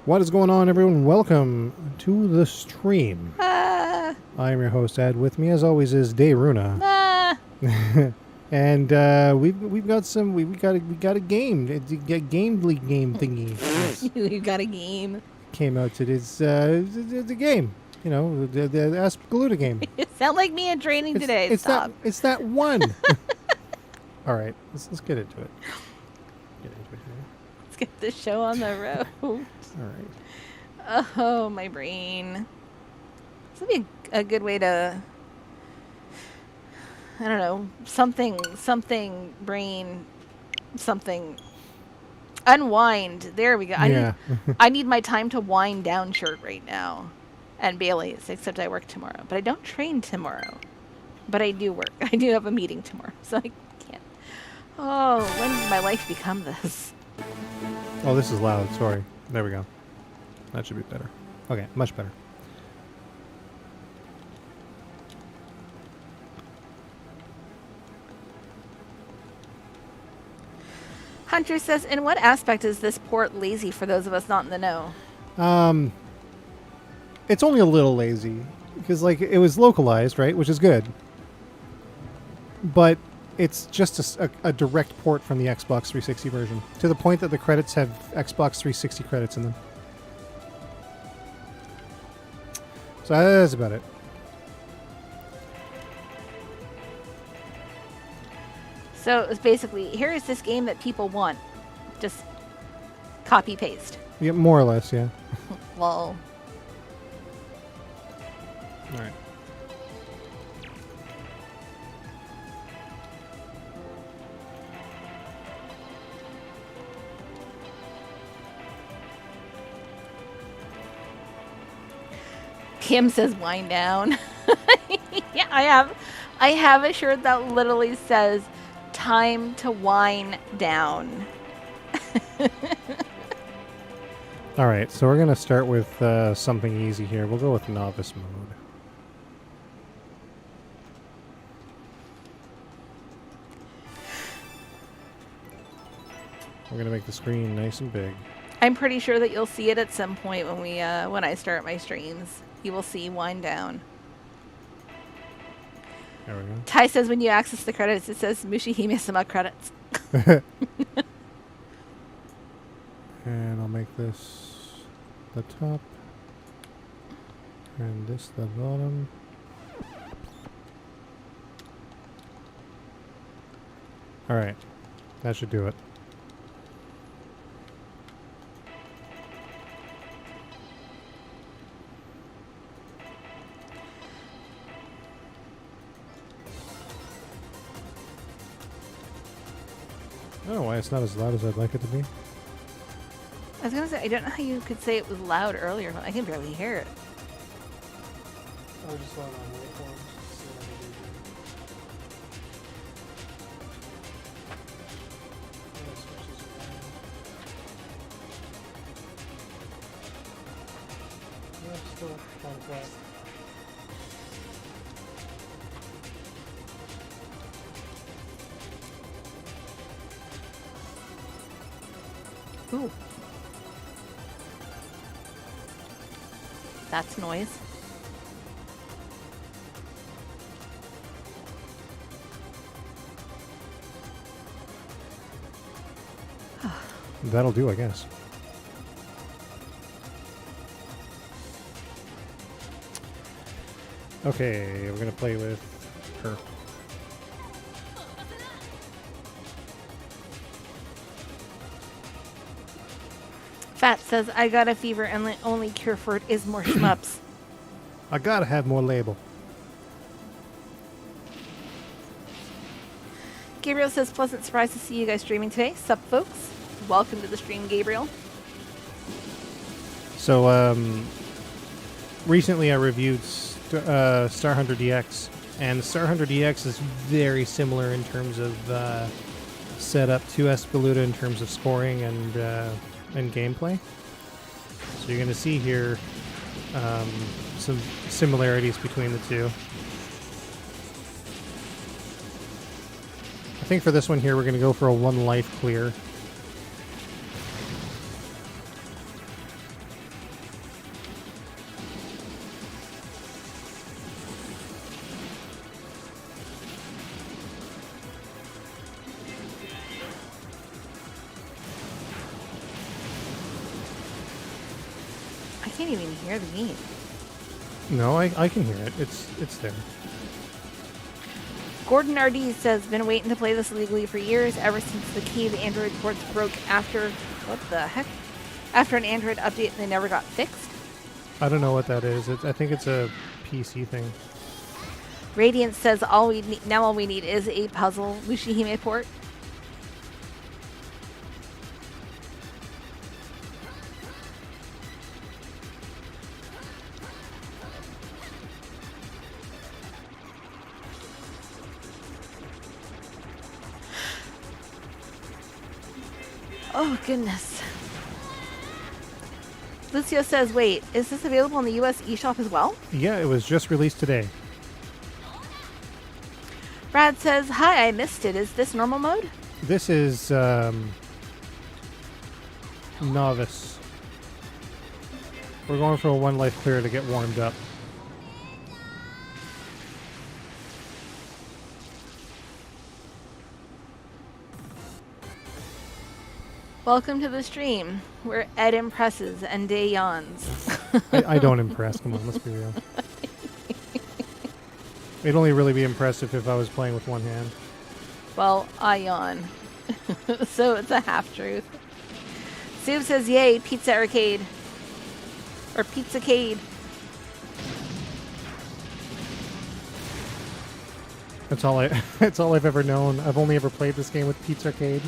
What is going on, everyone? Welcome to the stream. I am your host, Ed. With me, as always, is Dayruna. And we've got some we got a game, a game thingy. Yes. We've got a game. Came out today. It's a game. You know, the Espgaluda game. You sound like me in training today. Stop. It's that one. All right, let's get into it. Let's get this show on the road. All right. Oh, my brain. This would be a good way to, I don't know, something brain, something unwind. There we go. I need my time to wind down shirt right now. And Bailey's, except I work tomorrow. But I don't train tomorrow. But I do work. I do have a meeting tomorrow, so I can't. Oh, when did my life become this? Oh, this is loud. Sorry. There we go. That should be better. Okay, much better. Hunter says, in what aspect is this port lazy for those of us not in the know? It's only a little lazy because, like, it was localized, right, which is good. But it's just a direct port from the Xbox 360 version to the point that the credits have Xbox 360 credits in them. So that's about it. So it was basically, here is this game that people want. Just copy paste. Yeah, more or less, yeah. Well. All right. Kim says wind down. Yeah, I have a shirt that literally says time to wind down. All right, so we're going to start with something easy here. We'll go with novice mode. We're going to make the screen nice and big. I'm pretty sure that you'll see it at some point when we when I start my streams. You will see wind down. There we go. Ty says when you access the credits, it says Mushihime Sama credits. And I'll make this the top. And this the bottom. Alright. That should do it. I don't know why it's not as loud as I'd like it to be. I was gonna say, I don't know how you could say it was loud earlier. I can barely hear it. I just saw it on waveforms. Still kind of quiet. Ooh. That's noise. That'll do, I guess. Okay, we're going to play with her. Fat says, I got a fever and the only cure for it is more shmups. I gotta have more label. Gabriel says, pleasant surprise to see you guys streaming today. Sup, folks? Welcome to the stream, Gabriel. So, recently I reviewed Star Hunter DX, and the Star Hunter DX is very similar in terms of setup to Espgaluda in terms of scoring and gameplay. So you're going to see here some similarities between the two. I think for this one here we're going to go for a 1 life clear. can't even hear the game. No, I can hear it. It's there. Gordon RD says, been waiting to play this legally for years, ever since the Cave Android ports broke after, what the heck? After an Android update, they never got fixed. I don't know what that is. I think it's a PC thing. Radiance says, all we need is a puzzle Mushihime port. Oh, goodness. Lucio says, wait, is this available on the US eShop as well? Yeah, it was just released today. Brad says, hi, I missed it. Is this normal mode? This is novice. We're going for a one life clear to get warmed up. Welcome to the stream, where Ed impresses and Day yawns. I don't impress. Come on, let's be real. It'd only really be impressive if I was playing with one hand. Well, I yawn. So it's a half-truth. Sue says, yay, Pizza Arcade. Or Pizzarcade. That's all I've ever known. I've only ever played this game with Pizzarcade.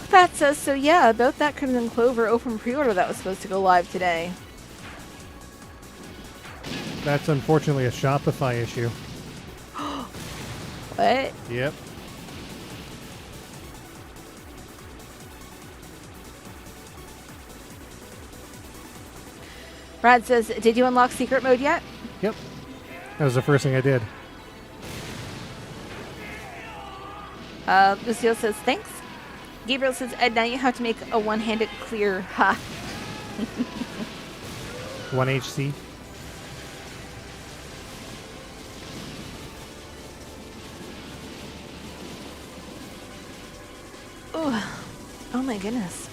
Pat says, so yeah, about that Crimson Clover open pre-order that was supposed to go live today. That's unfortunately a Shopify issue. What? Yep. Brad says, did you unlock secret mode yet? Yep. That was the first thing I did. Lucille says, thanks. Gabriel says, Ed, now you have to make a one-handed clear. Ha. 1 HC. Ooh. Oh my goodness.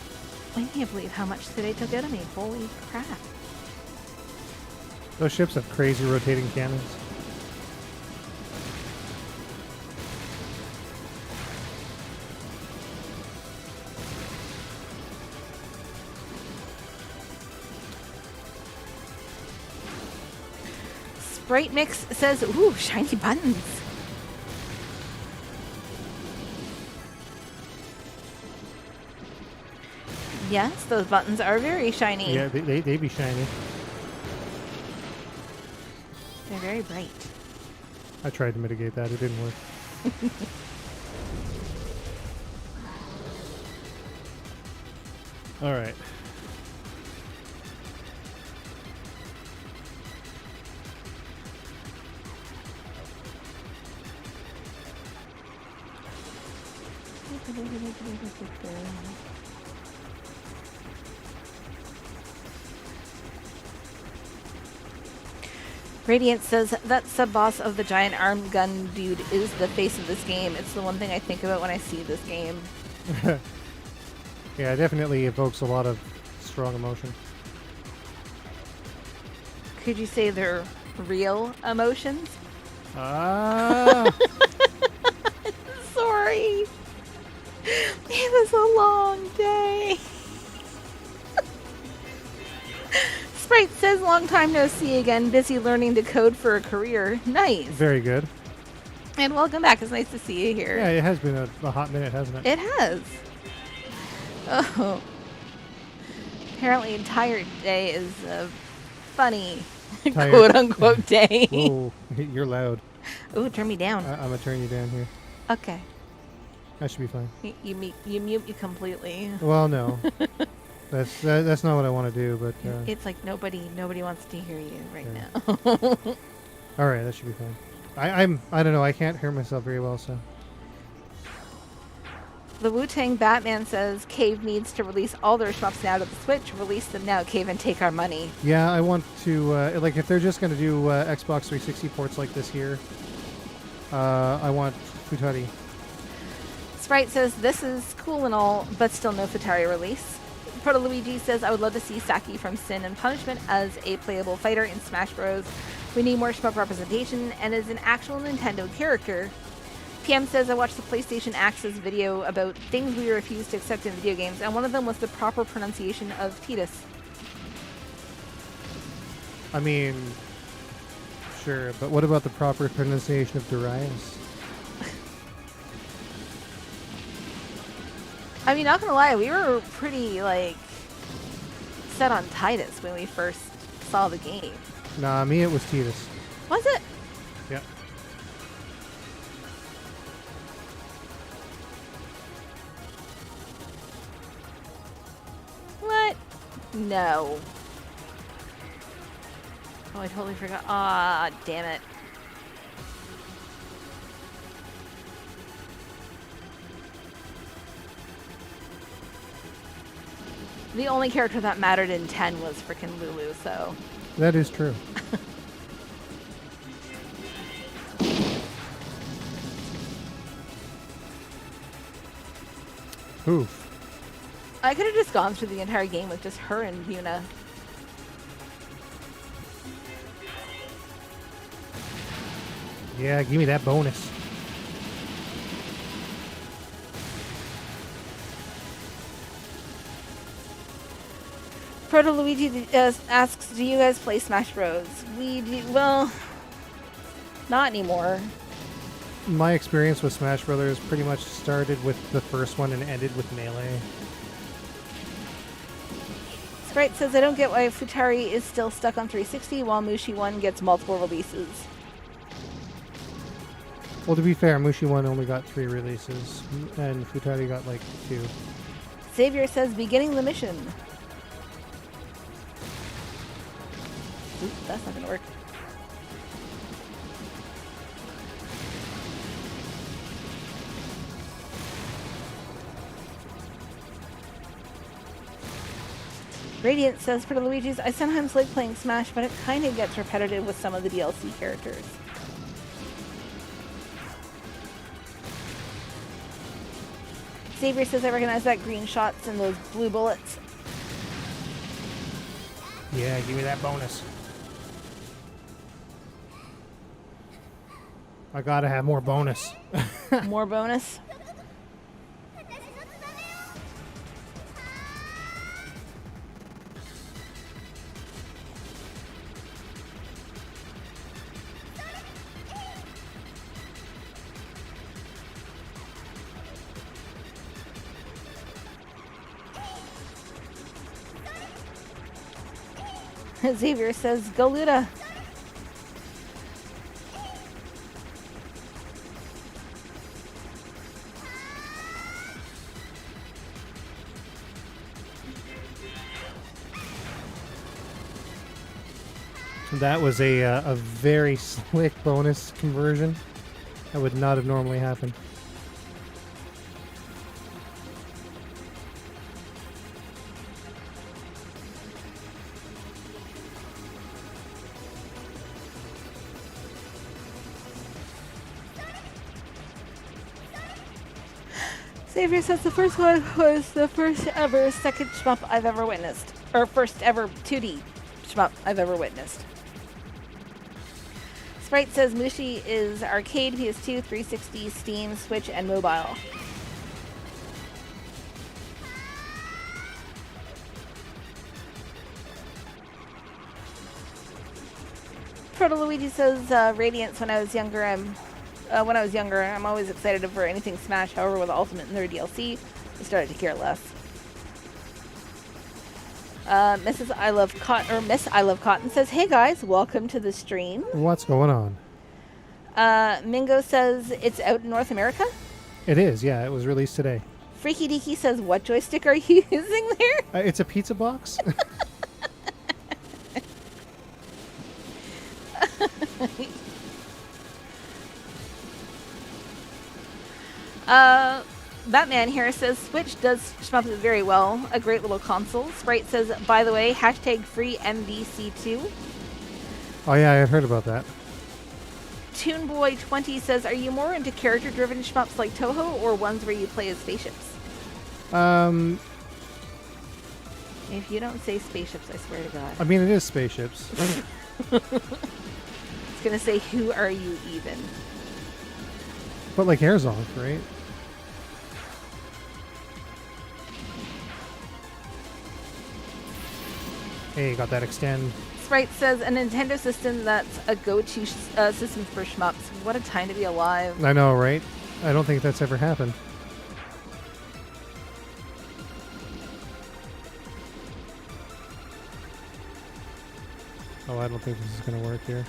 I can't believe how much today took out of me. Holy crap. Those ships have crazy rotating cannons. Sprite Mix says, ooh, shiny buttons. Yes, those buttons are very shiny. Yeah, they be shiny. They're very bright. I tried to mitigate that. It didn't work. All right. Radiant says, that sub-boss of the giant arm gun dude is the face of this game. It's the one thing I think about when I see this game. Yeah, it definitely evokes a lot of strong emotion. Could you say they're real emotions? Ah! Sorry. It was a long day. Sprite says, long time no see again. Busy learning to code for a career. Nice. Very good. And welcome back. It's nice to see you here. Yeah, it has been a hot minute, hasn't it? It has. Oh. Apparently, a tired day is a funny, quote-unquote day. Ooh, you're loud. Ooh, turn me down. I'm going to turn you down here. Okay. That should be fine. You mute me completely. Well, no. That's not what I want to do, but... It's like nobody wants to hear you right now. All right, that should be fine. I don't know. I can't hear myself very well, so... The Wu-Tang Batman says, Cave needs to release all their shmups now to the Switch. Release them now, Cave, and take our money. Yeah, I want to... like, if they're just going to do Xbox 360 ports like this here, I want Futari. Sprite says, this is cool and all, but still no Futari release. Proto Luigi says, I would love to see Saki from Sin and Punishment as a playable fighter in Smash Bros. We need more shmup representation and as an actual Nintendo character. PM says, I watched the PlayStation Access video about things we refuse to accept in video games, and one of them was the proper pronunciation of Tidus. I mean, sure, but what about the proper pronunciation of Darius? I mean, not gonna lie, we were pretty, like, set on Tidus when we first saw the game. Nah, me it was Tidus. Was it? Yeah. What? No. Oh, I totally forgot. Ah, damn it. The only character that mattered in 10 was frickin' Lulu, so... That is true. Oof. I could have just gone through the entire game with just her and Yuna. Yeah, give me that bonus. Proto Luigi asks, do you guys play Smash Bros? We do, well, not anymore. My experience with Smash Brothers pretty much started with the first one and ended with Melee. Sprite says, I don't get why Futari is still stuck on 360 while Mushi 1 gets multiple releases. Well, to be fair, Mushi 1 only got 3 releases, and Futari got like 2. Xavier says, beginning the mission. Oop, that's not gonna work. Radiant says, for the Luigi's, I sometimes like playing Smash, but it kind of gets repetitive with some of the DLC characters. Xavier says, I recognize that green shots and those blue bullets. Yeah, give me that bonus. I gotta have more bonus. More bonus. Xavier says, Galuda. That was a very slick bonus conversion. That would not have normally happened. Xavier says the first one was the first ever second shmup I've ever witnessed. Or first ever 2D shmup I've ever witnessed. Sprite says Mushi is arcade, PS2, 360, Steam, Switch, and mobile. Proto Luigi says Radiance when I was younger. I'm always excited for anything Smash. However, with Ultimate and their DLC, I started to care less. Miss I Love Cotton says, "Hey guys, welcome to the stream." What's going on? Mingo says it's out in North America. It is, yeah. It was released today. Freaky Deaky says, "What joystick are you using there?" It's a pizza box. Batman here says Switch does shmup very well. A great little console. Sprite says, by the way, hashtag free MVC2. Oh yeah, I had heard about that. ToonBoy20 says, are you more into character-driven shmups like Toho or ones where you play as spaceships? If you don't say spaceships, I swear to God. I mean, it is spaceships. It's going to say, who are you even? But like Airzonk, right? Hey, got that extend. Sprite says, a Nintendo system that's a go-to system for shmups. What a time to be alive. I know, right? I don't think that's ever happened. Oh, I don't think this is going to work here.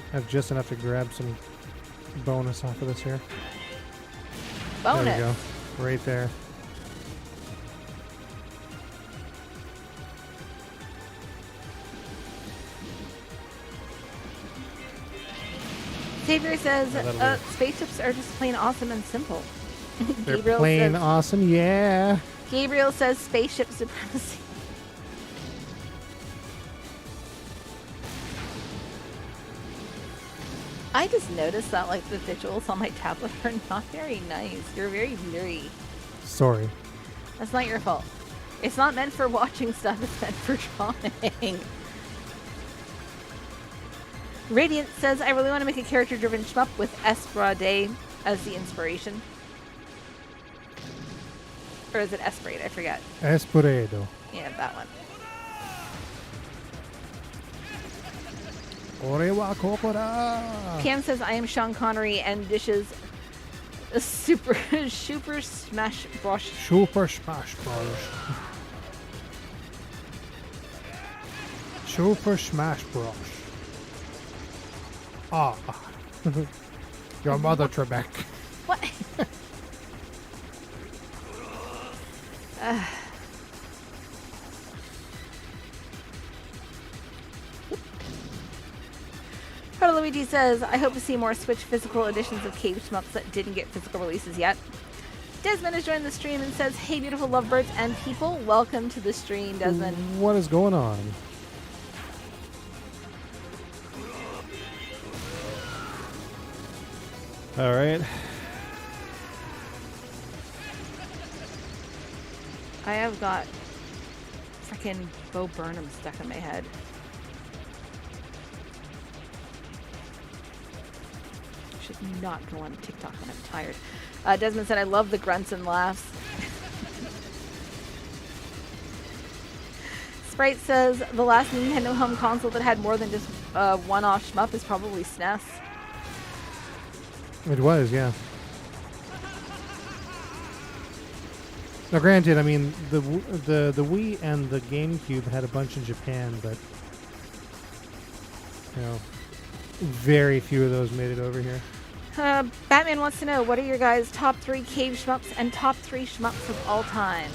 I have just enough to grab some bonus off of this here. Bonus. There we go. Right there. Xavier says, spaceships are just plain awesome and simple. They're Gabriel plain says, awesome, yeah. Gabriel says spaceship supremacy. I just noticed that like the visuals on my tablet are not very nice. You're very blurry. Sorry. That's not your fault. It's not meant for watching stuff, it's meant for drawing. Radiant says, I really want to make a character-driven shmup with Espgaluda as the inspiration. Or is it Esperade? I forget. Esperado. Yeah, that one. Orewa Kokora. Pam says, I am Sean Connery and dishes a super smash brush. Super Smash Bros. Super Smash Bros. Ah. Your mother, Trebek. What? Luigi says, I hope to see more Switch physical editions of Cave Shmups that didn't get physical releases yet. Desmond has joined the stream and says, hey beautiful lovebirds and people, welcome to the stream, Desmond. What is going on? All right. I have got freaking Bo Burnham stuck in my head. Should not go on TikTok when I'm tired. Desmond said, I love the grunts and laughs. Sprite says, the last Nintendo home console that had more than just one-off shmup is probably SNES. It was, yeah. Now, granted, I mean the Wii and the GameCube had a bunch in Japan, but you know, very few of those made it over here. Batman wants to know, what are your guys' top 3 cave shmups and top 3 shmups of all time?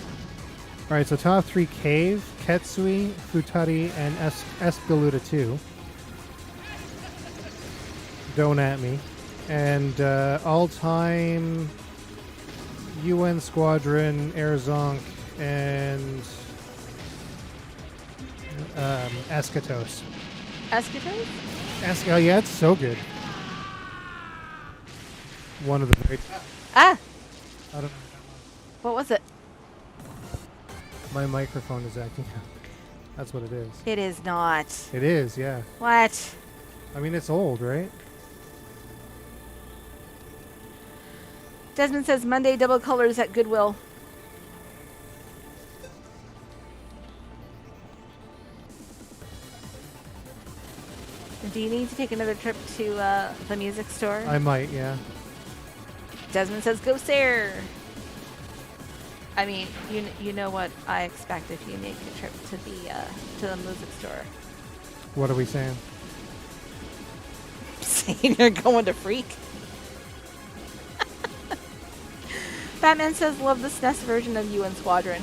All right, so top 3 Cave, Ketsui, Futari, and Espgaluda II. Don't at me. And all-time UN Squadron, Airzonk, and Eschatos. Eschatos? Oh, yeah, it's so good. One of the very... Ah! I don't know. What was it? My microphone is acting up. That's what it is. It is not. It is, yeah. What? I mean, it's old, right? Desmond says Monday double colors at Goodwill. Do you need to take another trip to the music store? I might, yeah. Desmond says go Sarah. I mean, you know what I expect if you make a trip to the music store. What are we saying? Saying you're going to Freak. Batman says, love the SNES version of UN Squadron.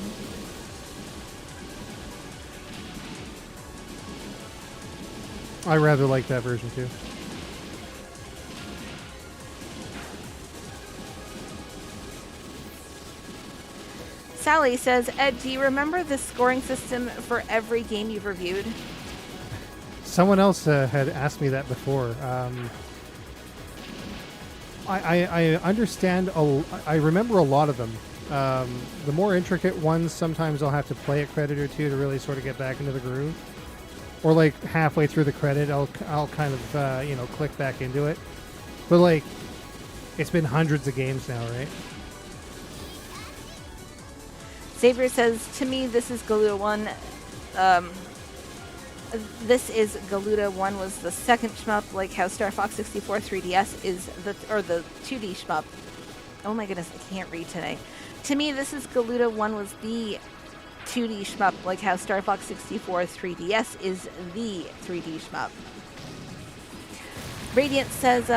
I rather like that version too. Sally says, Ed, do you remember the scoring system for every game you've reviewed? Someone else had asked me that before. I understand. I remember a lot of them. The more intricate ones, sometimes I'll have to play a credit or two to really sort of get back into the groove. Or like halfway through the credit, I'll kind of click back into it. But like, it's been hundreds of games now, right? Xavier says, to me, this is Galuda 1. This is Galuda 1 was the second shmup, like how Star Fox 64 3DS is the 2D shmup. Oh my goodness, I can't read today. To me, this is Galuda 1 was the 2D shmup, like how Star Fox 64 3DS is the 3D shmup. Radiant says,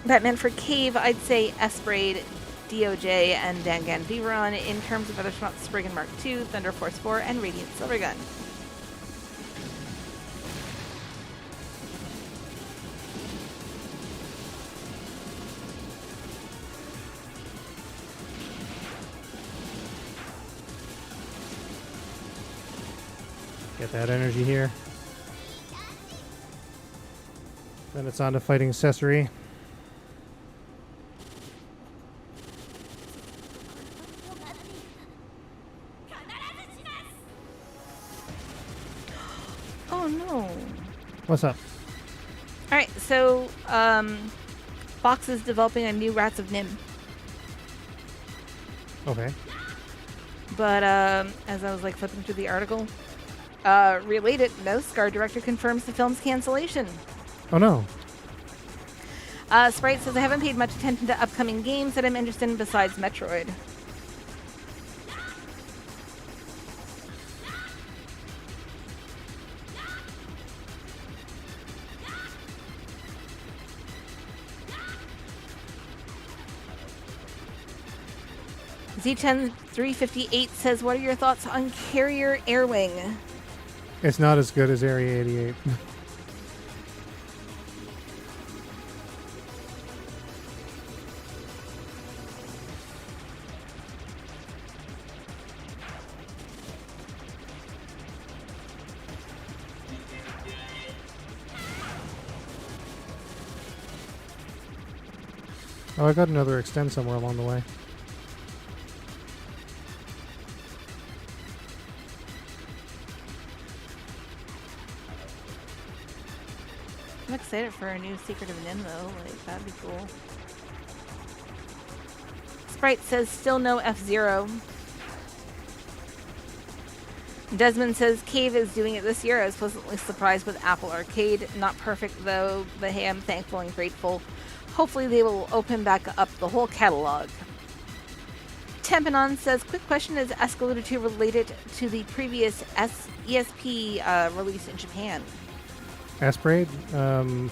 Batman for Cave, I'd say Espgaluda, DOJ, and Dangan Viveron. In terms of other shmups, Spriggan Mark II, Thunder Force 4, and Radiant Silvergun. Get that energy here. Then it's on to fighting accessory. Oh no. What's up? Alright, so Fox is developing a new Rats of Nim. Okay. But as I was like flipping through the article, related, no, Scar director confirms the film's cancellation. Oh no. Sprite says, I haven't paid much attention to upcoming games that I'm interested in besides Metroid. Z10358 says, what are your thoughts on Carrier Airwing? It's not as good as Area 88. Oh, I got another extend somewhere along the way. I'm excited for a new Secret of Nim though, like that'd be cool. Sprite says still no F-Zero. Desmond says Cave is doing it this year. I was pleasantly surprised with Apple Arcade. Not perfect though, but hey, I'm thankful and grateful. Hopefully they will open back up the whole catalog. Tempanon says, quick question, is Espgaluda II related to the previous ESP release in Japan? Espgaluda?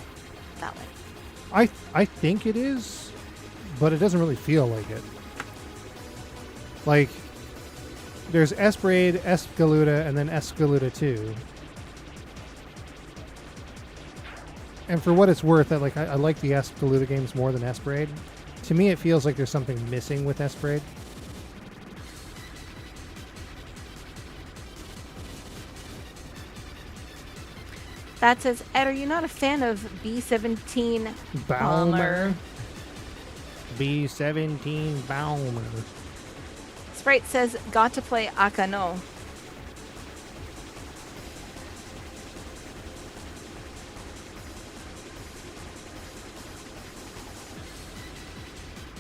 That way. I think it is, but it doesn't really feel like it. Like, there's Espgaluda, Espgaluda, and then Espgaluda II. And for what it's worth, I like the Espgaluda games more than Espgaluda. To me, it feels like there's something missing with Espgaluda. That says, Ed, are you not a fan of B-17 Balmer? B-17 Balmer. Sprite says, got to play Akano.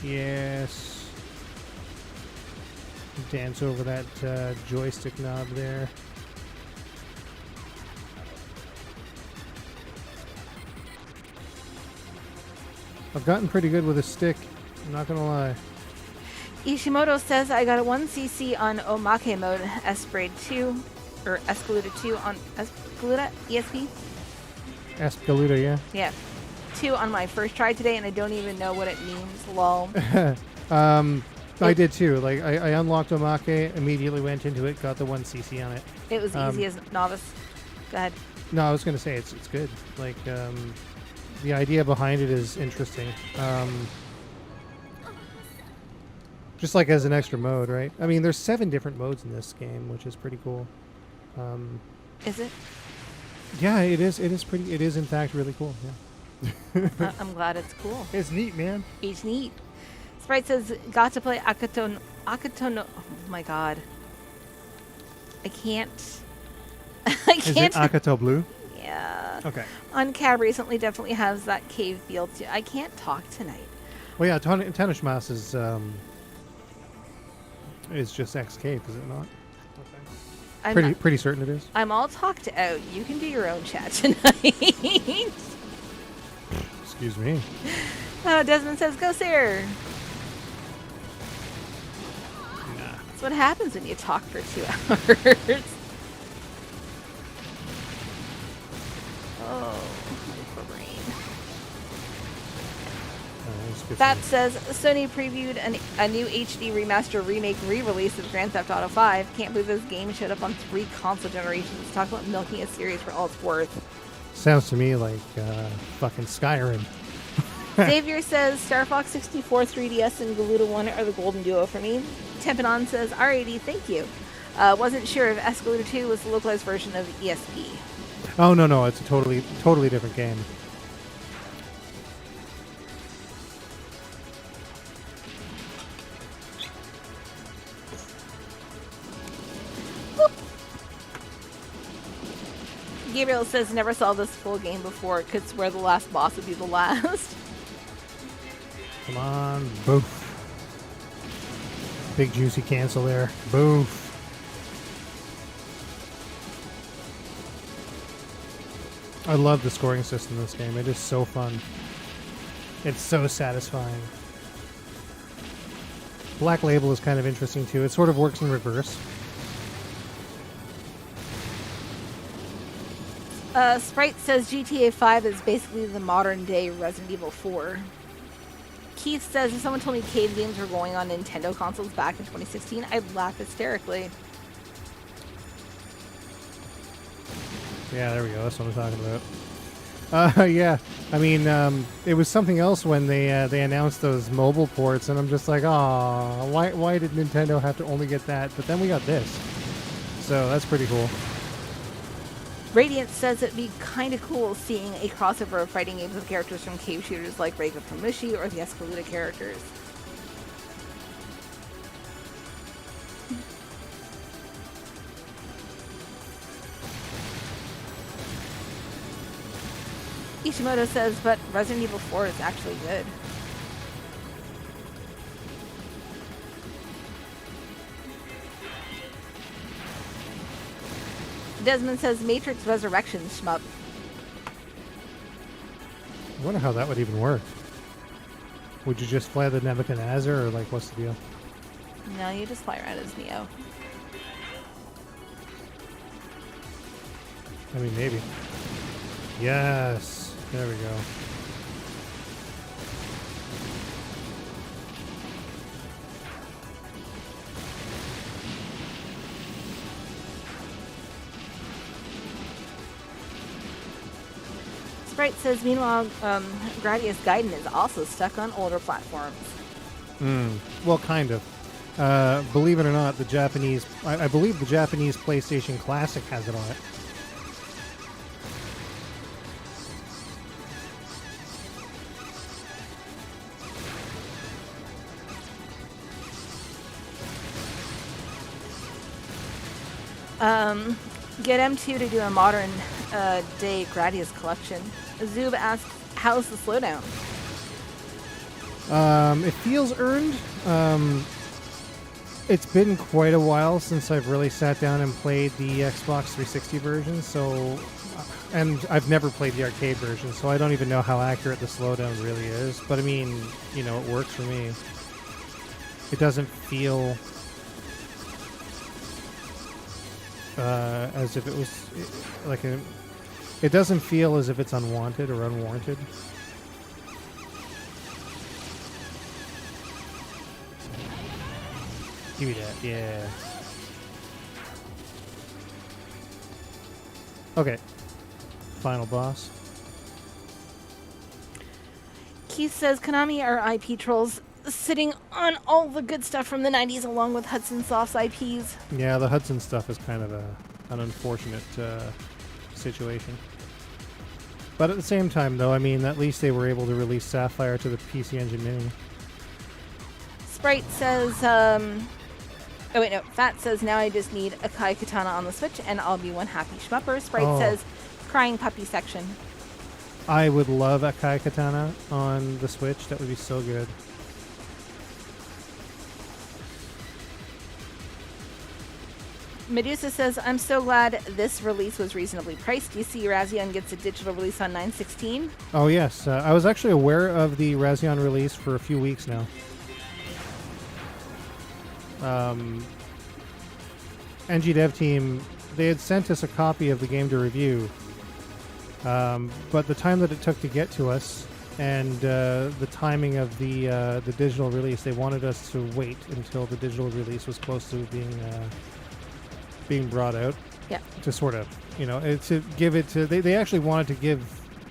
Yes. Dance over that joystick knob there. I've gotten pretty good with a stick, I'm not gonna lie. Ishimoto says, I got a 1cc on Omake mode, Espgaluda 2, or Espgaluda 2 on Espgaluda ESP? Espgaluda, yeah. Yeah. 2 on my first try today, and I don't even know what it means, lol. I did too. Like, I unlocked Omake, immediately went into it, got the 1cc on it. It was easy as novice. Go ahead. No, I was gonna say, it's good. Like, the idea behind it is interesting. Just like as an extra mode, right? I mean, there's 7 different modes in this game, which is pretty cool. Is it? Yeah, it is. It is pretty. It is in fact really cool. Yeah. I'm glad it's cool. It's neat, man. It's neat. Sprite says, got to play Akatono. Oh my god. I can't. I can't. Is it Akato Blue? Yeah. Okay. Uncab recently definitely has that cave feel too. I can't talk tonight. Well, yeah, Tanishmas is just X Cave, is it not? Okay. Pretty certain it is. I'm all talked out. You can do your own chat tonight. Excuse me. Oh, Desmond says, go Sarah. Nah. That's what happens when you talk for 2 hours. Oh, my brain. That says Sony previewed a new HD remaster, remake, re-release of Grand Theft Auto 5. Can't believe this game showed up on 3 console generations. Talk about milking a series for all it's worth. Sounds to me like fucking Skyrim. Xavier says Star Fox 64, 3DS, and Galuda 1 are the golden duo for me. Tempanon says R80, thank you. Wasn't sure if Espgaluda II was the localized version of ESP. Oh no, it's a totally different game. Gabriel says never saw this full game before. Could swear the last boss would be the last. Come on, boof. Big juicy cancel there. Boof. I love the scoring system in this game. It is so fun. It's so satisfying. Black Label is kind of interesting too. It sort of works in reverse. Sprite says GTA 5 is basically the modern day Resident Evil 4. Keith says if someone told me cave games were going on Nintendo consoles back in 2016, I'd laugh hysterically. Yeah, there we go. That's what I'm talking about. Yeah. I mean, it was something else when they announced those mobile ports, and I'm just like, oh, why did Nintendo have to only get that? But then we got this. So that's pretty cool. Radiant says it'd be kind of cool seeing a crossover of fighting games with characters from cave shooters like Reiko from Mushi or the Espgaluda characters. Ishimoto says, but Resident Evil 4 is actually good. Desmond says Matrix Resurrections shmup. I wonder how that would even work. Would you just fly the Nebuchadnezzar, or like, what's the deal? No, you just fly around as Neo. I mean, maybe. Yes. There we go. Sprite says, meanwhile, Gradius Gaiden is also stuck on older platforms. Well, kind of. Believe it or not, the Japanese... I believe the Japanese PlayStation Classic has it on it. Get M2 to do a modern day Gradius collection. Zoob asks, how's the slowdown? It feels earned. It's been quite a while since I've really sat down and played the Xbox 360 version, so... And I've never played the arcade version, so I don't even know how accurate the slowdown really is. But I mean, you know, it works for me. It doesn't feel... as if it was like a... It doesn't feel as if it's unwanted or unwarranted. Give me that, yeah. Okay. Final boss. Keith says, Konami are IP trolls. sitting on all the good stuff from the 90s along with Hudson Soft's IPs. Yeah, the Hudson stuff is kind of an unfortunate situation. But at the same time, though, I mean, at least they were able to release Sapphire to the PC Engine Mini. Sprite says, oh wait, no. Fat says, now I just need a Kai Katana on the Switch and I'll be one happy schmupper. Sprite says, crying puppy section. I would love a Kai Katana on the Switch. That would be so good. Medusa says, I'm so glad this release was reasonably priced. Do you see Razion gets a digital release on 9/16? Oh, yes. I was actually aware of the Razion release for a few weeks now. NG Dev Team, they had sent us a copy of the game to review. But the time that it took to get to us and the timing of the digital release, they wanted us to wait until the digital release was close to being brought out. Yeah. To sort of, to give it to... They actually wanted to give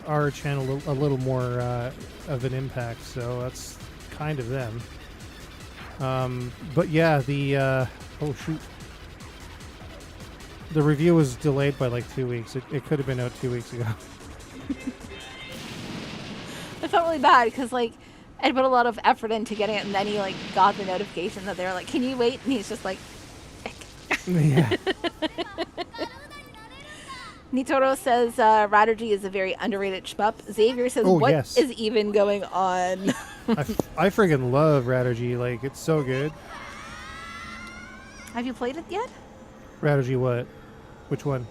our channel a little more of an impact, so that's kind of them. But yeah, the... oh, shoot. The review was delayed by like 2 weeks. It could have been out 2 weeks ago. I felt really bad because, like, I put a lot of effort into getting it, and then he, like, got the notification that they were like, can you wait? And he's just like... Yeah. Nitoro says Raturgy is a very underrated shmup. Xavier says, what is even going on? I friggin' love Raturgy. Like, it's so good. Have you played it yet? Raturgy what? Which one?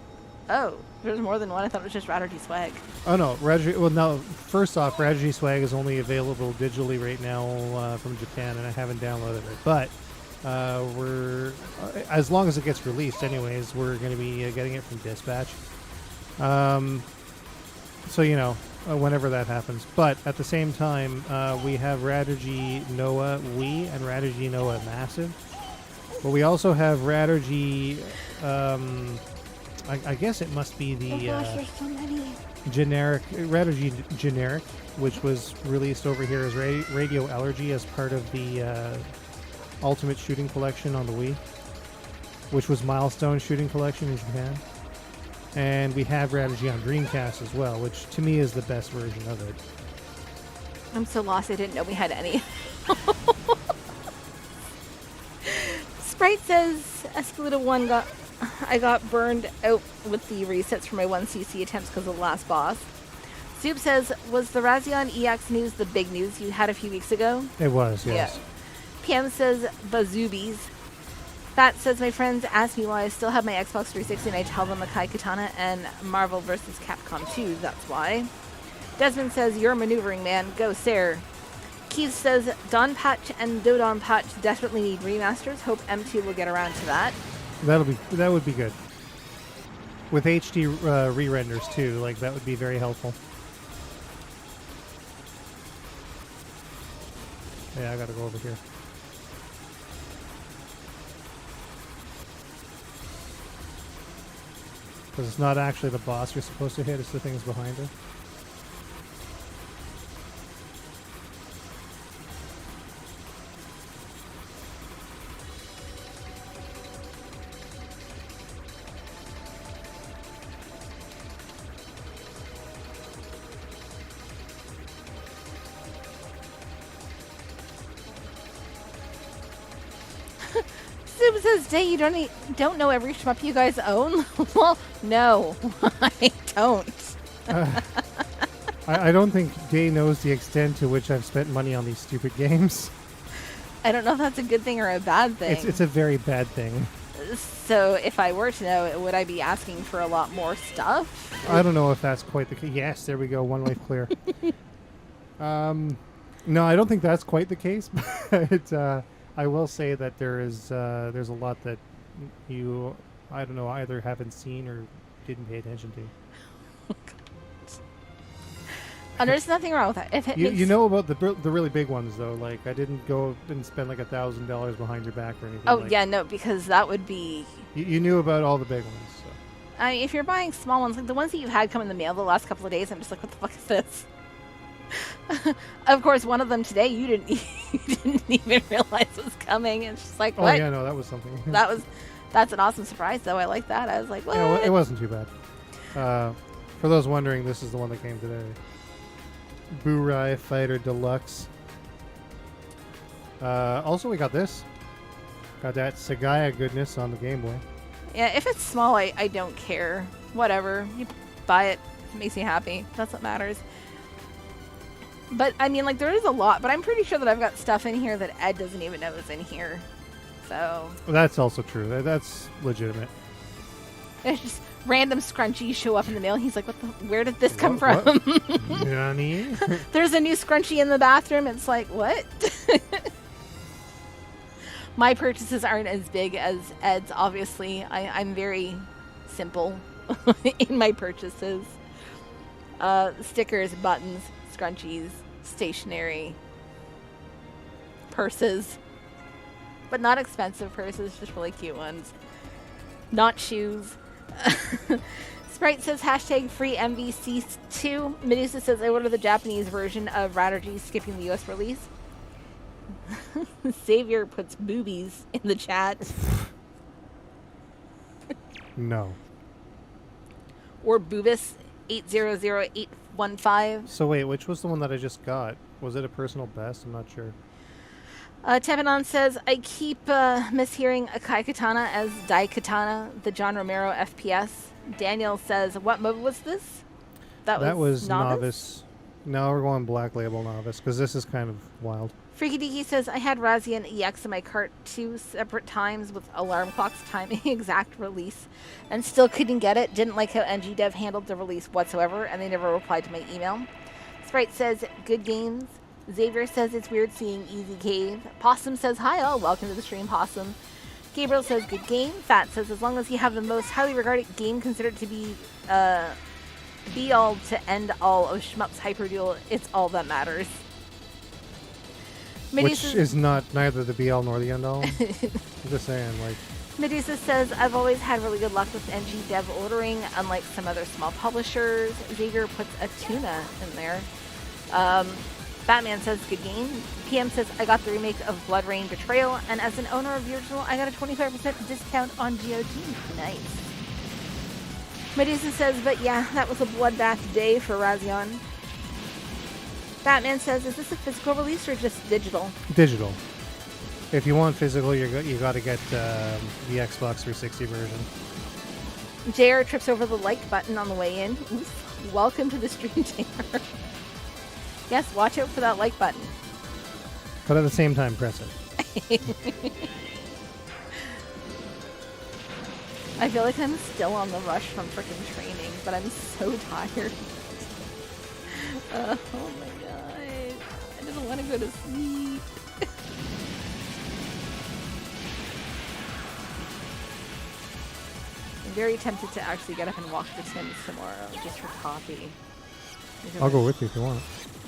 Oh, there's more than one. I thought it was just Raturgy Swag. Oh, no. Raturgy... Well, no. First off, Raturgy Swag is only available digitally right now from Japan, and I haven't downloaded it. But... we're as long as it gets released anyways, we're going to be getting it from Dispatch, so whenever that happens. But at the same time, we have Raturgy Noah Wii and Raturgy Noah Massive, but we also have Raturgy I guess it must be the there's so many. generic Raturgy generic, which was released over here as Radio Allergy as part of the Ultimate Shooting Collection on the Wii, which was Milestone Shooting Collection in Japan. And we have Raturgy on Dreamcast as well, which to me is the best version of it. I'm so lost, I didn't know we had any. Sprite says Espgaluda 1 I got burned out with the resets for my 1cc attempts because of the last boss. Soup says, was the Razion EX news the big news you had a few weeks ago? It was, yes. Yeah. PM says bazoobies. Fat says my friends ask me why I still have my Xbox 360 and I tell them a Kai Katana and Marvel vs. Capcom 2. That's why. Desmond says you're a maneuvering man. Go Sarah. Keith says Don Patch and Dodon Patch desperately need remasters. Hope M2 will get around to that. That would be good. With HD re-renders too, like that would be very helpful. Yeah, I gotta go over here. Because it's not actually the boss you're supposed to hit, it's the things behind it. Soup says, Day, you don't know every shmup you guys own? Well, no, I don't. I don't think Day knows the extent to which I've spent money on these stupid games. I don't know if that's a good thing or a bad thing. It's a very bad thing. So if I were to know, would I be asking for a lot more stuff? I don't know if that's quite the case. Yes, there we go. One life clear. No, I don't think that's quite the case. But I will say that there's a lot that you, I don't know, either haven't seen or didn't pay attention to. And there's nothing wrong with that. If it you know about the really big ones though. Like I didn't go and spend like $1,000 behind your back or anything. Oh like, yeah, no, because that would be. You knew about all the big ones. So. I mean, if you're buying small ones, like the ones that you've had come in the mail the last couple of days, I'm just like, what the fuck is this? Of course, one of them today you didn't you didn't even realize was coming. It's just like, what? Oh yeah, no, that was something. That's an awesome surprise, though. I like that. I was like, what? Yeah, well, it wasn't too bad. For those wondering, this is the one that came today. Burai Fighter Deluxe. Also, we got this. Got that Sagaya goodness on the Game Boy. Yeah, if it's small, I don't care. Whatever. You buy it. It makes me happy. That's what matters. But, I mean, like, there is a lot. But I'm pretty sure that I've got stuff in here that Ed doesn't even know is in here. So... That's also true. That's legitimate. It's just random scrunchies show up in the mail. He's like, where did this come from? Nani? There's a new scrunchie in the bathroom. It's like, what? My purchases aren't as big as Ed's, obviously. I'm very simple in my purchases. Stickers, buttons, scrunchies, stationery, purses. But not expensive purses, just really cute ones. Not shoes. Sprite says hashtag free MVC2. Medusa says I ordered the Japanese version of Radargy skipping the US release. Xavier puts boobies in the chat. No. Or Boobus 800815. So wait, which was the one that I just got? Was it a personal best? I'm not sure. Tepanon says, I keep mishearing Akai Katana as Dai Katana, the John Romero FPS. Daniel says, what mode was this? That was Novice. No, we're going Black Label Novice, because this is kind of wild. Freaky Deaky says, I had Razian EX in my cart 2 separate times with alarm clocks timing exact release, and still couldn't get it. Didn't like how NGDev handled the release whatsoever, and they never replied to my email. Sprite says, good games. Xavier says it's weird seeing Easy Cave. Possum says, hi all, welcome to the stream, Possum. Gabriel says, good game. Fat says, as long as you have the most highly regarded game considered to be all to end all of Shmup's Hyperduel, it's all that matters. Medusa Which is neither the be all nor the end all. I'm just saying, like. Medusa says, I've always had really good luck with NG Dev ordering, unlike some other small publishers. Xavier puts a tuna in there. Batman says, good game. PM says, I got the remake of Blood Rain Betrayal, and as an owner of the original, I got a 25% discount on GOG. Nice. Medusa says, but yeah, that was a bloodbath day for Razion. Batman says, is this a physical release or just digital? Digital. If you want physical, you got to get the Xbox 360 version. JR trips over the like button on the way in. Oof. Welcome to the stream, JR. Yes, watch out for that like button. But at the same time, press it. I feel like I'm still on the rush from freaking training, but I'm so tired. Oh my god. I didn't want to go to sleep. I'm very tempted to actually get up and walk the Tims tomorrow just for coffee. I'll go with you if you want.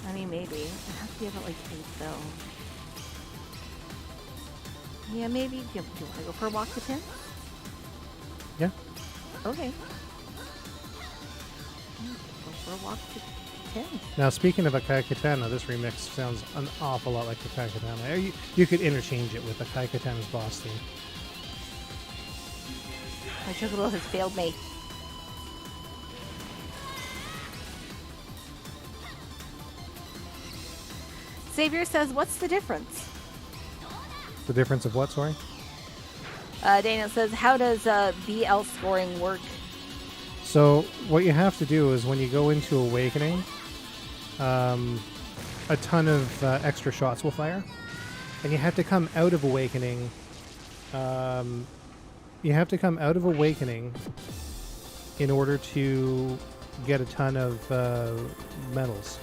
I mean, maybe. I have to be up at like 8 though. Yeah, maybe. Do you want to go for a walk to Tims? Yeah. Okay. Go for a walk to Tims. Now, speaking of Akai Katana, this remix sounds an awful lot like Akai Katana. You could interchange it with Akai Katana's boss theme. My Chocobo has failed me. Xavier says, what's the difference? The difference of what, sorry? Daniel says, how does BL scoring work? So, what you have to do is when you go into Awakening, a ton of extra shots will fire. And you have to come out of Awakening. You have to come out of Awakening in order to get a ton of medals.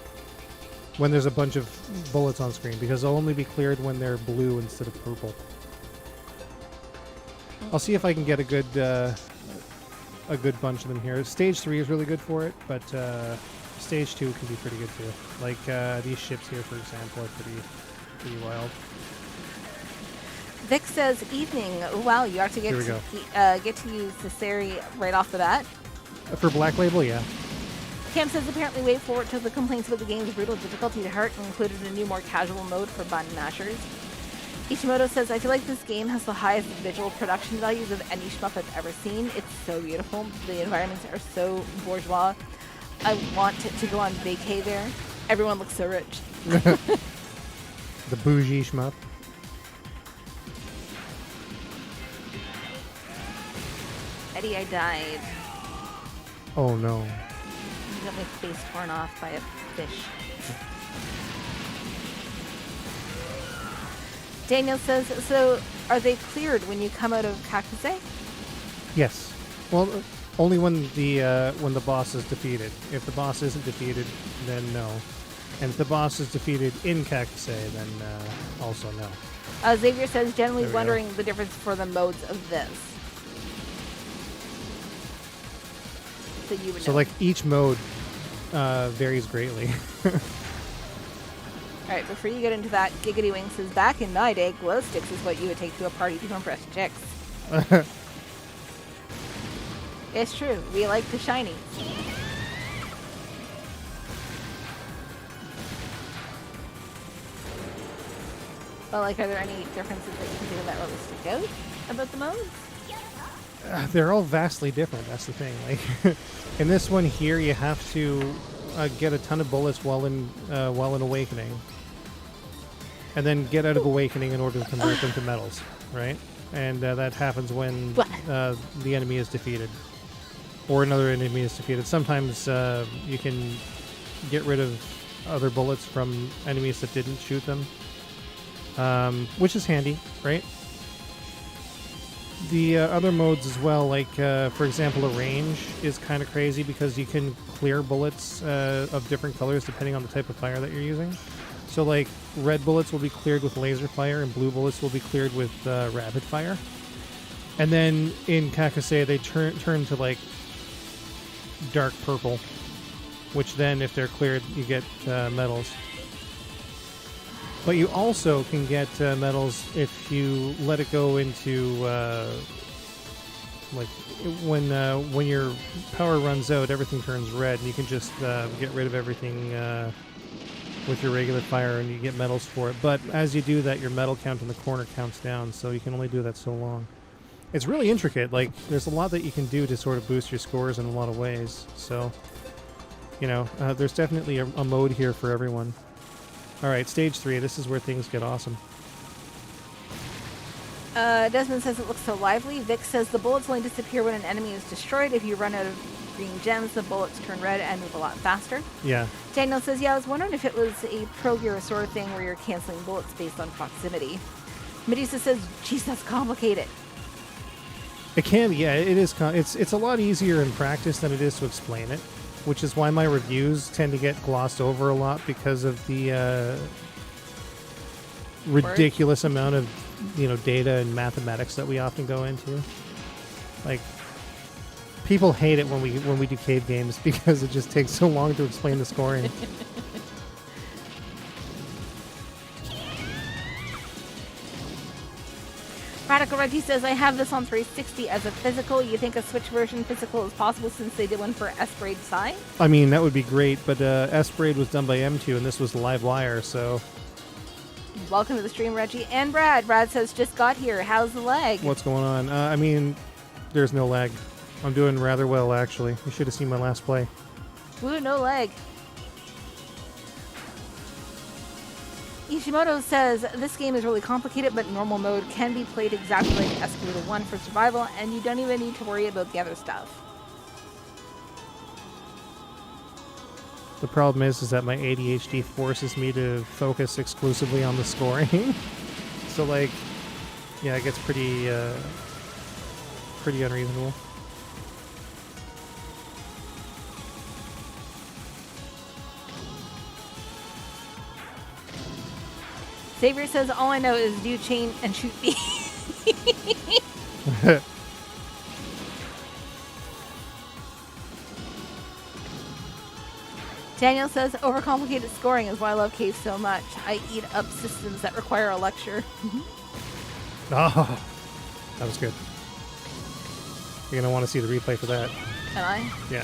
When there's a bunch of bullets on screen, because they'll only be cleared when they're blue instead of purple. I'll see if I can get a good bunch of them here. Stage 3 is really good for it, but Stage 2 can be pretty good too. Like these ships here, for example, are pretty wild. Vic says, evening. Oh, wow, you actually get to use the Sari right off the bat? For Black Label, yeah. Cam says apparently Way Forward took the complaints about the game's brutal difficulty to heart and included a new, more casual mode for button mashers. Ishimoto says, I feel like this game has the highest visual production values of any shmup I've ever seen. It's so beautiful. The environments are so bourgeois. I want to go on vacay there. Everyone looks so rich. The bougie shmup. Eddie, I died. Oh no. I got my face torn off by a fish. Daniel says, so are they cleared when you come out of Kakuse? Yes. Well, only when the boss is defeated. If the boss isn't defeated, then no. And if the boss is defeated in Kakuse, then also no. Xavier says, generally wondering the difference for the modes of this. So you would know. So like each mode varies greatly. Alright, before you get into that, Giggity Wing says, back in my day, glow sticks is what you would take to a party to impress chicks. It's true. We like the shinies. But, like, are there any differences that you can think of that really stick out about the modes? They're all vastly different. That's the thing. Like in this one here, you have to get a ton of bullets while in Awakening, and then get out of Awakening in order to convert them to medals, right? And that happens when the enemy is defeated, or another enemy is defeated. Sometimes you can get rid of other bullets from enemies that didn't shoot them, which is handy, right? The other modes as well, like for example, a range is kind of crazy because you can clear bullets of different colors depending on the type of fire that you're using. So like red bullets will be cleared with laser fire and blue bullets will be cleared with rapid fire. And then in Kakuse they turn to like dark purple, which then if they're cleared you get medals. But you also can get medals if you let it go into like when your power runs out, everything turns red, and you can just get rid of everything with your regular fire, and you get medals for it. But as you do that, your medal count in the corner counts down, so you can only do that so long. It's really intricate. Like there's a lot that you can do to sort of boost your scores in a lot of ways. So you know, there's definitely a mode here for everyone. Alright, stage 3. This is where things get awesome. Desmond says it looks so lively. Vic says the bullets only disappear when an enemy is destroyed. If you run out of green gems, the bullets turn red and move a lot faster. Yeah. Daniel says, yeah, I was wondering if it was a Pro Gear sort of thing where you're canceling bullets based on proximity. Medusa says, geez, that's complicated. It can be, yeah. It is. It's a lot easier in practice than it is to explain it, which is why my reviews tend to get glossed over a lot because of the ridiculous amount of data and mathematics that we often go into. Like, people hate it when we do cave games because it just takes so long to explain the scoring. Radical Reggie says, I have this on 360 as a physical. You think a Switch version physical is possible since they did one for S-Braid Psy? I mean, that would be great, but S-Braid was done by M2 and this was Live Wire, so... Welcome to the stream, Reggie. And Brad. Brad says, just got here. How's the lag? What's going on? I mean, there's no lag. I'm doing rather well, actually. You should have seen my last play. Ooh, no lag. Ishimoto says, this game is really complicated, but normal mode can be played exactly like Espgaluda 1 for survival, and you don't even need to worry about the other stuff. The problem is that my ADHD forces me to focus exclusively on the scoring. So, like, yeah, it gets pretty unreasonable. Xavier says, all I know is do chain and shoot B. Daniel says, overcomplicated scoring is why I love caves so much. I eat up systems that require a lecture. Oh, that was good. You're going to want to see the replay for that. Am I? Yeah.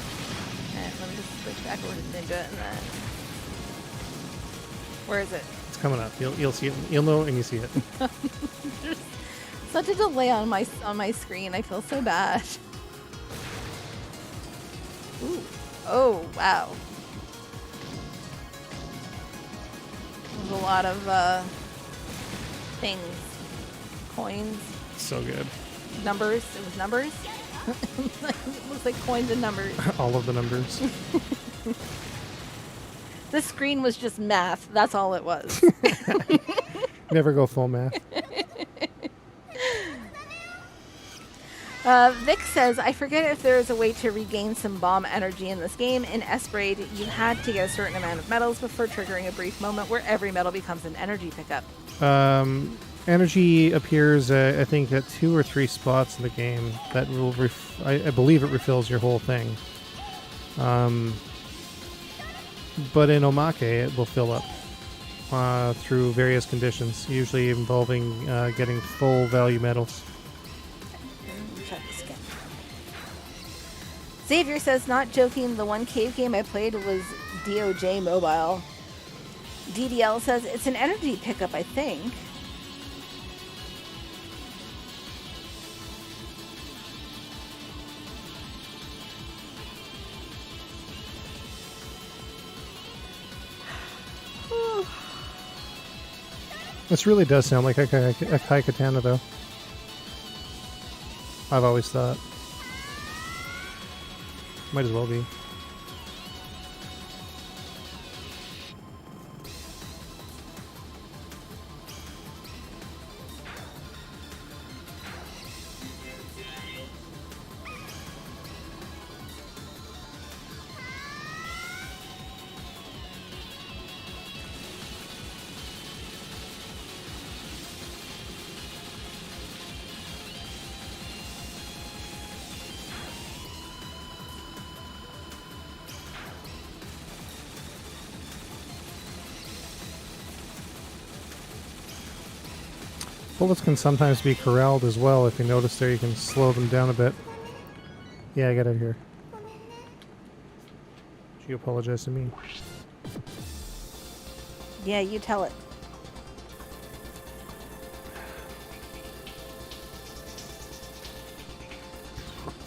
Let me just switch back over to Ninja and then... Where is it? It's coming up. You'll see it. You'll know it when you see it. There's such a delay on my screen. I feel so bad. Ooh. Oh, wow. There's a lot of things. Coins. So good. Numbers. It was numbers? It looks like coins and numbers. All of the numbers. The screen was just math. That's all it was. Never go full math. Vic says, I forget if there is a way to regain some bomb energy in this game. In Espgaluda, you had to get a certain amount of medals before triggering a brief moment where every medal becomes an energy pickup. Energy appears, I think, at 2 or 3 spots in the game. That will, I believe, it refills your whole thing. But in Omake, it will fill up through various conditions, usually involving getting full value medals. Xavier says, not joking, the one cave game I played was DOJ Mobile. DDL says, it's an energy pickup, I think. This really does sound like a Kai Katana, though. I've always thought. Might as well be. Bullets can sometimes be corralled as well. If you notice there, you can slow them down a bit. Yeah, get out of here. She apologized to me. Yeah, you tell it.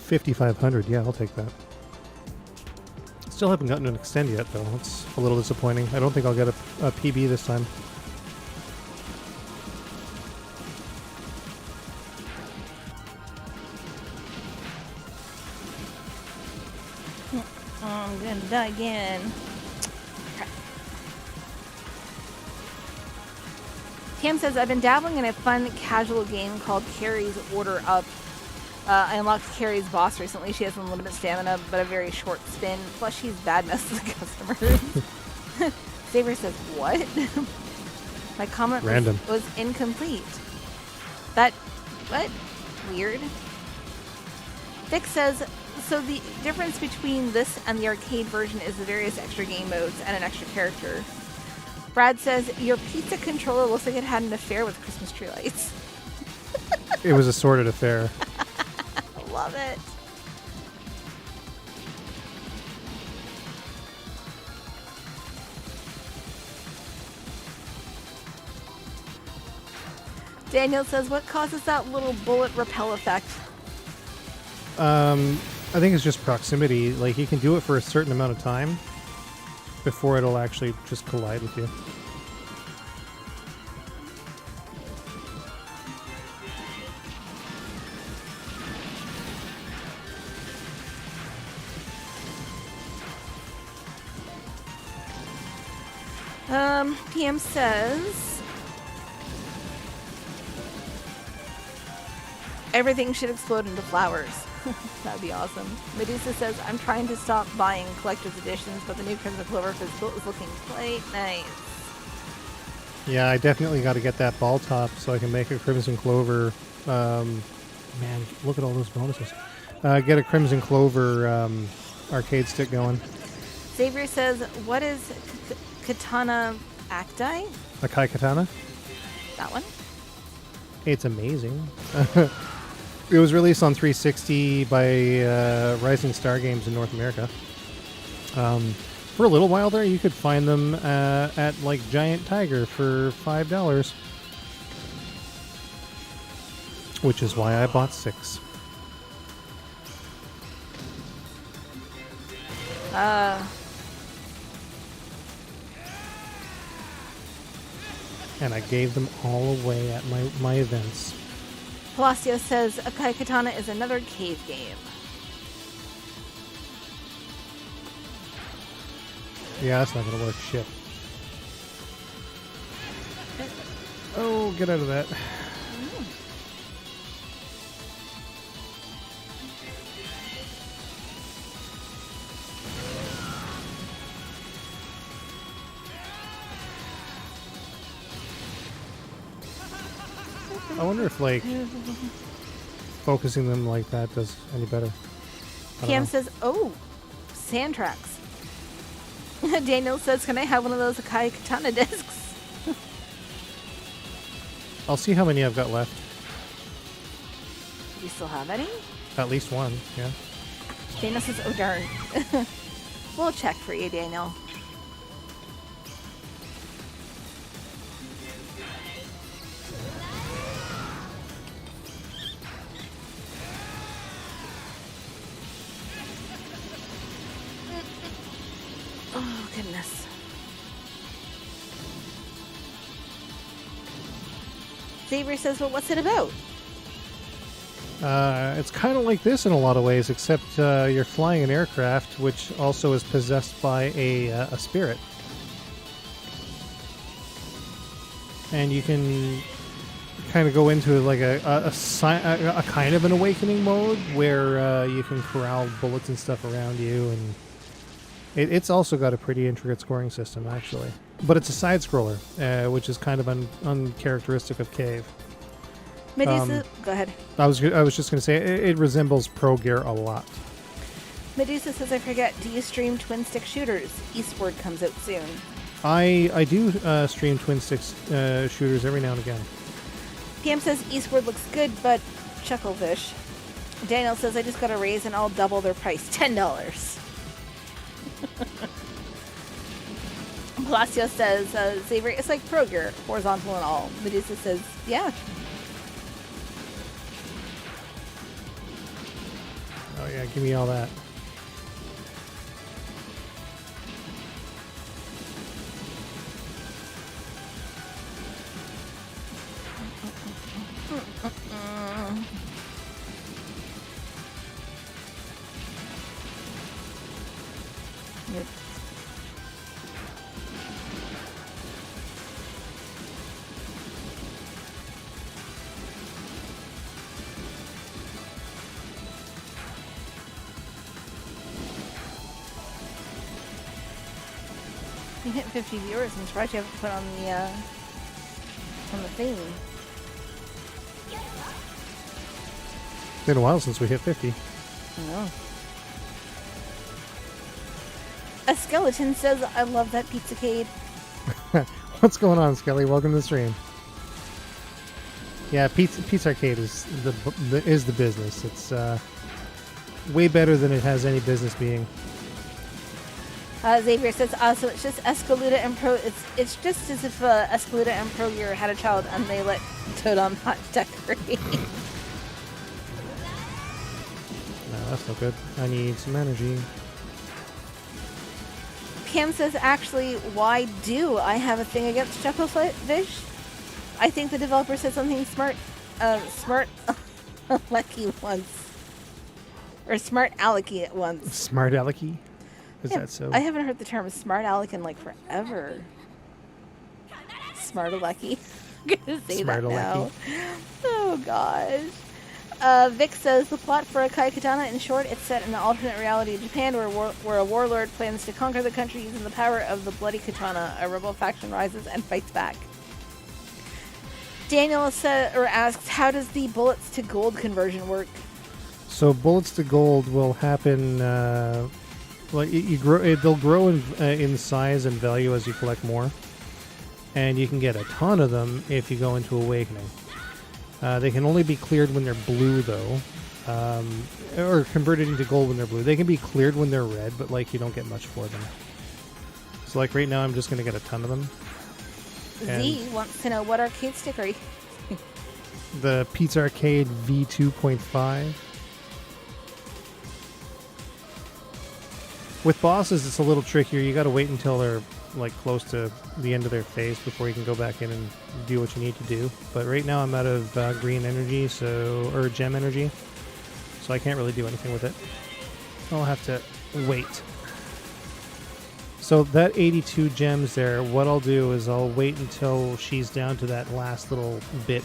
$5,500. Yeah, I'll take that. Still haven't gotten an extend yet, though. It's a little disappointing. I don't think I'll get a PB this time. I'm gonna die again. Cam says, I've been dabbling in a fun casual game called Carrie's Order Up. I unlocked Carrie's boss recently. She has unlimited stamina, but a very short spin. Plus, she's bad mess with the customers. Saber says, what? My comment was incomplete. That, what? Weird. Vic says, so the difference between this and the arcade version is the various extra game modes and an extra character. Brad says, your pizza controller looks like it had an affair with Christmas tree lights. It was a sordid affair. I love it. Daniel says, what causes that little bullet repel effect? I think it's just proximity. Like, you can do it for a certain amount of time before it'll actually just collide with you. PM says everything should explode into flowers. That'd be awesome. Medusa says, I'm trying to stop buying collector's editions, but the new Crimson Clover physical is looking quite nice. Yeah, I definitely got to get that ball top so I can make a Crimson Clover. Man, look at all those bonuses. Get a Crimson Clover arcade stick going. Xavier says, what is Katana Acti? A Kai Katana? That one? It's amazing. It was released on 360 by Rising Star Games in North America. For a little while there, you could find them at like Giant Tiger for $5, which is why I bought 6. And I gave them all away at my events. Palacio says Akai Katana is another cave game. Yeah, that's not gonna work. Shit. Oh, get out of that. I wonder if, like, focusing them like that does any better. Cam says, oh, sand tracks. Daniel says, can I have one of those Akai Katana discs? I'll see how many I've got left. You still have any? At least one, yeah. Daniel says, oh, darn. We'll check for you, Daniel. Oh, goodness. Xavier says, well, what's it about? It's kind of like this in a lot of ways, except you're flying an aircraft, which also is possessed by a spirit. And you can kind of go into like a kind of an awakening mode where you can corral bullets and stuff around you, and it's also got a pretty intricate scoring system, actually. But it's a side-scroller, which is kind of uncharacteristic of Cave. Medusa, go ahead. I was just going to say, it resembles Pro Gear a lot. Medusa says, I forget, do you stream twin-stick shooters? Eastward comes out soon. I do stream twin-stick shooters every now and again. PM says, Eastward looks good, but chucklefish. Daniel says, I just got a raise and I'll double their price. $10. Palacio says, Xavier, it's like Pro Gear, horizontal and all. Medusa says, yeah. Oh yeah, give me all that. Yep. You hit 50 viewers. I'm surprised you haven't put on the thing. It's been a while since we hit 50. I know. A skeleton says, I love that Pizzarcade. What's going on, Skelly? Welcome to the stream. Yeah, Pizzarcade is the business. It's way better than it has any business being. Xavier says, so it's just Espgaluda and Pro. It's just as if Espgaluda and Pro Gear had a child and they let Totem not decorate. No, that's not good. I need some energy. Cam says, actually, why do I have a thing against Chucklefish? I think the developer said something smart alecky once. Or smart alecky at once. Smart alecky? Is that so? I haven't heard the term smart aleck in like forever. Smart alecky. I'm going to say Smart that now. alecky. Oh, gosh. Vic says, the plot for Akai Katana, in short, it's set in an alternate reality of Japan where a warlord plans to conquer the country using the power of the bloody katana. A rebel faction rises and fights back. Daniel asks, how does the bullets to gold conversion work? So bullets to gold will happen. They'll grow in size and value as you collect more, and you can get a ton of them if you go into Awakening. They can only be cleared when they're blue, though, or converted into gold when they're blue. They can be cleared when they're red, but like you don't get much for them. So like right now I'm just going to get a ton of them. Z wants to know what arcade stick are you? The Pizzarcade V2.5. With bosses, it's a little trickier. You got to wait until they're like close to the end of their phase before you can go back in and do what you need to do. But right now I'm out of green energy, or gem energy, so I can't really do anything with it. I'll have to wait. So that 82 gems there, what I'll do is I'll wait until she's down to that last little bit,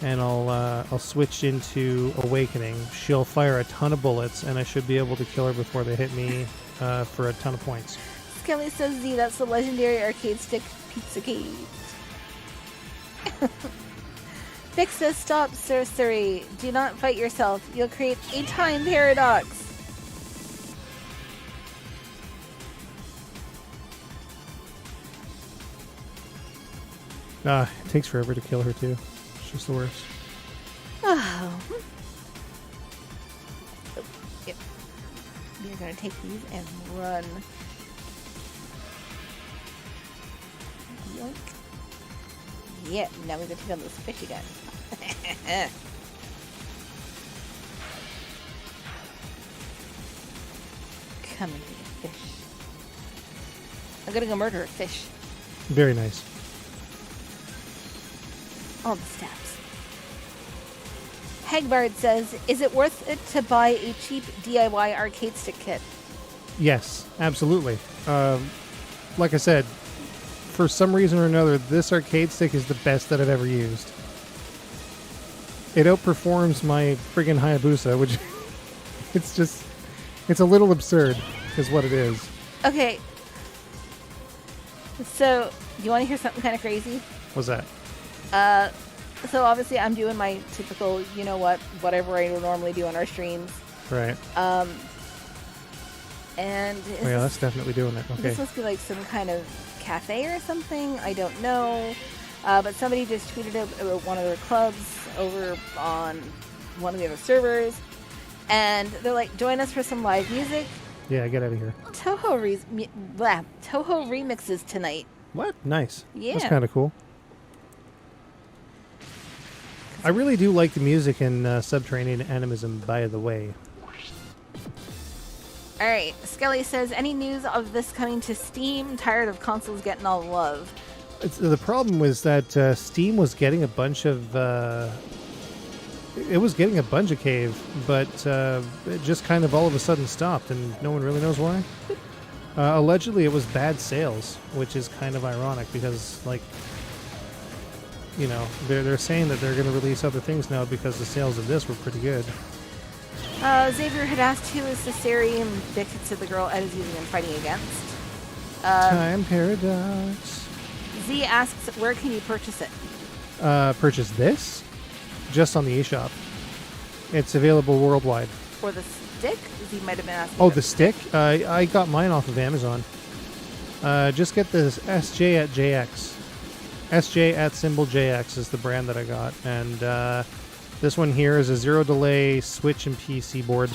and I'll switch into Awakening. She'll fire a ton of bullets, and I should be able to kill her before they hit me for a ton of points. Skelly says, Z, that's the legendary arcade stick Pizzarcade. Vic says, stop, sorcery. Do not fight yourself. You'll create a time paradox. It takes forever to kill her, too. It's just the worst. Oh. Yep. We're going to take these and run. Yoink. Yeah, now we're going to take on this fish again. Come and be a fish. I'm going to go murder a fish. Very nice. All the steps. Hegbard says, is it worth it to buy a cheap DIY arcade stick kit? Yes, absolutely. Like I said, for some reason or another, this arcade stick is the best that I've ever used. It outperforms my friggin' Hayabusa, which it's a little absurd, is what it is. Okay. So, you want to hear something kind of crazy? What's that? So obviously I'm doing my typical, you know what, whatever I normally do on our streams. Right. And oh, yeah, that's definitely doing it. Okay. This must be like some kind of cafe or something. I don't know. But somebody just tweeted about one of their clubs over on one of the other servers. And they're like, join us for some live music. Yeah, get out of here. Toho remixes tonight. What? Nice. Yeah. That's kind of cool. I really do like the music in Subterranean Animism, by the way. Alright, Skelly says, any news of this coming to Steam? Tired of consoles getting all the love. The problem was that Steam was getting a bunch of... it was getting a bunch of cave, but it just kind of all of a sudden stopped, and no one really knows why. Allegedly, it was bad sales, which is kind of ironic, because, like... You know, they're saying that they're going to release other things now because the sales of this were pretty good. Xavier had asked who is the Sari, and Vic had said the girl Ed is using and fighting against. Time Paradox. Z asks, where can you purchase it? Purchase this? Just on the eShop. It's available worldwide. Or the stick? Z might have been asking. Oh, the stick? I got mine off of Amazon. Just get this SJ at JX. SJ at symbol JX is the brand that I got, and this one here is a zero delay Switch and PC board.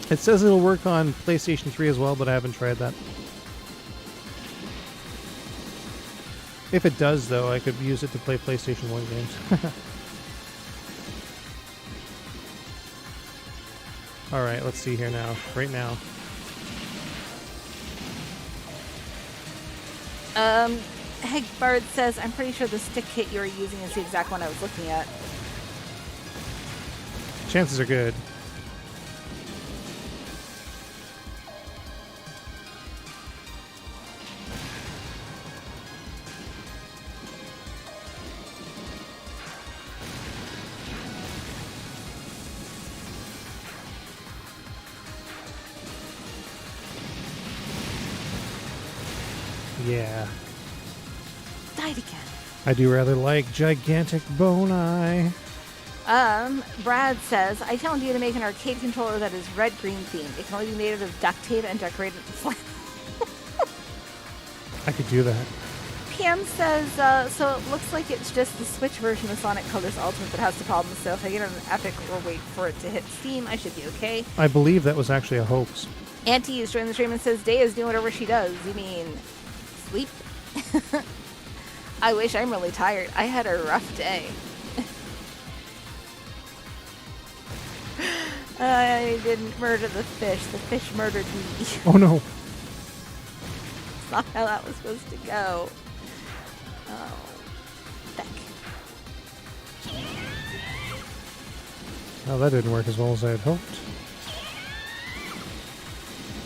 It says it'll work on PlayStation 3 as well, but I haven't tried that. If it does, though, I could use it to play PlayStation 1 games. Alright, let's see here now. Right now. Hegbard says, I'm pretty sure the stick kit you're using is the exact one I was looking at. Chances are good. Yeah. Died again. I do rather like gigantic bone-eye. Brad says, I challenge you to make an arcade controller that is red-green themed. It can only be made out of duct tape and decorated with flame. I could do that. PM says, so it looks like it's just the Switch version of Sonic Colors Ultimate that has the problem, so if I get an Epic or wait for it to hit Steam, I should be okay. I believe that was actually a hoax. Auntie is joining the stream and says, Day is doing whatever she does. You mean, sleep? I wish. I'm really tired. I had a rough day. I didn't murder the fish. The fish murdered me. Oh no. That's not how that was supposed to go. Oh, heck. Oh, that didn't work as well as I had hoped.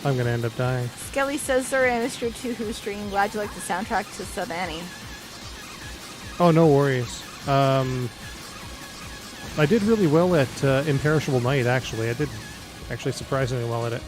I'm going to end up dying. Skelly says, NorAm is true too, who's streaming. Glad you like the soundtrack to Sub Annie. Oh, no worries. I did really well at Imperishable Night, actually. I did actually surprisingly well at it.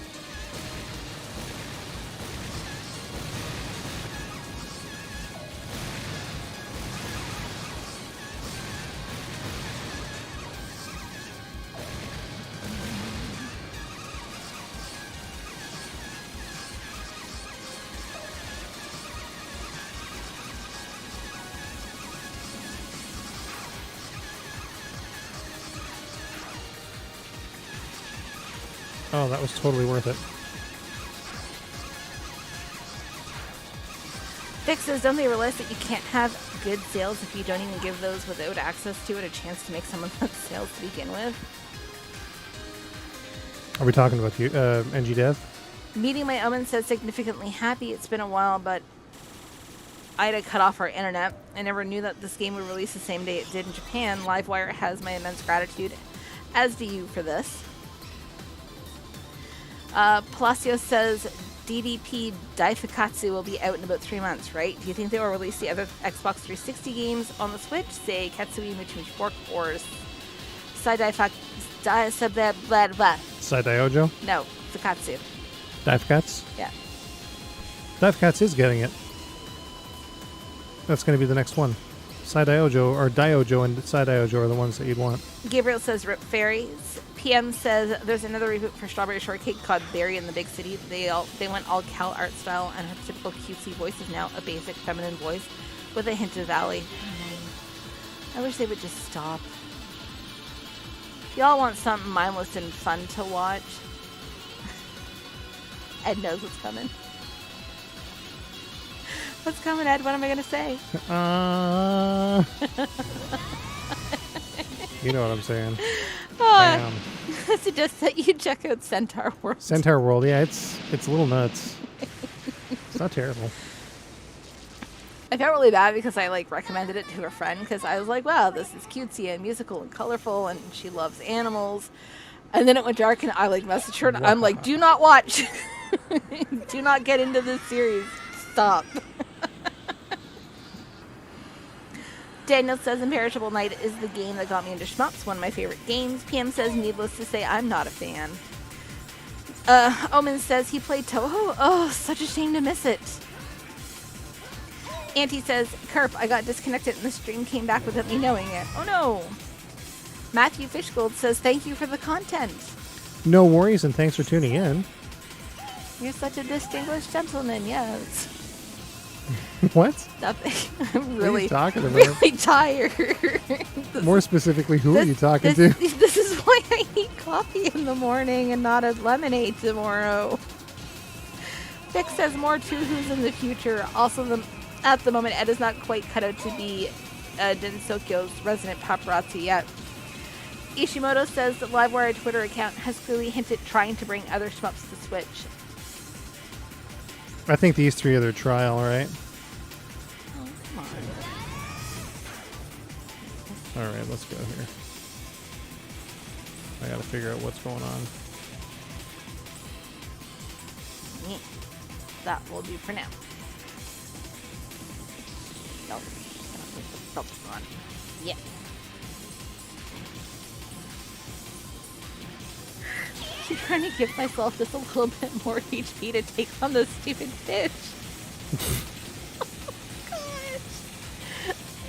Oh, that was totally worth it. Vic says, don't they realize that you can't have good sales if you don't even give those without access to it a chance to make some of those sales to begin with? Are we talking about you, NG Dev? Meeting My Omen says, significantly happy. It's been a while, but I had to cut off our internet. I never knew that this game would release the same day it did in Japan. Livewire has my immense gratitude, as do you, for this. Palacio says DDP Daifukatsu will be out in about 3 months, right? Do you think they will release the other Xbox 360 games on the Switch? Say Katsui Michi Fork or Saidai Ojo? No, Fukatsu. Daifukatsu? Yeah. Daifukatsu is getting it. That's going to be the next one. Diojo or Diojo and Diojo are the ones that you'd want. Gabriel says Rip Fairies. PM says there's another reboot for Strawberry Shortcake called Berry in the Big City. They went all Cal art style, and her typical cutesy voice is now a basic feminine voice with a hint of Valley. I wish they would just stop. If y'all want something mindless and fun to watch, Ed knows what's coming. What's coming, Ed? What am I going to say? You know what I'm saying. I suggest that you check out Centaur World. Centaur World, yeah, it's a little nuts. It's not terrible. I felt really bad because I recommended it to a friend because I was like, wow, this is cutesy and musical and colorful, and she loves animals. And then it went dark, and I messaged her, and I'm like, do not watch. Do not get into this series. Stop. Daniel says Imperishable Night is the game that got me into shmups, one of my favorite games. PM says, needless to say, I'm not a fan. Omen says he played Toho. Oh, such a shame to miss it. Auntie says, Kerp, I got disconnected and the stream came back without me knowing it. Oh no. Matthew Fishgold says, thank you for the content. No worries, and thanks for tuning in. You're such a distinguished gentleman, yes. What? Nothing. I'm really, what are you talking about? Really tired. More specifically, who are you talking to? This is why I eat coffee in the morning and not a lemonade tomorrow. Vic says more Who's in the future. Also, at the moment, Ed is not quite cut out to be Densokyo's resident paparazzi yet. Ishimoto says the Livewire Twitter account has clearly hinted trying to bring other shmups to Switch. I think these three are their trial, right? Oh, come on. All right, let's go here. I gotta figure out what's going on. Yeah. That will do for now. Nope. Focus on. Yeah. I'm trying to give myself just a little bit more HP to take on those stupid fish. Oh, gosh.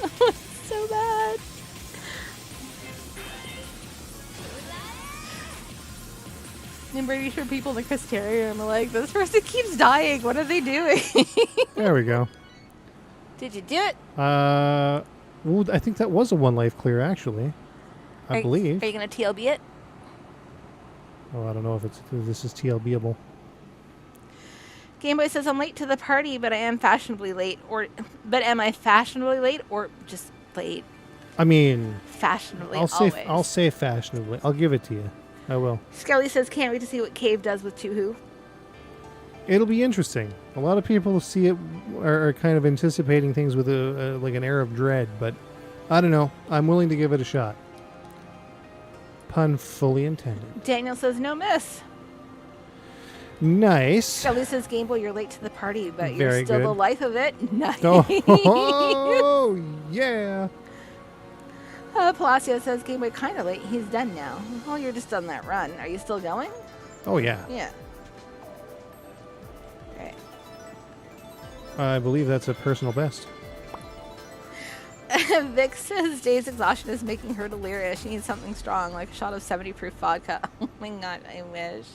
Oh, it's so bad. I'm pretty sure people in the Crystarium are like, this person keeps dying. What are they doing? There we go. Did you do it? Well, I think that was a 1 life clear, actually. I believe. Are you going to TLB it? Oh, I don't know if this is TLBable. Gameboy says, I'm late to the party, but I am fashionably late. But am I fashionably late or just late? I mean, fashionably, I'll say fashionably. I'll give it to you. I will. Skelly says, can't wait to see what Cave does with Tuhu. It'll be interesting. A lot of people see it are kind of anticipating things with like an air of dread, but I don't know. I'm willing to give it a shot. Pun fully intended. Daniel says, no miss. Nice. Skelly says, Gameboy, you're late to the party, but Very you're still good. the life of it. Nice. Oh, yeah. Palacio says, Gameboy, kind of late. He's done now. Well, you're just done that run. Are you still going? Oh, yeah. Yeah. Right. I believe that's a personal best. Vic says, Dave's exhaustion is making her delirious. She needs something strong, like a shot of 70 proof vodka. Oh my god, I wish.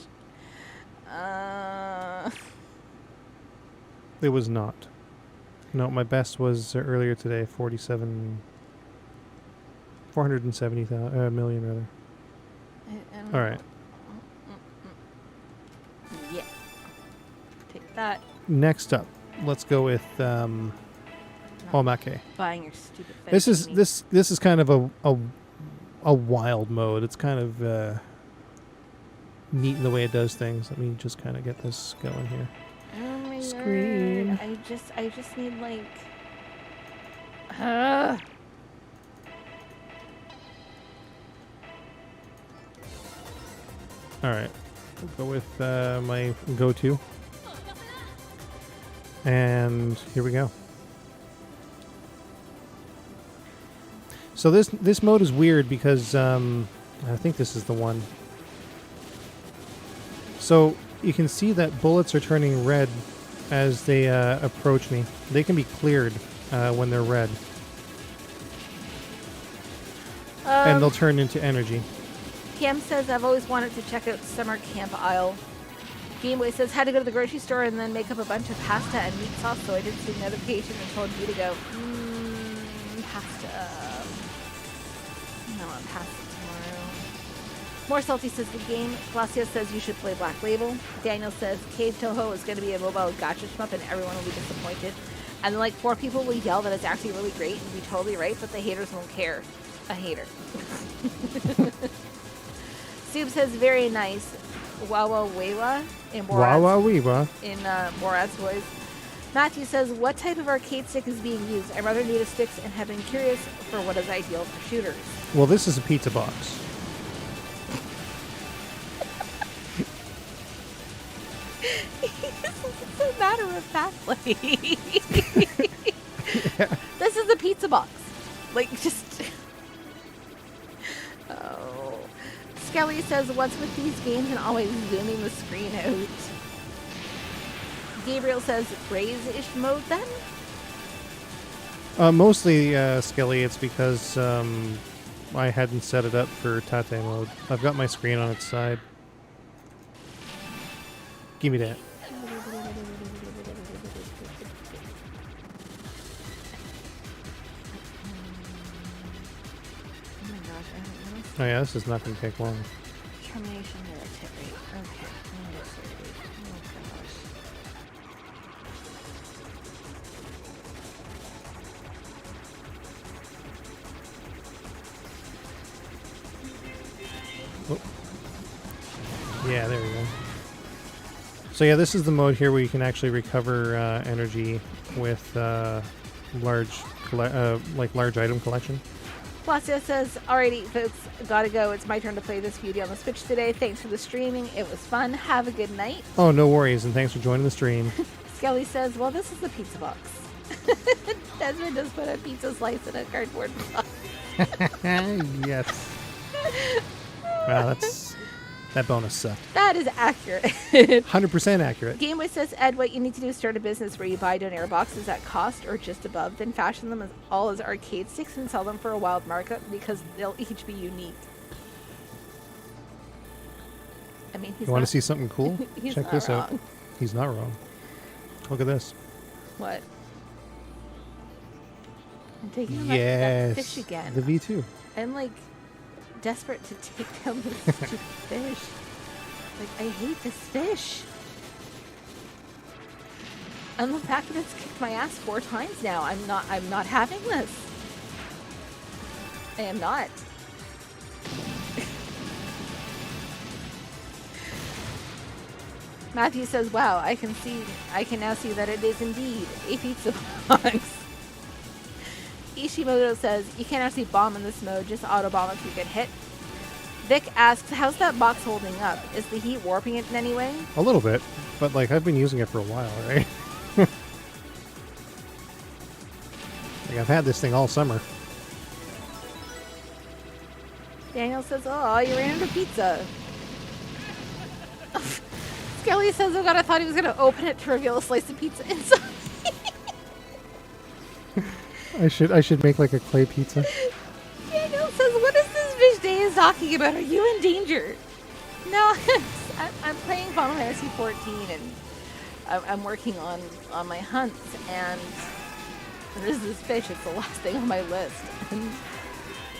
It was not. No, my best was earlier today, 470 million rather. All right. Yeah. Take that. Next up, let's go with MODMIC. Buying your stupid This is kind of a wild mode. It's kind of neat in the way it does things. Let me just kind of get this going here. Oh my Screen. word. I just need like All right. We'll go with my go-to. And here we go. So this mode is weird because I think this is the one. So you can see that bullets are turning red as they approach me. They can be cleared when they're red. And they'll turn into energy. Cam says, I've always wanted to check out summer camp aisle. Gameboy says, had to go to the grocery store and then make up a bunch of pasta and meat sauce, so I didn't see the notification and told you to go, pasta. No, I'm pasta tomorrow. More Salty says, the game. Palacio says, you should play Black Label. Daniel says, Cave Toho is going to be a mobile gotcha shmup and everyone will be disappointed. And then like 4 people will yell that it's actually really great and be totally right, but the haters won't care. A hater. Soup says, very nice. Wawa Wewa in Borat's voice. Matthew says, what type of arcade stick is being used? I rather need a sticks and have been curious for what is ideal for shooters. Well, this is a pizza box. So matter of factly. Yeah. This is a pizza box. Like, just... Oh. Skelly says, what's with these games and always zooming the screen out? Gabriel says, Braze-ish mode then? Mostly, Skelly, it's because I hadn't set it up for Tate mode. I've got my screen on its side. Give me that. Oh yeah, this is not going to take long. Termination hit rate. Okay. Oh gosh. Oh. Yeah, there we go. So yeah, this is the mode here where you can actually recover energy with large item collection. Palacio says, alrighty, folks, gotta go. It's my turn to play this beauty on the Switch today. Thanks for the streaming. It was fun. Have a good night. Oh, no worries, and thanks for joining the stream. Skelly says, well, this is the pizza box. Desmond just put a pizza slice in a cardboard box. Yes. Wow, that bonus sucked. That is accurate. 100% accurate. Gameboy says, Ed, what you need to do is start a business where you buy donair boxes at cost or just above, then fashion them as all as arcade sticks and sell them for a wild markup because they'll each be unique. I mean, you want to see something cool? Check this wrong. out. He's not wrong. Look at this. What? I'm taking on Yes. that fish again. The V2. I'm like desperate to take down this stupid fish. Like, I hate this fish. And the fact that it's kicked my ass 4 times now, I'm not having this. I am not. Matthew says, wow, I can now see that it is indeed a pizza box. Ishimoto says, you can't actually bomb in this mode, just auto bomb if you get hit. Vic asks, how's that box holding up? Is the heat warping it in any way? A little bit, but like I've been using it for a while, right? Like I've had this thing all summer. Daniel says, oh, you ran into pizza. Skelly says, oh god, I thought he was going to open it to reveal a slice of pizza inside. I should make like a clay pizza. Daniel says, what is this fish day is talking about? Are you in danger? No, I'm playing Final Fantasy 14 and I'm working on my hunts, and there's this fish. It's the last thing on my list. And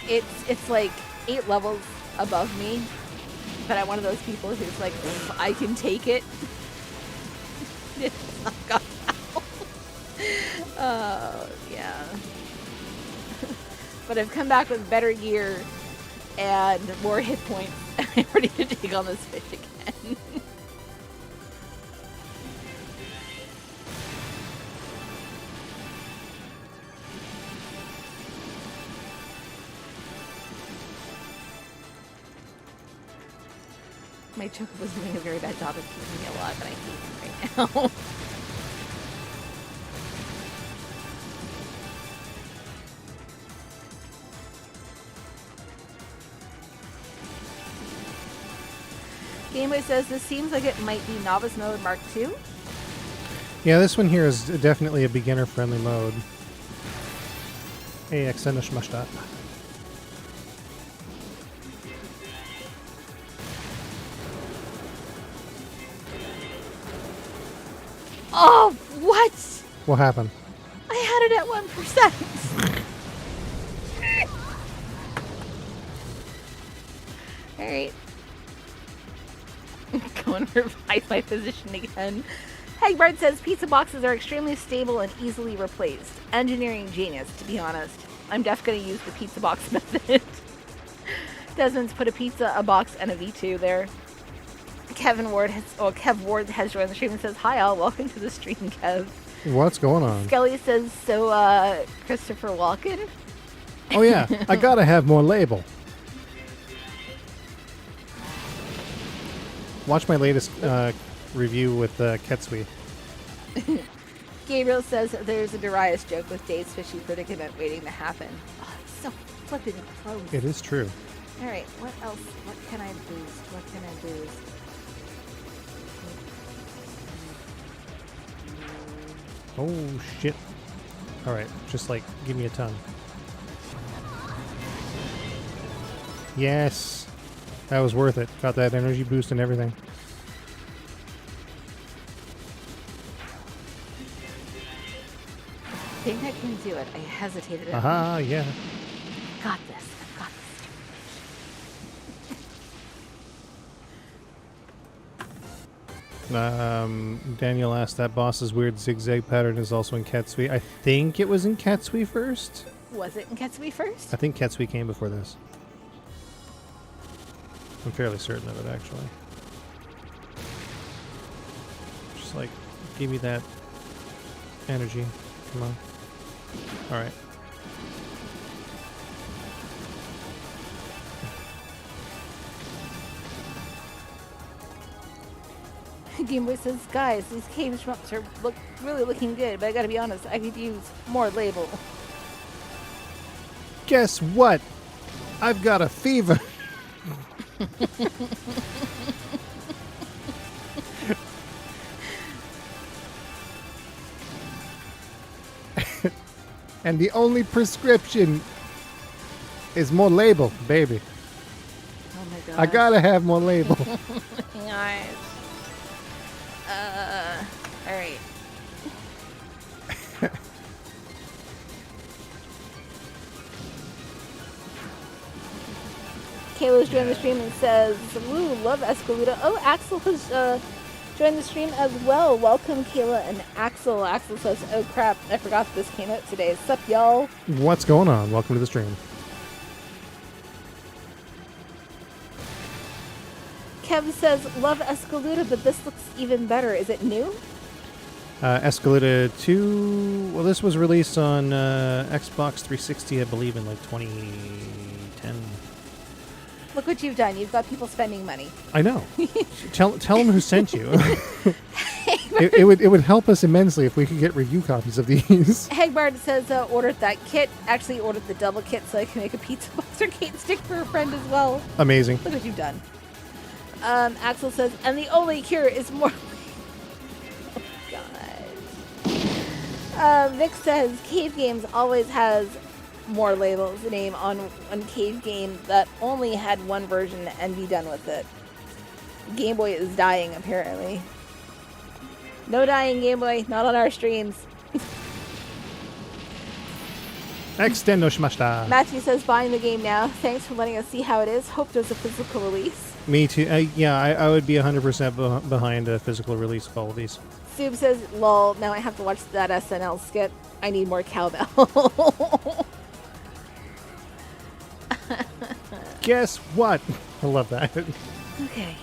it's like 8 levels above me. But I'm one of those people who's like, I can take it. It's not gone out. Oh, yeah. But I've come back with better gear and more hit points. And I'm ready to take on this fish again. My chocobo was doing a very bad job of keeping me alive, and I hate him right now. Gameboy says this seems like it might be Novice Mode Mark II. Yeah, this one here is definitely a beginner-friendly mode. AXN-shmashta. Oh, what? What happened? I had it at 1%. Alright. Going to revise my position again. Hagbard says pizza boxes are extremely stable and easily replaced. Engineering genius, to be honest. I'm definitely going to use the pizza box method. Desmond's put a pizza, a box, and a V2 there. Kev Ward has joined the stream and says, hi all, welcome to the stream, Kev. What's going on? Skelly says, so, Christopher Walken? Oh yeah, I gotta have more label. Watch my latest review with Ketsui. Gabriel says there's a Darius joke with Dave's fishy predicament waiting to happen. Oh, it's so flipping close. It is true. Alright, what else? What can I boost? What can I boost? Oh shit. Alright, just like, give me a ton. Yes! That was worth it. Got that energy boost and everything. I think I can do it. I hesitated. Aha, yeah. Got this. I've got this. Daniel asked, that boss's weird zigzag pattern is also in Ketsui. I think it was in Ketsui first. Was it in Ketsui first? I think Ketsui came before this. I'm fairly certain of it, actually. Just like, give me that energy. Come on. Alright. Gameboy says, guys, these cave shmups are really looking good, but I gotta be honest, I could use more label. Guess what? I've got a fever. And the only prescription is more label, baby. Oh my god. I gotta have more label. Guys. Alright. Kayla's joined the stream and says, woo, love Espgaluda. Oh, Axel has joined the stream as well. Welcome, Kayla and Axel. Axel says, oh crap, I forgot this came out today. Sup, y'all? What's going on? Welcome to the stream. Kev says, love Espgaluda, but this looks even better. Is it new? Espgaluda II. Well, this was released on Xbox 360, I believe, in like 2010. Look what you've done. You've got people spending money. I know. tell them who sent you. it would help us immensely if we could get review copies of these. Hegbard says, ordered that kit. Actually ordered the double kit so I can make a Pizzarcade stick for a friend as well. Amazing. Look what you've done. Axel says, and the only cure is more... Vic says, Cave Games always has more labels name on Cave Game that only had one version and be done with it. Game Boy is dying, apparently. No dying, Game Boy. Not on our streams. Extendo shimashita. Matthew says, buying the game now. Thanks for letting us see how it is. Hope there's a physical release. Me too. I would be 100% behind a physical release of all of these. Sube says, lol, now I have to watch that SNL skit. I need more cowbell. Guess what? I love that. Okay.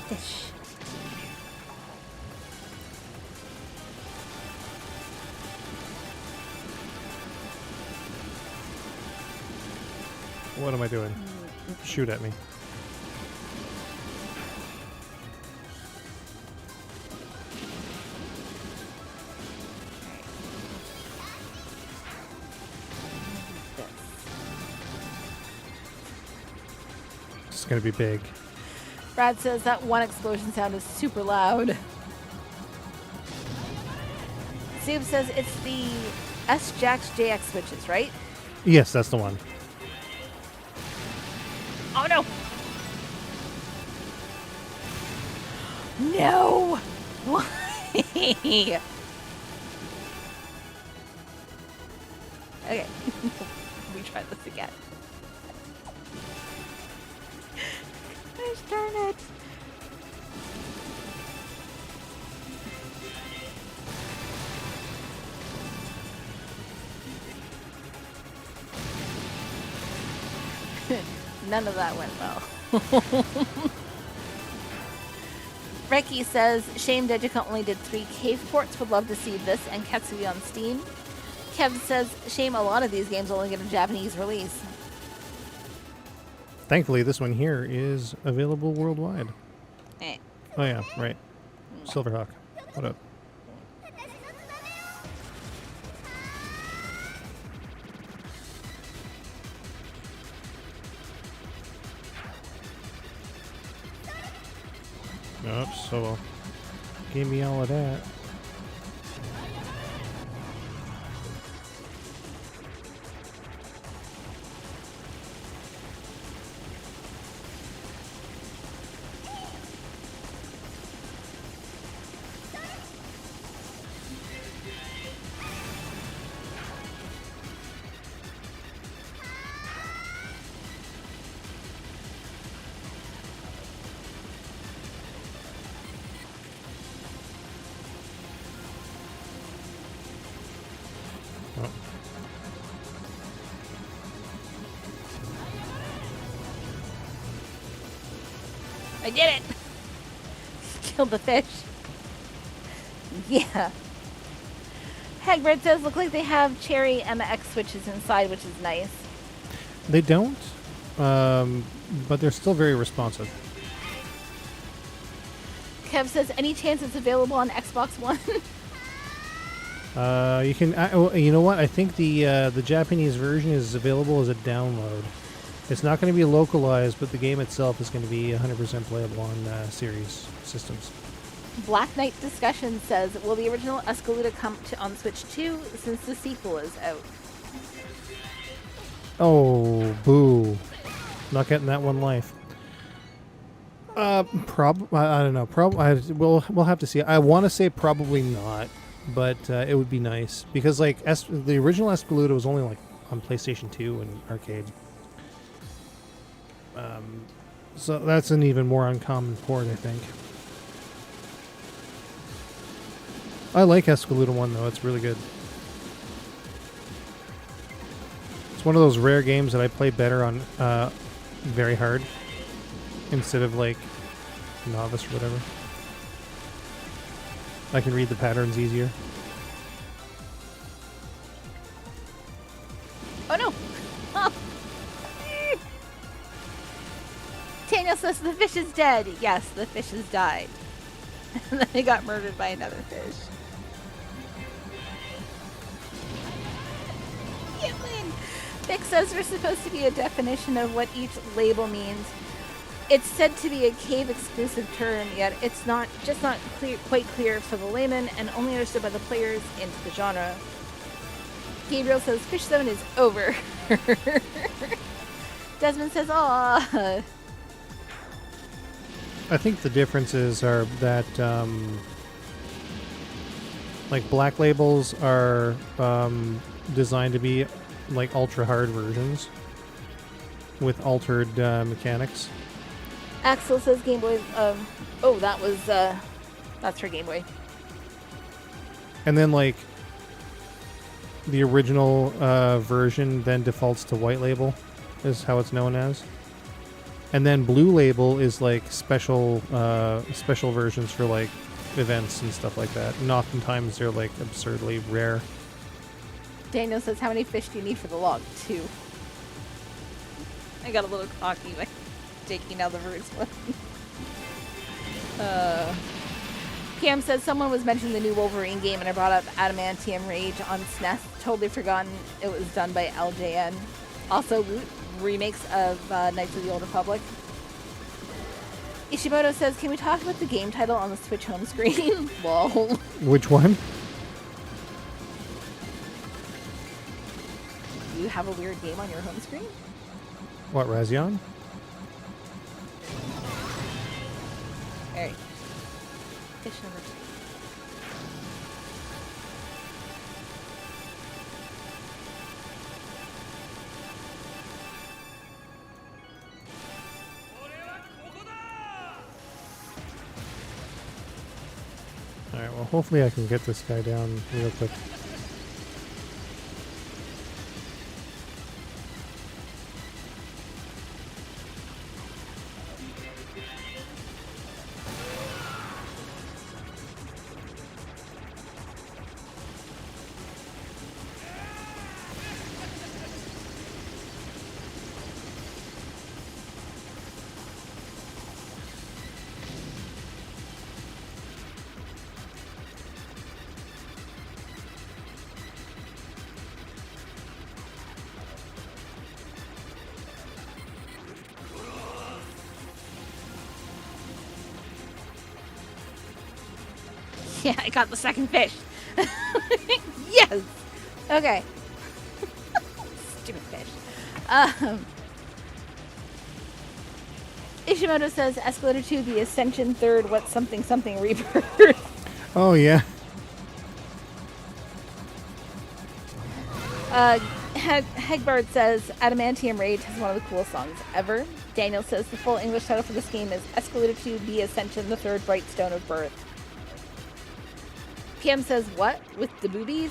Fish. What am I doing? Shoot at me. It's going to be big. Brad says that one explosion sound is super loud. Sube says it's the S-Jax JX switches, right? Yes, that's the one. Oh no! No! Why? Okay. We try this again. Gosh darn it. None of that went well. Reki says, shame Digica only did 3 cave ports. Would love to see this and Katsugi on Steam. Kev says, shame a lot of these games only get a Japanese release. Thankfully, this one here is available worldwide. Eh. Oh yeah, right. Silverhawk. What up? Oops, so well. Gave me all of that. I did it! Killed the fish. Yeah. Hegbert says, look like they have cherry MX switches inside, which is nice. They don't, but they're still very responsive. Kev says, any chance it's available on Xbox One? You can. You know what? I think the Japanese version is available as a download. It's not going to be localized, but the game itself is going to be 100% playable on series systems. Black Knight Discussion says, will the original Espgaluda come on Switch 2 since the sequel is out? Oh, boo. Not getting that one life. I don't know. We'll have to see. I want to say probably not, but it would be nice because like the original Espgaluda was only like on PlayStation 2 and arcade. So that's an even more uncommon port, I think. I like Espgaluda 1, though. It's really good. It's one of those rare games that I play better on very hard instead of, like, novice or whatever. I can read the patterns easier. Oh, no! Oh. Daniel says the fish is dead. Yes, the fish has died. And then he got murdered by another fish. Vic says there's supposed to be a definition of what each label means. It's said to be a cave exclusive term, yet it's not quite clear for the layman and only understood by the players into the genre. Gabriel says Fish Zone is over. Desmond says, "Aw." I think the differences are that like black labels are designed to be like ultra hard versions with altered mechanics. Axel says Game Boy. Oh, that's her Game Boy. And then like the original version then defaults to white label, is how it's known as. And then blue label is like special versions for like events and stuff like that. And oftentimes they're like absurdly rare. Daniel says, how many fish do you need for the log? 2. I got a little cocky by taking out the first one. PM says, someone was mentioning the new Wolverine game and I brought up Adamantium Rage on SNES. Totally forgotten it was done by LJN. Also, remakes of Knights of the Old Republic. Ishimoto says, can we talk about the game title on the Switch home screen? Lol. Which one? Do you have a weird game on your home screen? What, Razion? Alright. Fish number 2. Alright, well hopefully I can get this guy down real quick. Yeah, I got the second fish. Yes! Okay. Stupid fish. Ishimoto says, Espgaluda II, the Ascension 3rd, what something something rebirth. Oh, yeah. Hegbard says, Adamantium Rage has one of the coolest songs ever. Daniel says, the full English title for this game is Espgaluda II, the Ascension, the 3rd Bright Stone of Birth. PM says, what? With the boobies?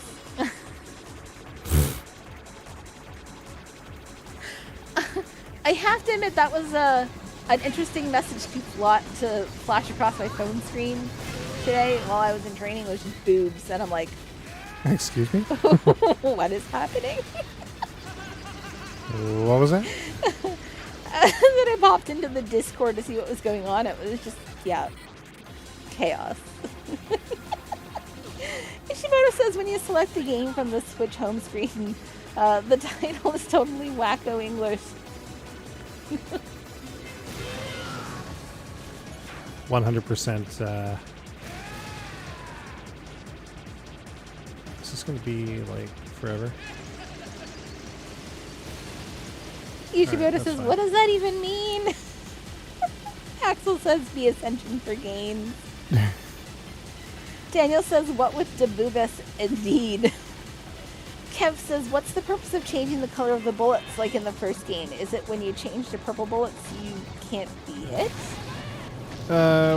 I have to admit, that was an interesting message to flash across my phone screen today while I was in training. It was just boobs. And I'm like... Excuse me? What is happening? What was that? And then I popped into the Discord to see what was going on. It was just, yeah, chaos. Ishimoto says when you select the game from the Switch home screen, the title is totally wacko English. 100%. Is this going to be like forever? Ishimoto Right, says, fine. what does that even mean? Axel says, be Ascension for gains. Daniel says, what with Dabubus indeed. Kev says, what's the purpose of changing the color of the bullets like in the first game? Is it when you change to purple bullets you can't be hit?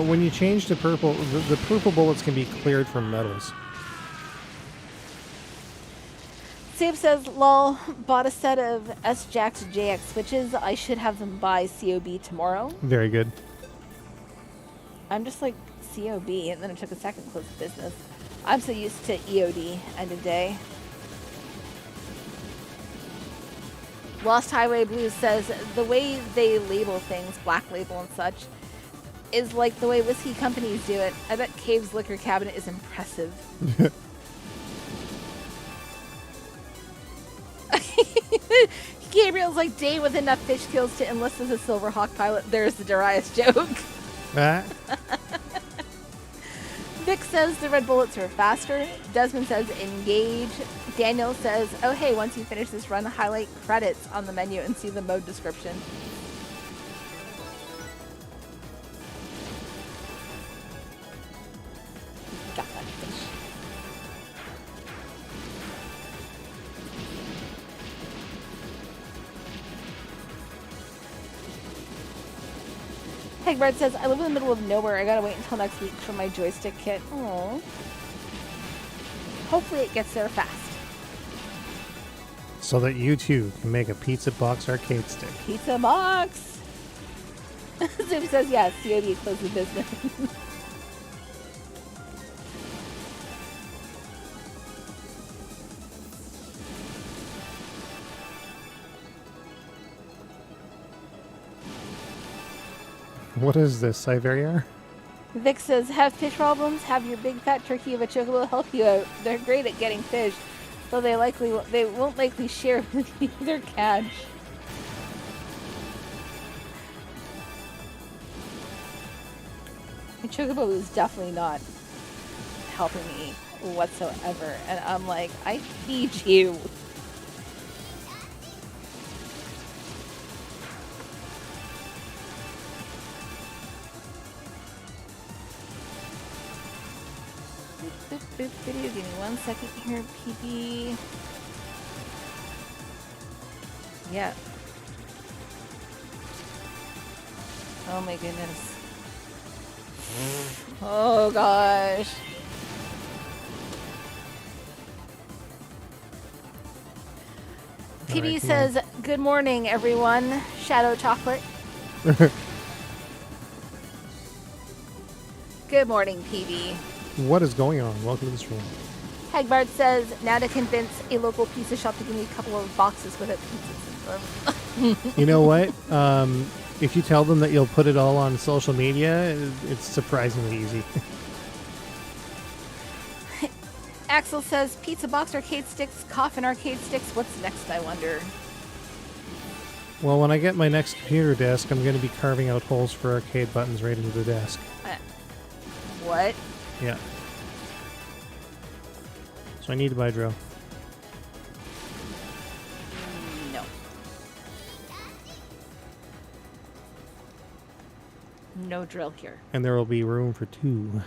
When you change to purple, the purple bullets can be cleared from metals. Save says, lol, bought a set of S-Jax JX switches. I should have them by COB tomorrow. Very good. I'm just like, COB, and then it took a second to close the business. I'm so used to EOD, end of day. Lost Highway Blues says, the way they label things, black label and such, is like the way whiskey companies do it. I bet Cave's liquor cabinet is impressive. Gabriel's like, Dave with enough fish kills to enlist as a Silverhawk pilot. There's the Darius joke. Vic says the red bullets are faster. Desmond says engage. Daniel says, oh hey, once you finish this run, highlight credits on the menu and see the mode description. Got that fish. Hegbert says, I live in the middle of nowhere. I gotta wait until next week for my joystick kit. Aww. Hopefully it gets there fast. So that you too can make a pizza box arcade stick. Pizza box! Zoom says, yes, COD closes business. What is this, Siberia? Vic says, have fish problems? Have your big fat turkey of a chocobo help you out. They're great at getting fish, though they won't likely share with you their catch. The chocobo is definitely not helping me whatsoever, and I'm like, I feed you. Video, give me 1 second here, PB. Yeah. Oh my goodness. Oh gosh. PB right, says, good morning everyone. Shadow chocolate. Good morning, PB. What is going on? Welcome to the stream. Hegbart says, now to convince a local pizza shop to give me a couple of boxes with it. Pizzas. You know what? If you tell them that you'll put it all on social media, it's surprisingly easy. Axel says, pizza box arcade sticks, coffin arcade sticks. What's next, I wonder? Well, when I get my next computer desk, I'm going to be carving out holes for arcade buttons right into the desk. What? Yeah. So I need to buy a drill. No. No drill here. And there will be room for 2.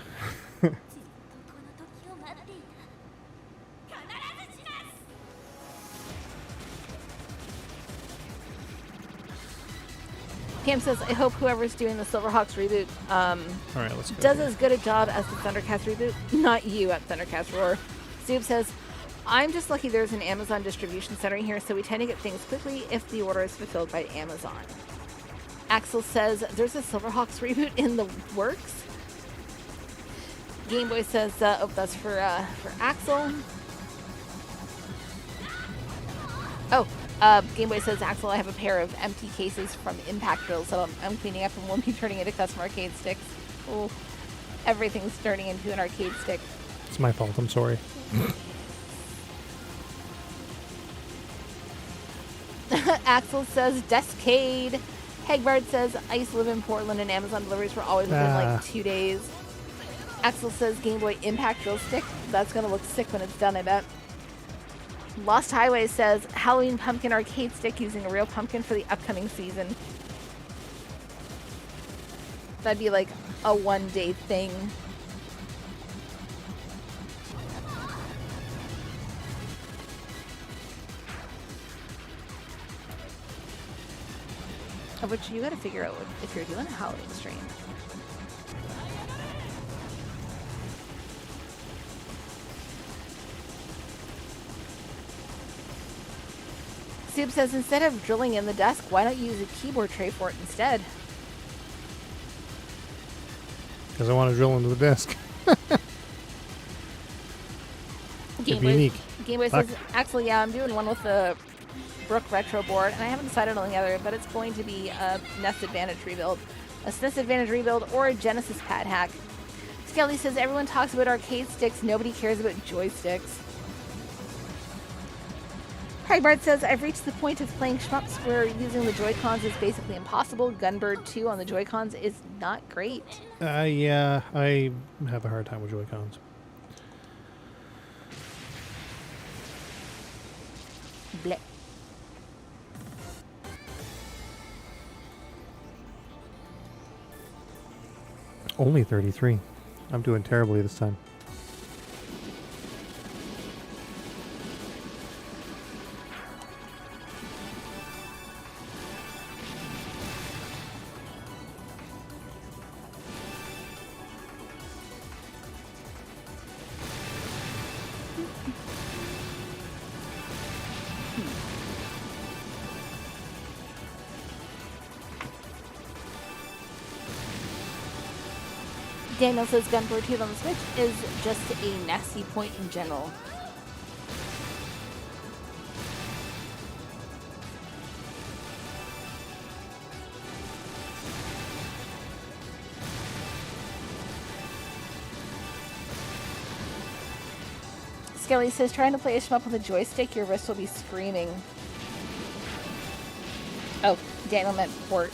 Cam says, I hope whoever's doing the Silverhawks reboot All right, let's go. does as good a job as the Thundercats reboot. Not you at Thundercats Roar. Zoob says, I'm just lucky there's an Amazon distribution center here, so we tend to get things quickly if the order is fulfilled by Amazon. Axel says, there's a Silverhawks reboot in the works. Gameboy says, oh, that's for Axel. Oh, Gameboy says, Axel, I have a pair of empty cases from Impact Drills that I'm cleaning up and won't be turning into custom arcade sticks. Oh, everything's turning into an arcade stick. It's my fault. I'm sorry. Axel says, Descade. Hegbard says, I used to live in Portland and Amazon deliveries were always within like 2 days. Axel says, Game Boy Impact Drill Stick. That's going to look sick when it's done, I bet. Lost Highway says, Halloween pumpkin arcade stick using a real pumpkin for the upcoming season. That'd be like a one-day thing. Of which you got to figure out if you're doing a Halloween stream. Soup says, instead of drilling in the desk, why not use a keyboard tray for it instead? Because I want to drill into the desk. It'd be unique. Gameboy says, actually, yeah, I'm doing one with the Brook Retro board, and I haven't decided on the other, but it's going to be a NES Advantage rebuild. A SNES Advantage rebuild or a Genesis pad hack. Skelly says, everyone talks about arcade sticks, nobody cares about joysticks. Hagbarth says, I've reached the point of playing shmups where using the Joy-Cons is basically impossible. Gunbird 2 on the Joy-Cons is not great. Yeah, I have a hard time with Joy-Cons. Blech. Only 33. I'm doing terribly this time. Daniel says Gunbird 2 on the Switch is just a nasty point in general. Skelly says, trying to play a shmup with a joystick, your wrist will be screaming. Oh, Daniel meant port,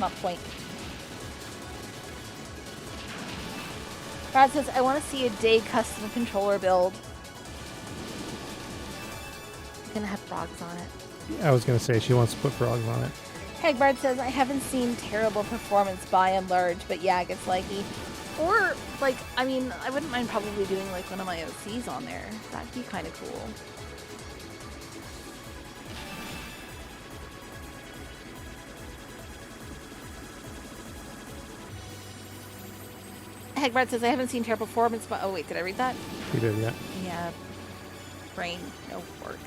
not point. Brad says, I want to see a day custom controller build. It's gonna have frogs on it. I was going to say she wants to put frogs on it. Hegbard says, I haven't seen terrible performance by and large, but yeah, it gets laggy. Or, like, I mean, I wouldn't mind probably doing, like, one of my OCs on there. That'd be kind of cool. Hegbard says, I haven't seen terrible performance, but... Oh, wait, did I read that? You did, yeah. Yeah. Brain, no work.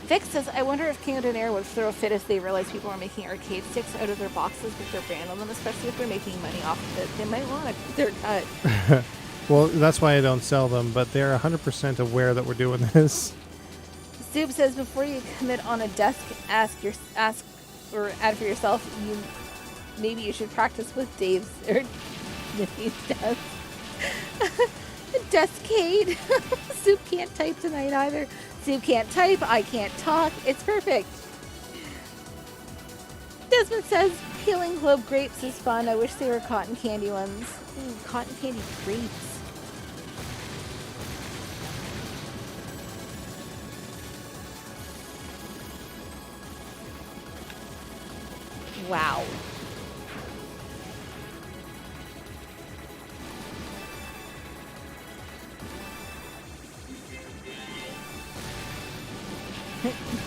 Vic says, I wonder if King of Donair would throw a fit if they realize people are making arcade sticks out of their boxes with their brand on them, especially if they're making money off of it. They might want to their cut. Well, that's why I don't sell them, but they're 100% aware that we're doing this. Soup says, before you commit on a desk, ask or add for yourself, maybe you should practice with Dave's or Nippy's desk. Deskcade. Soup can't type tonight either. Soup can't type, I can't talk. It's perfect. Desmond says, peeling globe grapes is fun. I wish they were cotton candy ones. Ooh, cotton candy grapes. Wow.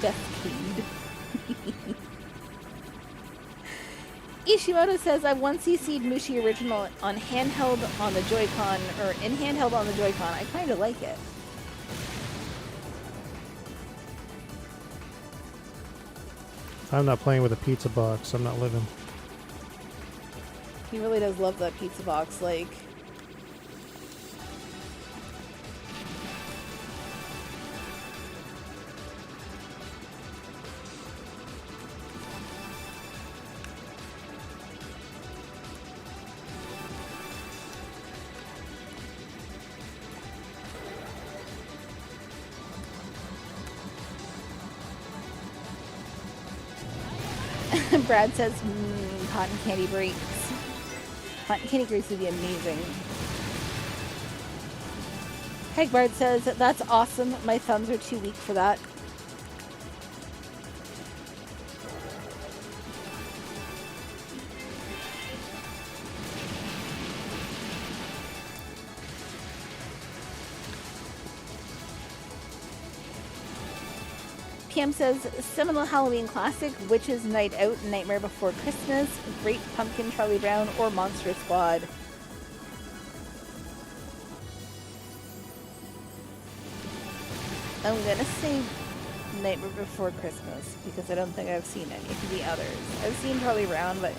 Deskcade. Ishimoto says, I once CC'd Mushi Original on handheld on the Joy-Con, or in handheld on the Joy-Con. I kind of like it. If I'm not playing with a pizza box, I'm not living. He really does love that pizza box, like... Brad says, cotton candy breaks. Cotton candy breaks would be amazing. Hegbard says, that's awesome. My thumbs are too weak for that. PM says, seminal Halloween classic, Witches Night Out, Nightmare Before Christmas, Great Pumpkin, Charlie Brown, or Monster Squad. I'm gonna say Nightmare Before Christmas, because I don't think I've seen any of the others. I've seen Charlie Brown, but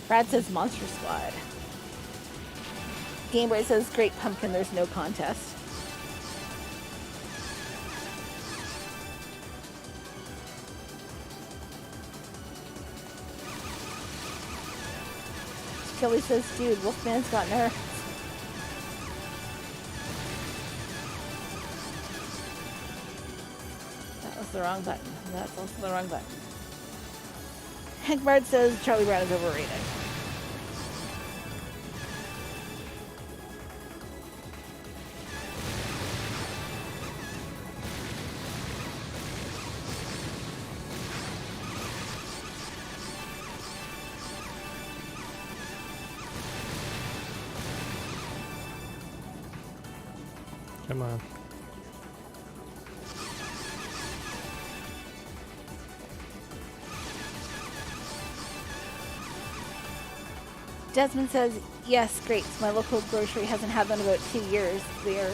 Brad says Monster Squad. Gameboy says Great Pumpkin, there's no contest. Kelly says, dude, Wolfman's got nerfs. That was the wrong button. That's also the wrong button. Hank Bard says Charlie Brown is overrated. Come on. Desmond says, yes, great. My local grocery hasn't had them in about 2 years. They are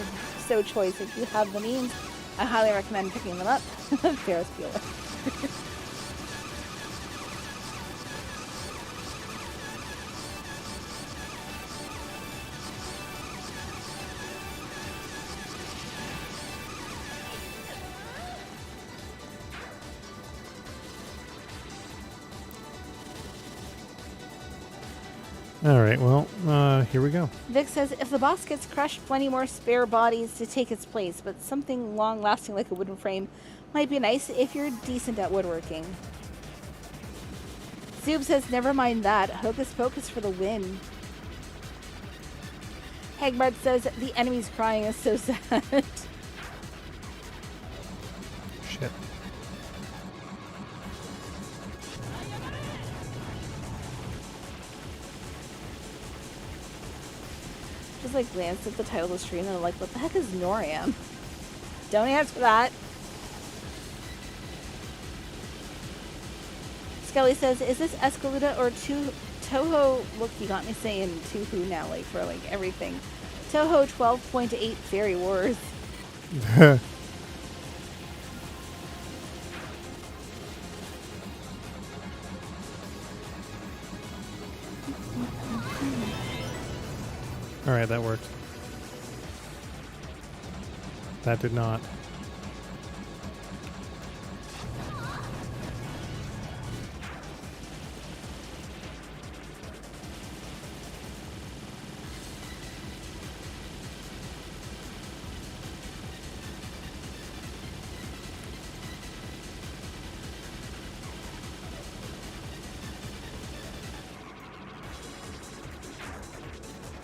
so choice. If you have the means, I highly recommend picking them up. Ferris Bueller. Alright, well, here we go. Vic says, if the boss gets crushed, plenty more spare bodies to take its place, but something long-lasting like a wooden frame might be nice if you're decent at woodworking. Zoob says, never mind that. Hocus Pocus for the win. Hagbard says, the enemy's crying is so sad. Shit. Just like glanced at the title of the stream and I'm like, what the heck is NorAm? Don't answer that. Skelly says, is this Espgaluda or Toho? Look, you got me saying Tuhu now, like for like everything. Toho 12.8 Fairy Wars. Alright, that worked. That did not.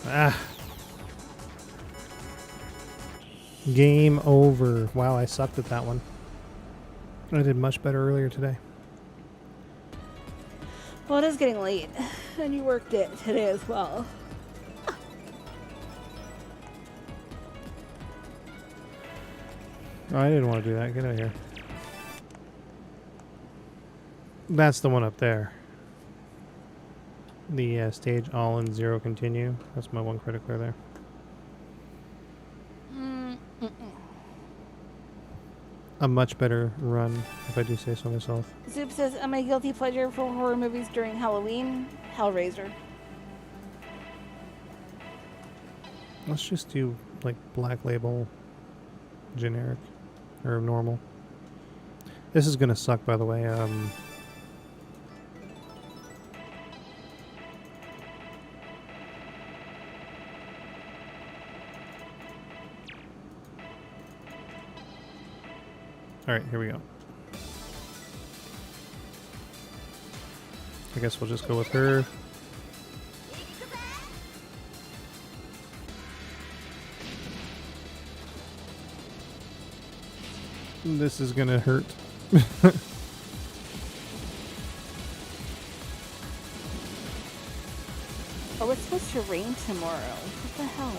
Ah. Game over. Wow, I sucked at that one. I did much better earlier today. Well, it is getting late, and you worked it today as well. Oh, I didn't want to do that. Get out of here. That's the one up there. The stage all in 0 continue. That's my one critic there. A much better run, if I do say so myself. Zoop says, am I guilty pleasure for horror movies during Halloween? Hellraiser. Let's just do like Black Label, generic, or normal. This is gonna suck, by the way. Alright, here we go. I guess we'll just go with her. This is gonna hurt. Oh, it's supposed to rain tomorrow. What the hell?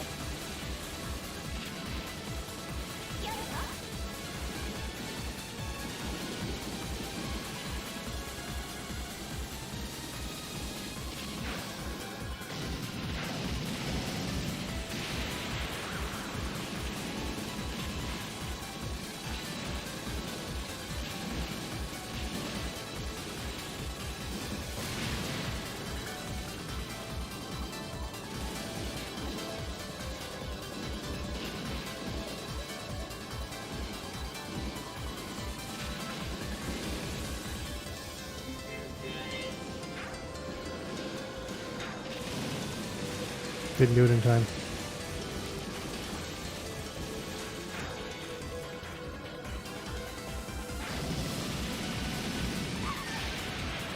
Didn't do it in time.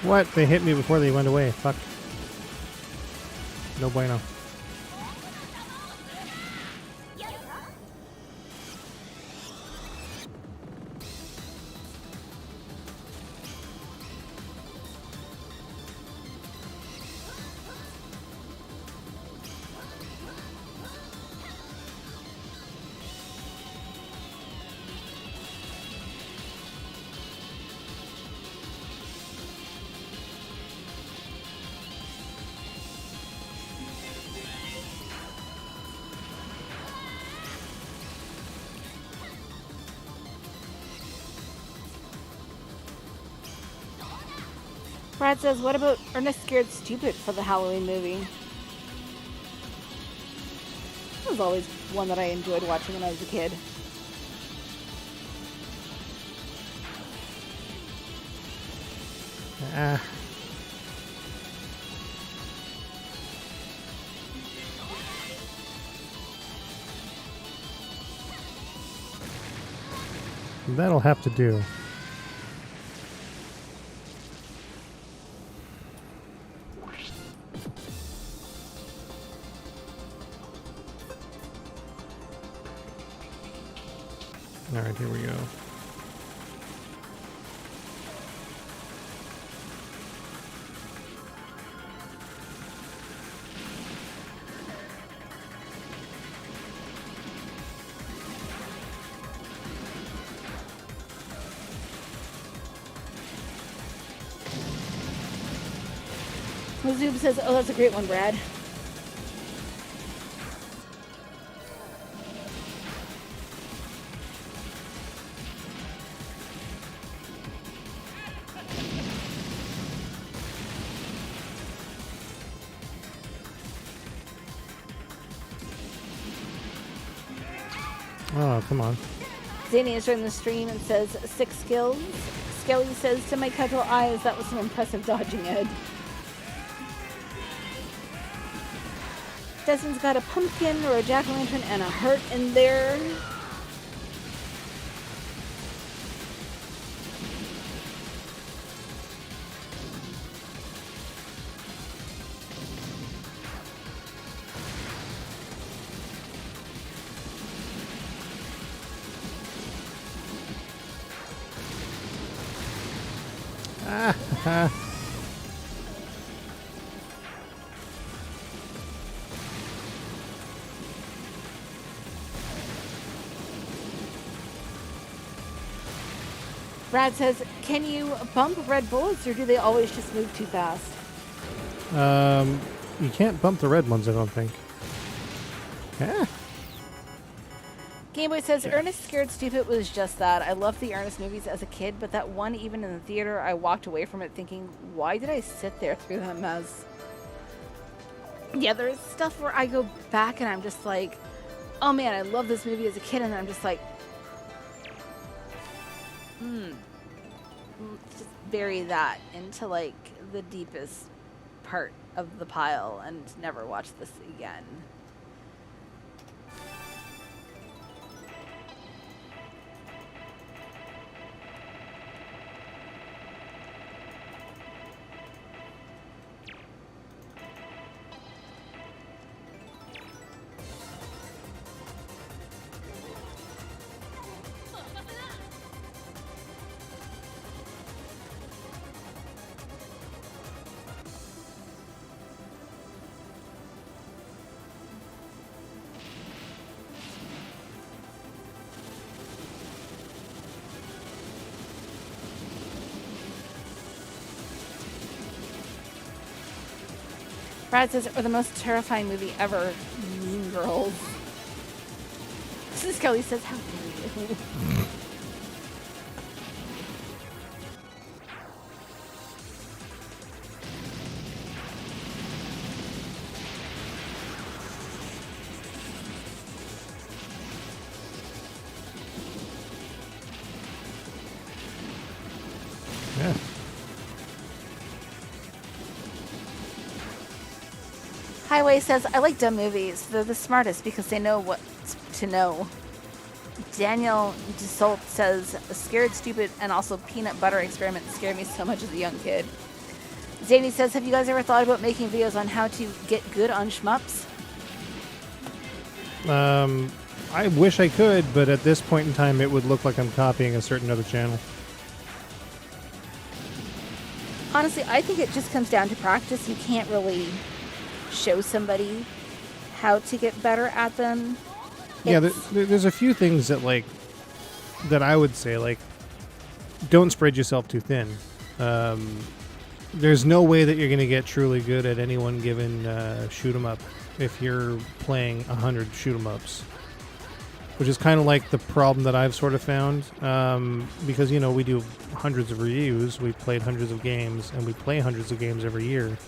What? They hit me before they went away. Fuck. No bueno. Brad says, what about Ernest Scared Stupid for the Halloween movie? That was always one that I enjoyed watching when I was a kid. That'll have to do. Alright, here we go. Mazoob says, oh, that's a great one, Brad. Oh, come on. Zany is joining the stream and says 6 skills. Skelly says, to my casual eyes, that was some impressive dodging, Ed. Desmond's got a pumpkin or a jack-o'-lantern and a heart in there. Brad says, can you bump red bullets or do they always just move too fast? You can't bump the red ones, I don't think. Yeah. Gameboy says, Ernest Scared Stupid was just that. I loved the Ernest movies as a kid, but that one, even in the theater, I walked away from it thinking, why did I sit there through that mess? Yeah, there's stuff where I go back and I'm just like, oh man, I love this movie as a kid, and I'm just like, just bury that into like the deepest part of the pile and never watch this again. Brad says, or the most terrifying movie ever, Mean Girls. Scully says, how dare you? Yeah. Highway says, I like dumb movies. They're the smartest because they know what to know. Daniel DeSalt says, Scared Stupid and also Peanut Butter Experiment scared me so much as a young kid. Zany says, have you guys ever thought about making videos on how to get good on shmups? I wish I could, but at this point in time, it would look like I'm copying a certain other channel. Honestly, I think it just comes down to practice. You can't really show somebody how to get better at them. Yeah, there's a few things that that I would say, like, don't spread yourself too thin. There's no way that you're going to get truly good at any one given shoot 'em up if you're playing 100 shoot 'em ups, which is kind of like the problem that I've sort of found, because we do hundreds of reviews, we played hundreds of games, and we play hundreds of games every year.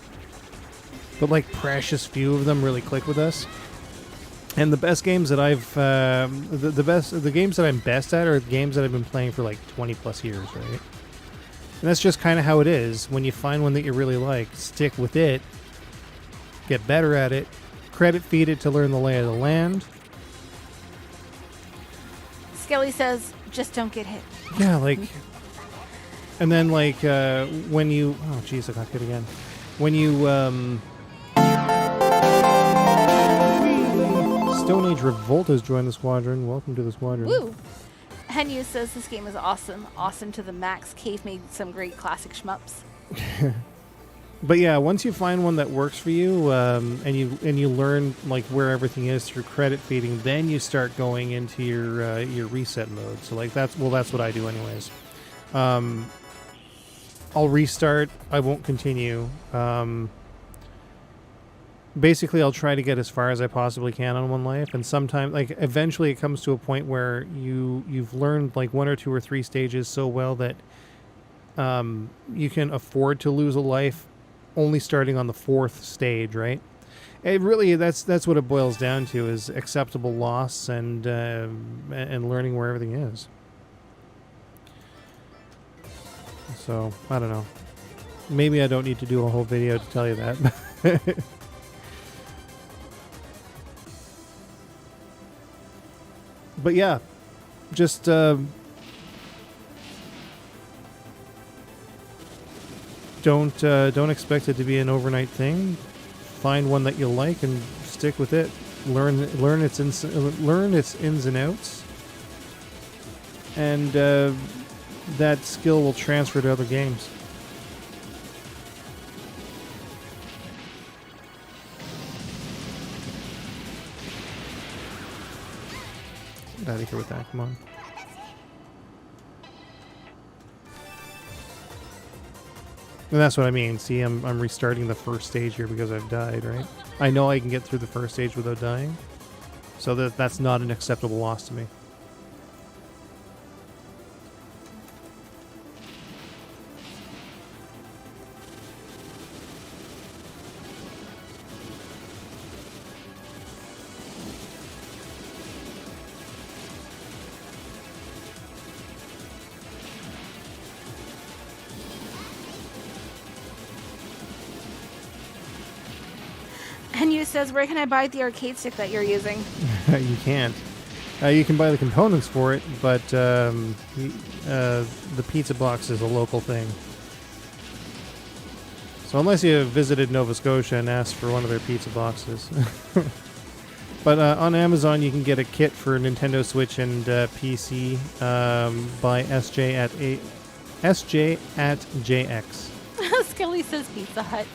But like precious few of them really click with us. And the best games that the games that I'm best at are games that I've been playing for like 20 plus years, right? And that's just kind of how it is. When you find one that you really like, stick with it, get better at it, credit feed it to learn the lay of the land. Skelly says, just don't get hit. Yeah, like, and then like when you, oh jeez, I got hit again. When you Stone Age Revolt has joined the squadron. Welcome to the squadron. Woo! Henyu says this game is awesome. Awesome to the max. Cave made some great classic shmups. But yeah, once you find one that works for you, and you learn like where everything is through credit feeding, then you start going into your reset mode. So like that's what I do anyways. I'll restart. I won't continue. Basically, I'll try to get as far as I possibly can on one life, and sometimes, like, eventually it comes to a point where you've learned, like, 1 or 2 or 3 stages so well that you can afford to lose a life only starting on the 4th stage, right? It really, that's what it boils down to, is acceptable loss and learning where everything is. So, I don't know. Maybe I don't need to do a whole video to tell you that. But yeah, just don't expect it to be an overnight thing. Find one that you like and stick with it. Learn its ins and outs, and that skill will transfer to other games. Get out of here with that, come on. And that's what I mean. See, I'm restarting the first stage here because I've died, right? I know I can get through the first stage without dying, so that's not an acceptable loss to me. Says, where can I buy the arcade stick that you're using? You can't. You can buy the components for it, but the pizza box is a local thing. So unless you have visited Nova Scotia and asked for one of their pizza boxes. But on Amazon you can get a kit for Nintendo Switch and PC by SJ at JX. Skelly says Pizza Hut.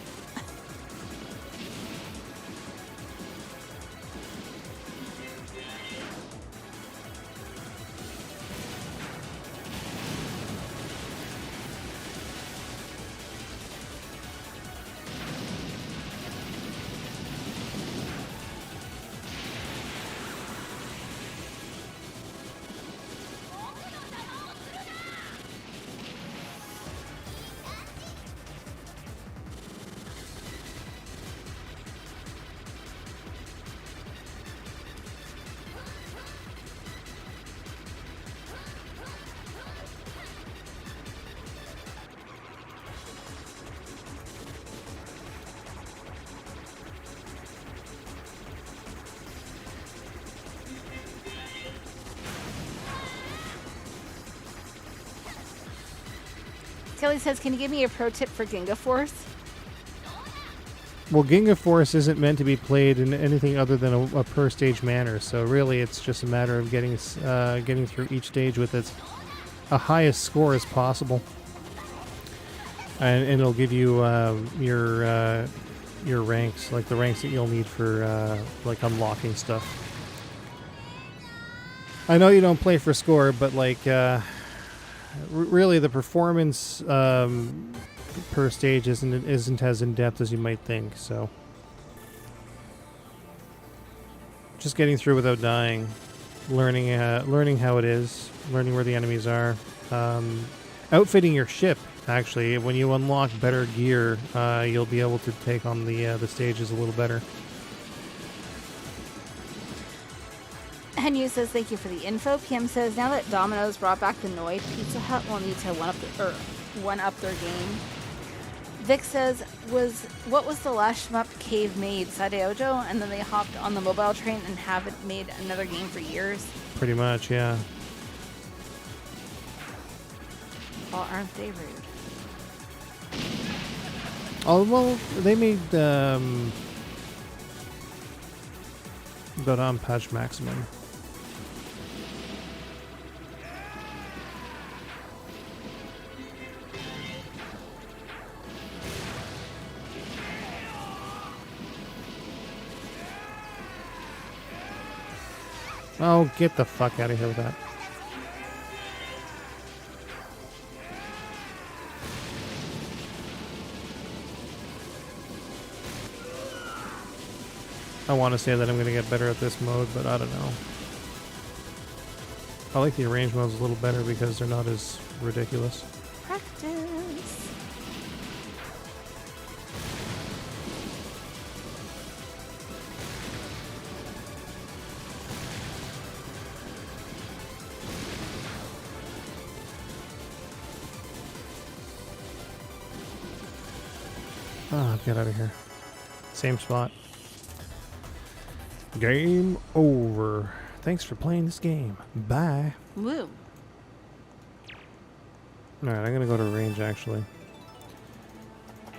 Kelly says, can you give me a pro tip for Ginga Force? Well, Ginga Force isn't meant to be played in anything other than a per stage manner, so really it's just a matter of getting through each stage with a highest score as possible, and it'll give you your ranks, like the ranks that you'll need for like unlocking stuff. I know you don't play for score, but like really the performance per stage isn't as in depth as you might think. So just getting through without dying, learning how it is, learning where the enemies are, outfitting your ship. Actually, when you unlock better gear, you'll be able to take on the stages a little better. Henry says, thank you for the info. PM says, now that Domino's brought back the Noid, Pizza Hut will need to one up their game. Vic says, what was the last shmup Cave made? Sadeojo? And then they hopped on the mobile train and haven't made another game for years? Pretty much, yeah. Well, aren't they rude? Oh, well, they made Godam Patch Maximum. Oh, get the fuck out of here with that. I want to say that I'm going to get better at this mode, but I don't know. I like the arrange modes a little better because they're not as ridiculous. Practice. Ah, get out of here. Same spot. Game over. Thanks for playing this game. Bye. Woo. Alright, I'm gonna go to range actually.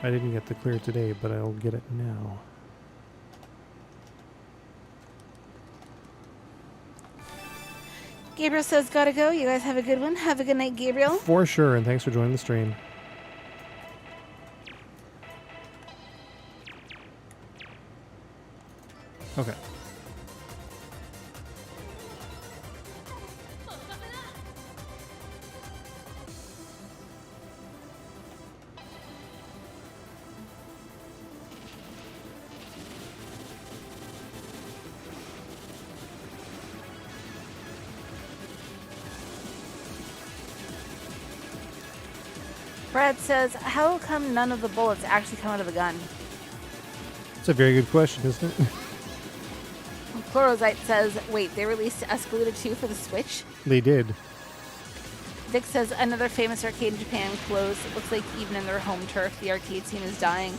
I didn't get the clear today, but I'll get it now. Gabriel says, gotta go. You guys have a good one. Have a good night, Gabriel. For sure, and thanks for joining the stream. Okay. Brad says, how come none of the bullets actually come out of the gun? It's a very good question, isn't it? Chlorozite says, wait, they released Espgaluda II for the Switch? They did. Vic says, another famous arcade in Japan closed. It looks like even in their home turf, the arcade scene is dying.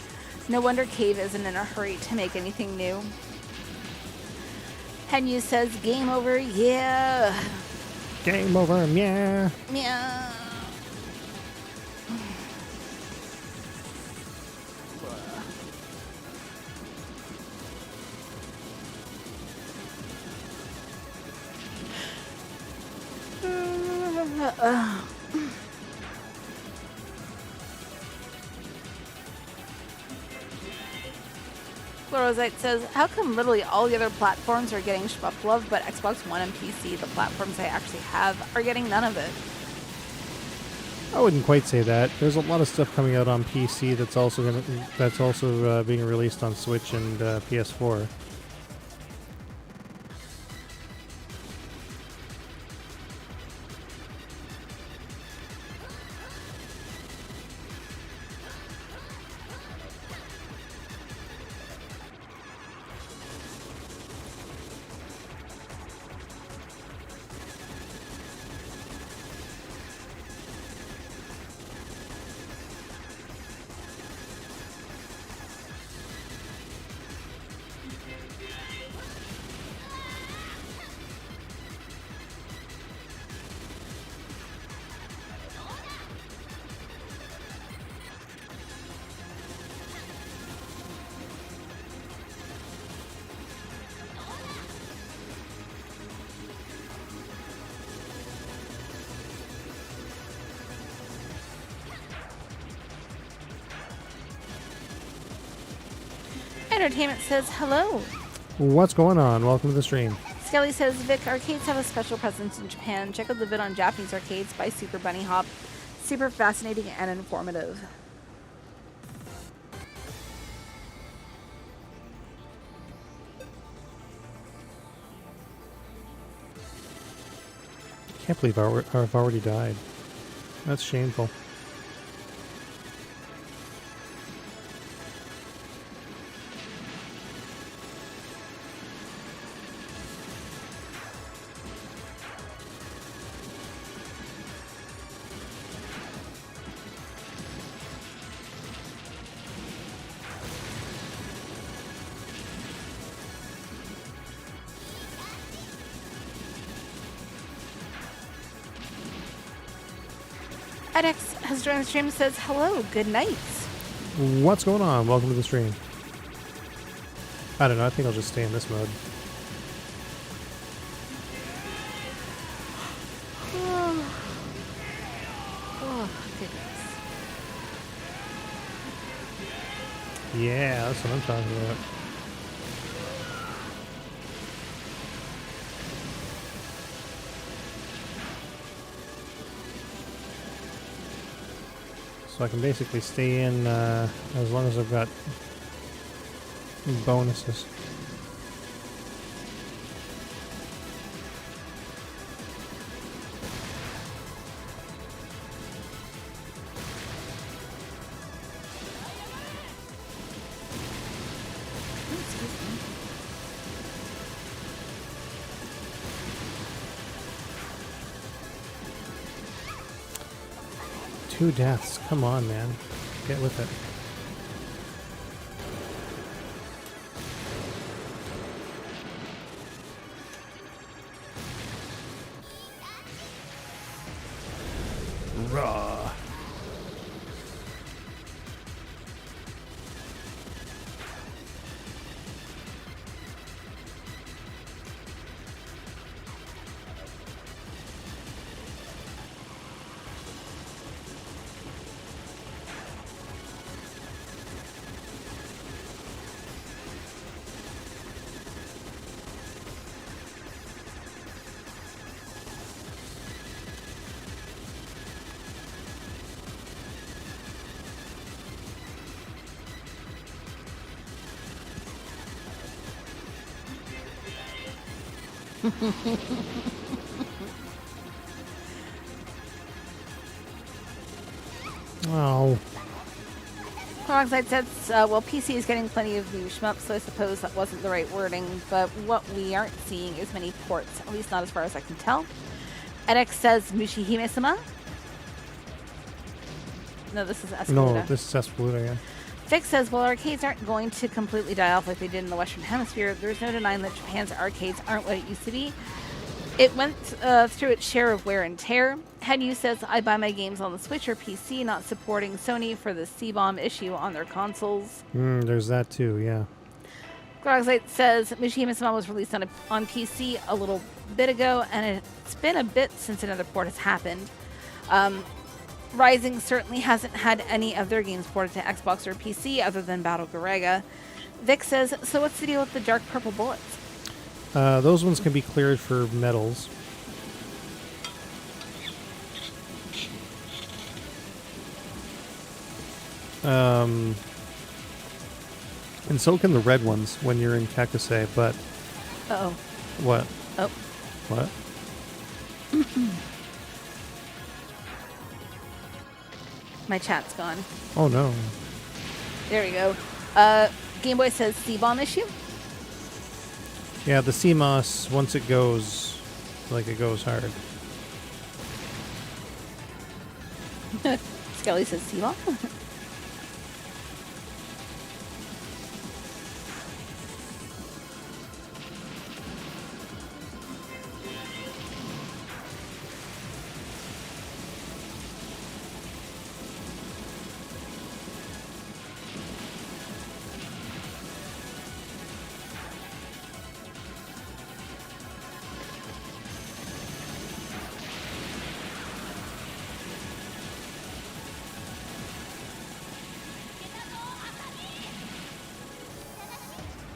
No wonder Cave isn't in a hurry to make anything new. Henyu says, game over, yeah. Game over, yeah. Yeah. Chlorozite says, how come literally all the other platforms are getting shmup love, but Xbox One and PC, the platforms I actually have, are getting none of it? I wouldn't quite say that. There's a lot of stuff coming out on PC that's also being released on Switch and PS4. Entertainment says hello. What's going on? Welcome to the stream. Skelly says, Vic, arcades have a special presence in Japan. Check out the vid on Japanese arcades by Super Bunny Hop. Super fascinating and informative. Can't believe I've already died. That's shameful. edX has joined the stream and says, hello, good night. What's going on? Welcome to the stream. I don't know, I think I'll just stay in this mode. Oh, goodness. Yeah, that's what I'm talking about. So I can basically stay in as long as I've got bonuses. Two deaths. Come on, man. Get with it. Raw. Oh. Peroxide says, well, PC is getting plenty of new shmups, so I suppose that wasn't the right wording, but what we aren't seeing is many ports, at least not as far as I can tell. edX says, Mushihime-sama? No, this is Espgaluda. No, this is Espgaluda, yeah. Vic says, well, arcades aren't going to completely die off like they did in the Western Hemisphere. There's no denying that Japan's arcades aren't what it used to be. It went through its share of wear and tear. Headyu says, I buy my games on the Switch or PC, not supporting Sony for the C-bomb issue on their consoles. There's that too, yeah. Grogzite says, Mishima-sama was released on PC a little bit ago, and it's been a bit since another port has happened. Rising certainly hasn't had any of their games ported to Xbox or PC other than Battle Garega. Vic says, so what's the deal with the dark purple bullets? Those ones can be cleared for medals. And so can the red ones when you're in Kakusei, but... Uh-oh. What? Oh. What? My chat's gone. Oh, no. There we go. Game Boy says C-bomb issue? Yeah, the CMOS, once it goes, like, it goes hard. Skelly says C-bomb?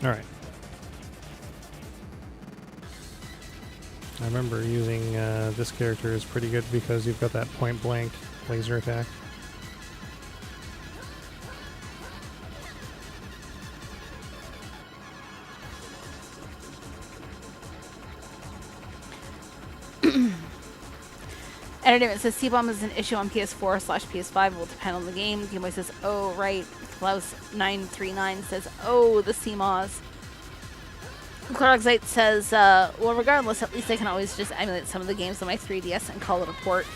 All right. I remember using this character is pretty good because you've got that point blank laser attack. Entertainment says C-Bomb is an issue on PS4/PS5. It will depend on the game. Gameboy says, oh, right. Klaus939 says, oh, the CMOS. Cloroxite says, well, regardless, at least I can always just emulate some of the games on my 3DS and call it a port.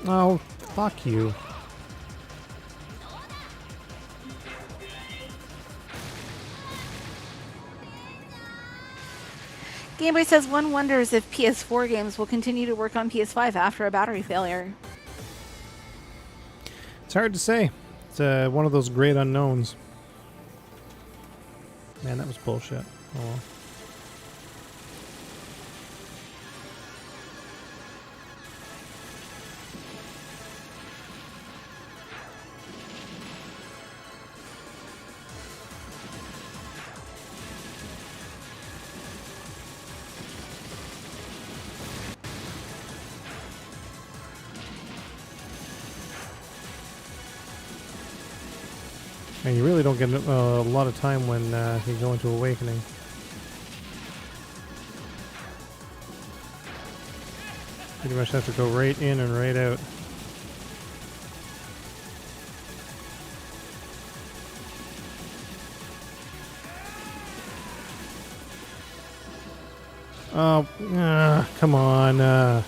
Oh, fuck you. Gameboy says, one wonders if PS4 games will continue to work on PS5 after a battery failure. It's hard to say. It's one of those great unknowns. Man, that was bullshit. Oh well. And you really don't get a lot of time when you go into Awakening. Pretty much have to go right in and right out. Oh, come on.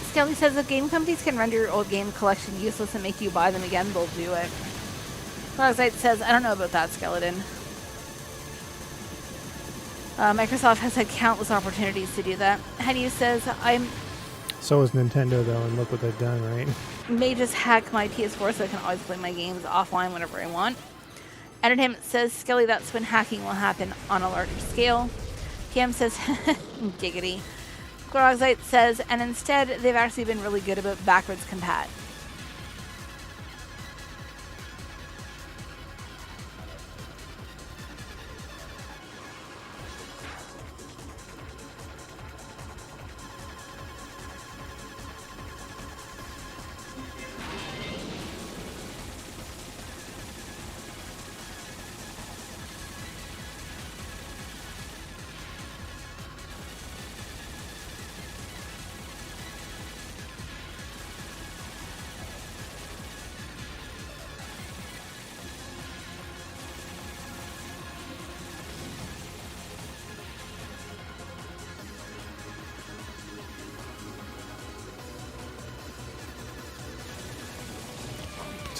Skelly says if game companies can render your old game collection useless and make you buy them again, they'll do it. Cloudsight says, I don't know about that, Skeleton. Microsoft has had countless opportunities to do that. Henny says, So is Nintendo, though, and look what they've done, right? May just hack my PS4 so I can always play my games offline whenever I want. Entertainment says, Skelly, that's when hacking will happen on a larger scale. PM says, giggity. Chloroxite says, and instead, they've actually been really good about backwards compat.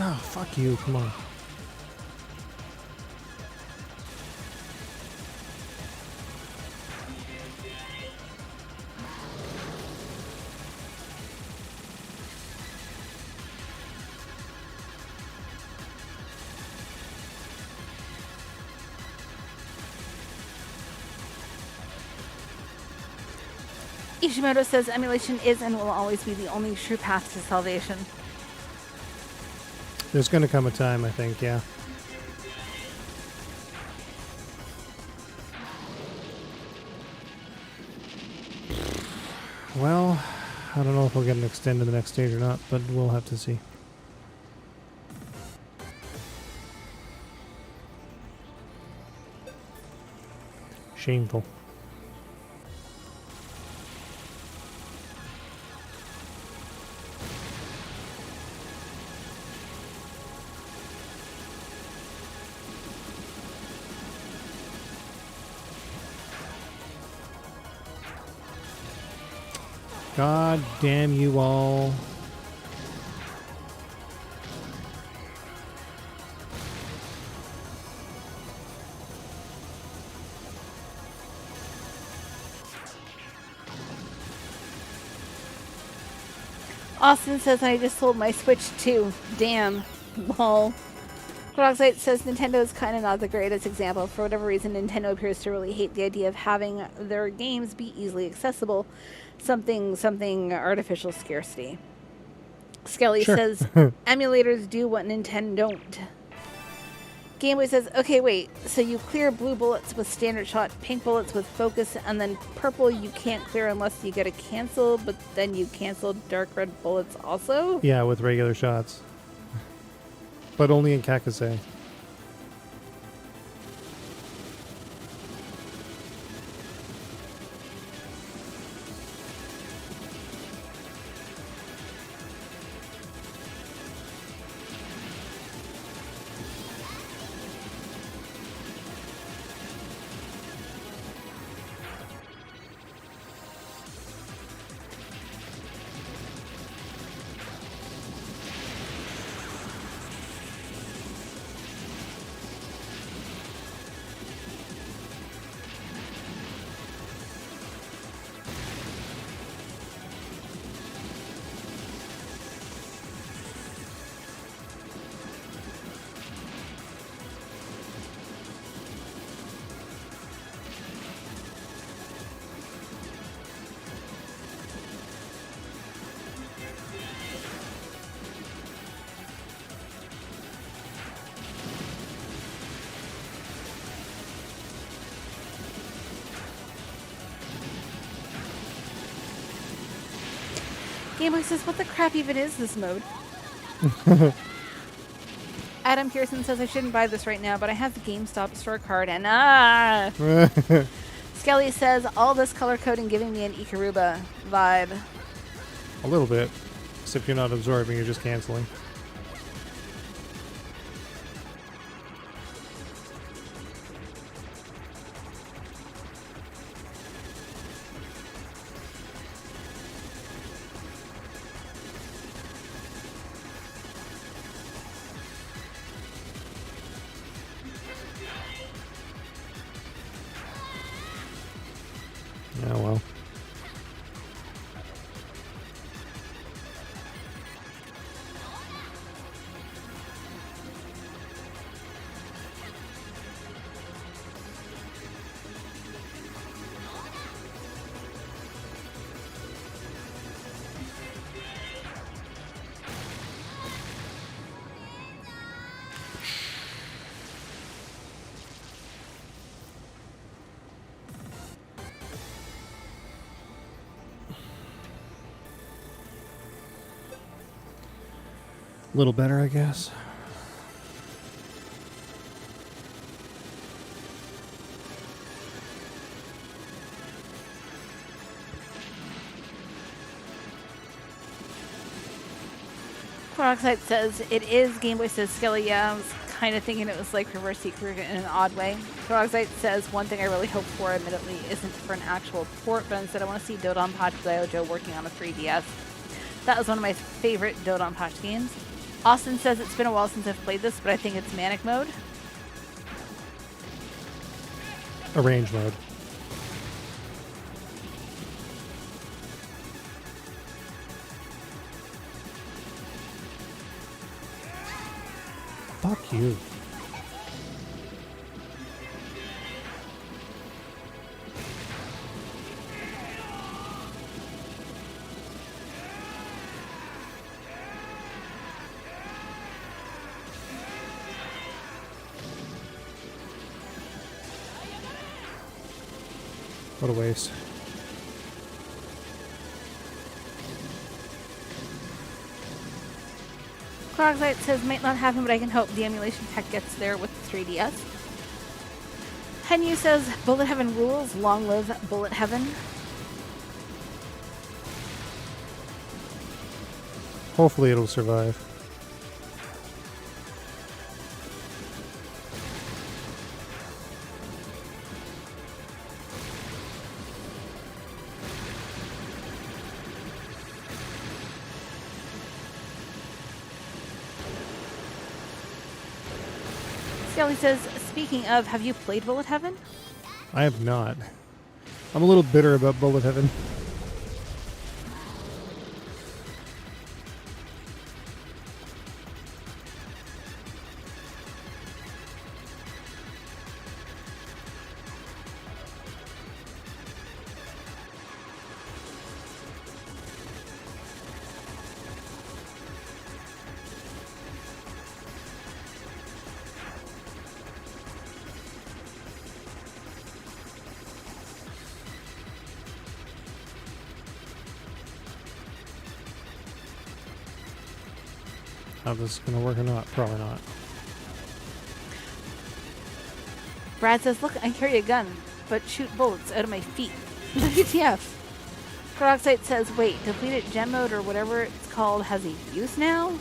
Oh, fuck you, come on. Ishimoto says emulation is and will always be the only true path to salvation. There's going to come a time, I think, yeah. Well, I don't know if we'll get an extend to the next stage or not, but we'll have to see. Shameful. God damn you all. Austin says I just sold my Switch too. Damn. Lol. Peroxide says Nintendo is kind of not the greatest example. For whatever reason, Nintendo appears to really hate the idea of having their games be easily accessible. Something artificial scarcity. Skelly says emulators do what Nintendo don't. Gameboy says, okay, wait, so you clear blue bullets with standard shot, pink bullets with focus, and then purple you can't clear unless you get a cancel, but then you cancel dark red bullets also? Yeah, with regular shots. But only in Kakase. Gameboy says, what the crap even is this mode? Adam Pearson says, I shouldn't buy this right now, but I have the GameStop store card and Skelly says, all this color coding giving me an Ikaruba vibe. A little bit. Except you're not absorbing, you're just canceling. Oh well. A little better, I guess. Peroxide says, it is. Gameboy says, Skelly, yeah, I was kind of thinking it was like reverse secret in an odd way. Peroxide says, one thing I really hope for, admittedly, isn't for an actual port, but instead I want to see Dodonpachi Daijo working on a 3DS. That was one of my favorite Dodonpachi games. Austin says it's been a while since I've played this, but I think it's manic mode. Arrange mode. Fuck you. What a waste. Crogzite says, might not happen, but I can hope the emulation tech gets there with the 3DS. Henyu says, Bullet Heaven rules, long live Bullet Heaven. Hopefully it'll survive. Skelly says, speaking of, have you played Bullet Heaven? I have not. I'm a little bitter about Bullet Heaven. How this is going to work or not? Probably not. Brad says, look, I carry a gun, but shoot bullets out of my feet. WTF. Peroxide says, wait, depleted gem mode or whatever it's called has a use now?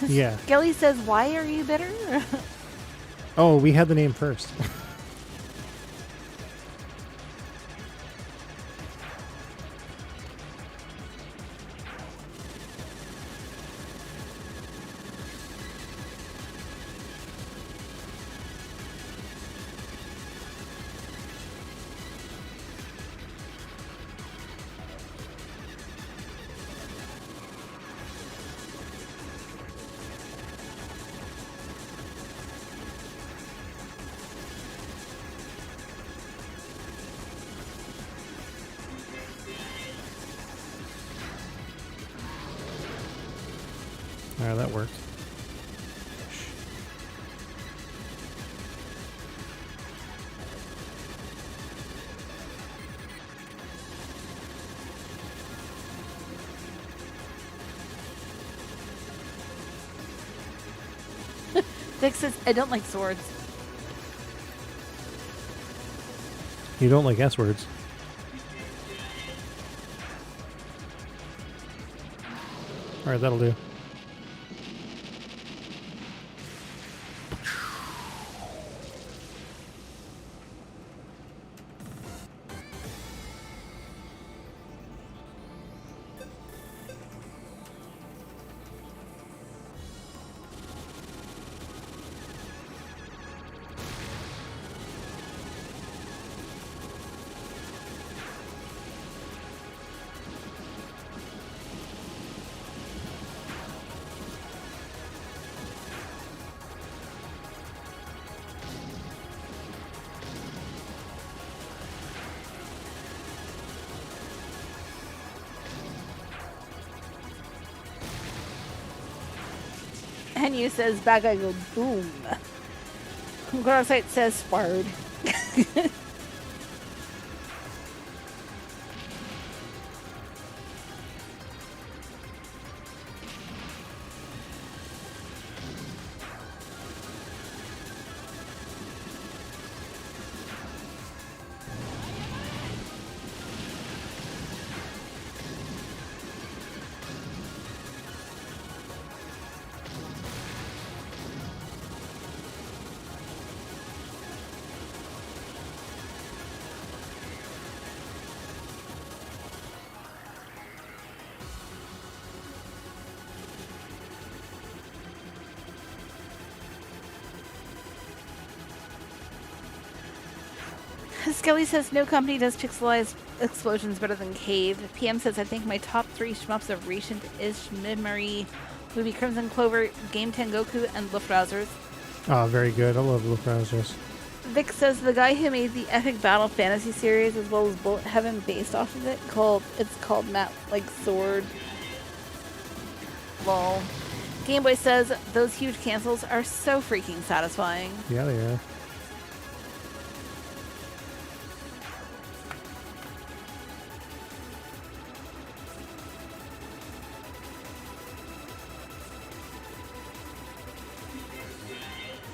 Yeah. Skelly says, why are you bitter? Oh, we had the name first. Alright, that worked. Vic says, I don't like swords. You don't like S words. Alright, that'll do. And you says, bad guy go boom. Peroxide says, sparred. Skelly says, no company does pixelized explosions better than Cave. PM says, I think my top 3 shmups of recent-ish memory would be Crimson Clover, Game Tengoku, and Luftrausers. Oh, very good. I love Luftrausers. Vic says, the guy who made the epic Battle Fantasy series as well as Bullet Heaven based off of it, it's called Matt like Sword. Lol. Gameboy says, those huge cancels are so freaking satisfying. Yeah, they are.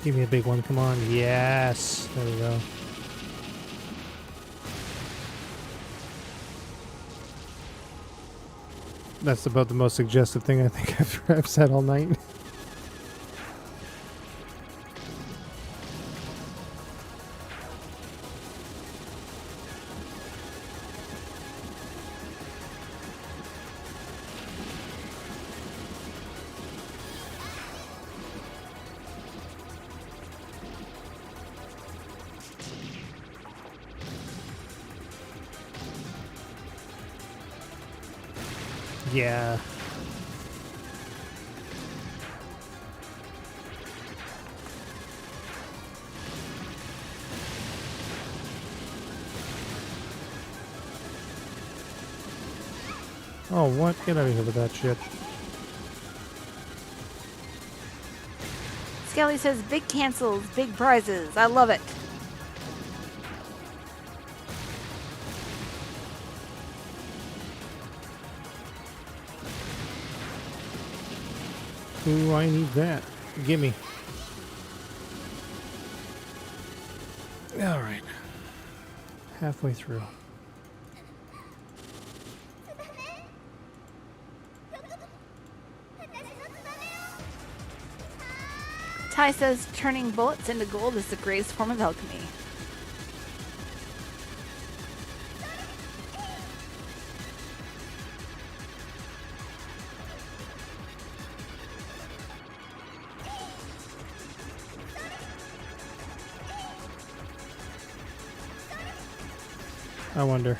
Give me a big one, come on. Yes! There we go. That's about the most suggestive thing I think I've said all night. Yeah. Oh, what? Get out of here with that shit. Skelly says, big cancels, big prizes. I love it. Ooh, I need that. Gimme. Alright. Halfway through. Ty says, turning bullets into gold is the greatest form of alchemy. I wonder.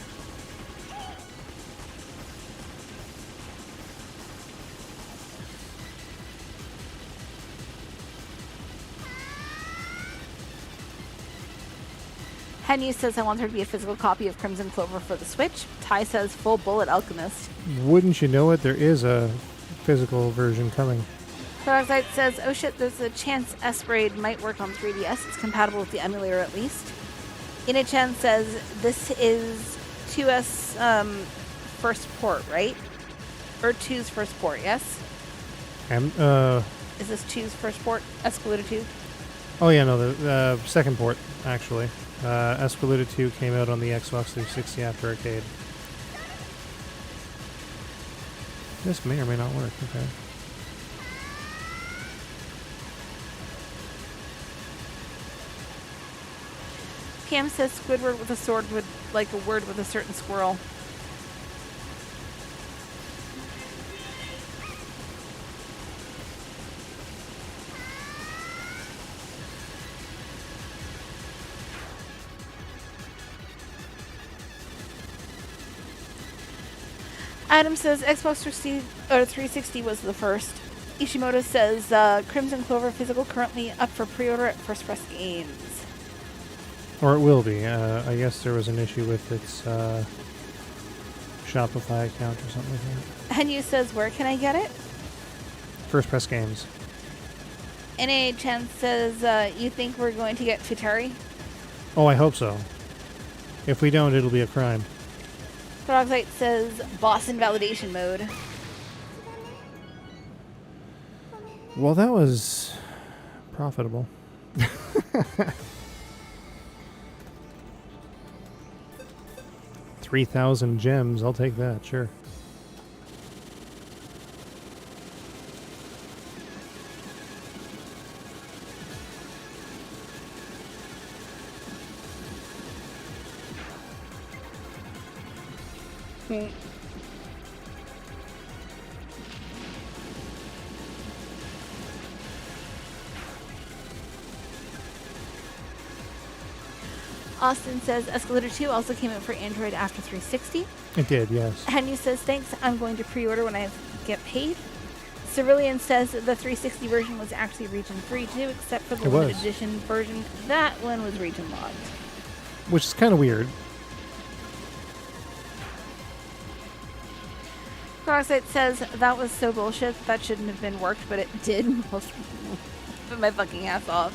Henry says, I want there to be a physical copy of Crimson Clover for the Switch. Ty says, full bullet alchemist. Wouldn't you know it, there is a physical version coming. Darkseid says, oh shit, there's a chance S-Braid might work on 3DS. It's compatible with the emulator at least. Inachan says, this is 2's first port, right? Or 2's first port, yes? Is this 2's first port? Espgaluda 2? Oh yeah, no, the second port, actually. Espgaluda 2 came out on the Xbox 360 after Arcade. This may or may not work, okay. PM says Squidward with a sword would like a word with a certain squirrel. Adam says Xbox 360 was the first. Ishimoto says Crimson Clover physical currently up for pre-order at First Press Games. Or it will be. I guess there was an issue with its Shopify account or something like that. Henyu says, where can I get it? First Press Games. NA Chen says, you think we're going to get Futari? Oh, I hope so. If we don't, it'll be a crime. Peroxide says, boss invalidation mode. Well, that was profitable. 3,000 gems, I'll take that, sure. Austin says Espgaluda 2 also came out for Android after 360. It did, yes. Henry says, thanks, I'm going to pre-order when I get paid. Cerulean says the 360 version was actually region free too, except for the limited edition version. That one was region locked. Which is kind of weird. Peroxide says, that was so bullshit, that shouldn't have been worked, but it did. Put my fucking ass off.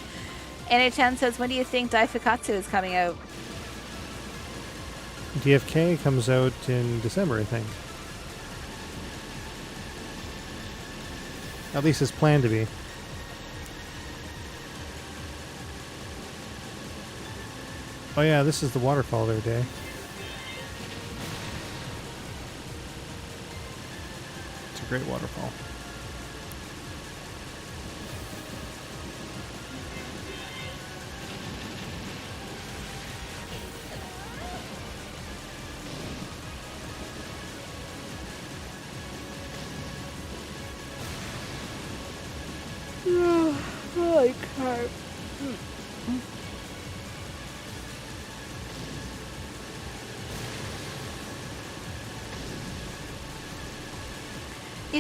NHN says, when do you think Daifukatsu is coming out? DFK comes out in December, I think. At least it's planned to be. Oh yeah, this is the waterfall there, Day. It's a great waterfall. I can't.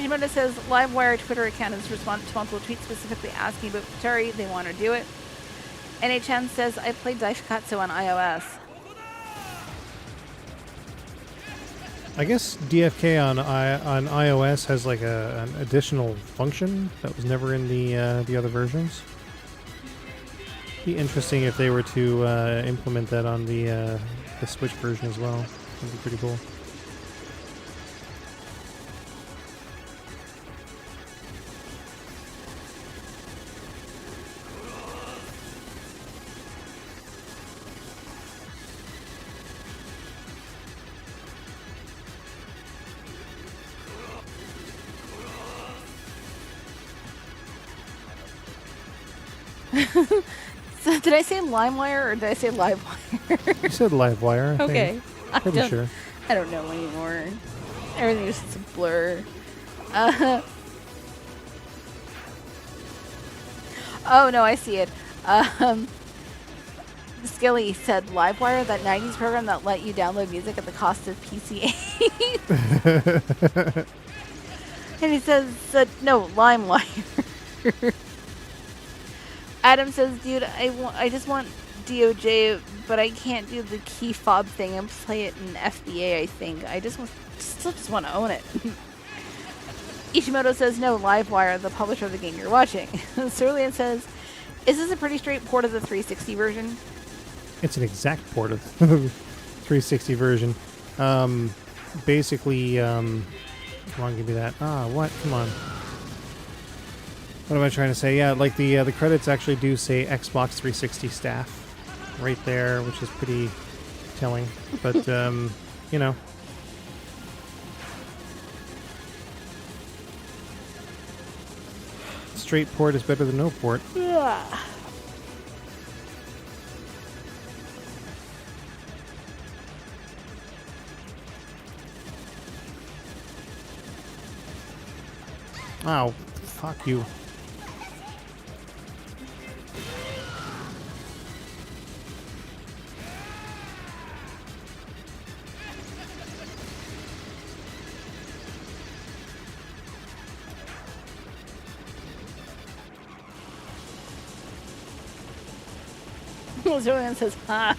Ishimoto says Livewire Twitter account is responsible to tweet specifically asking about Futari. They want to do it. NHN says I played Daifukatsu on iOS. I guess DFK on iOS has like an additional function that was never in the other versions. Be interesting if they were to implement that on the Switch version as well. That'd be pretty cool. So did I say LimeWire or did I say Livewire? You said Livewire. I Okay. think. Pretty sure. I don't know anymore. Everything is just a blur. Oh no, I see it. Skilly said Livewire, that 90s program that let you download music at the cost of PCA. And he says, no, LimeWire. Adam says, dude, I just want DOJ, but I can't do the key fob thing and play it in FBA, I think. I still just want to own it. Ishimoto says, no, Livewire, the publisher of the game you're watching. Cerulean says, is this a pretty straight port of the 360 version? It's an exact port of the 360 version. Basically, come on, give me that. What? Come on. What am I trying to say? Yeah, like the credits actually do say Xbox 360 staff right there, which is pretty telling. But, you know. Straight port is better than no port. Yeah. Oh, fuck you. Cerulean says, ha.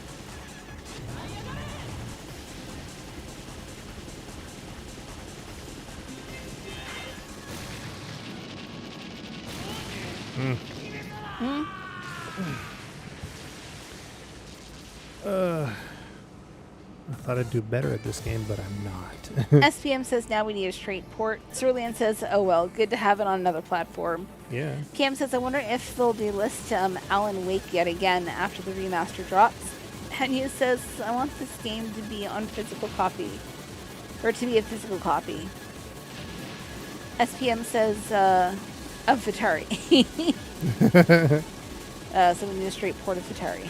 I thought I'd do better at this game, but I'm not. SPM says, now we need a straight port. Cerulean says, oh well, good to have it on another platform. Yeah. Cam says, I wonder if they'll delist Alan Wake yet again after the remaster drops. Henya says, I want this game to be on physical copy. Or to be a physical copy. SPM says, of Futari. So we need a straight port of Futari.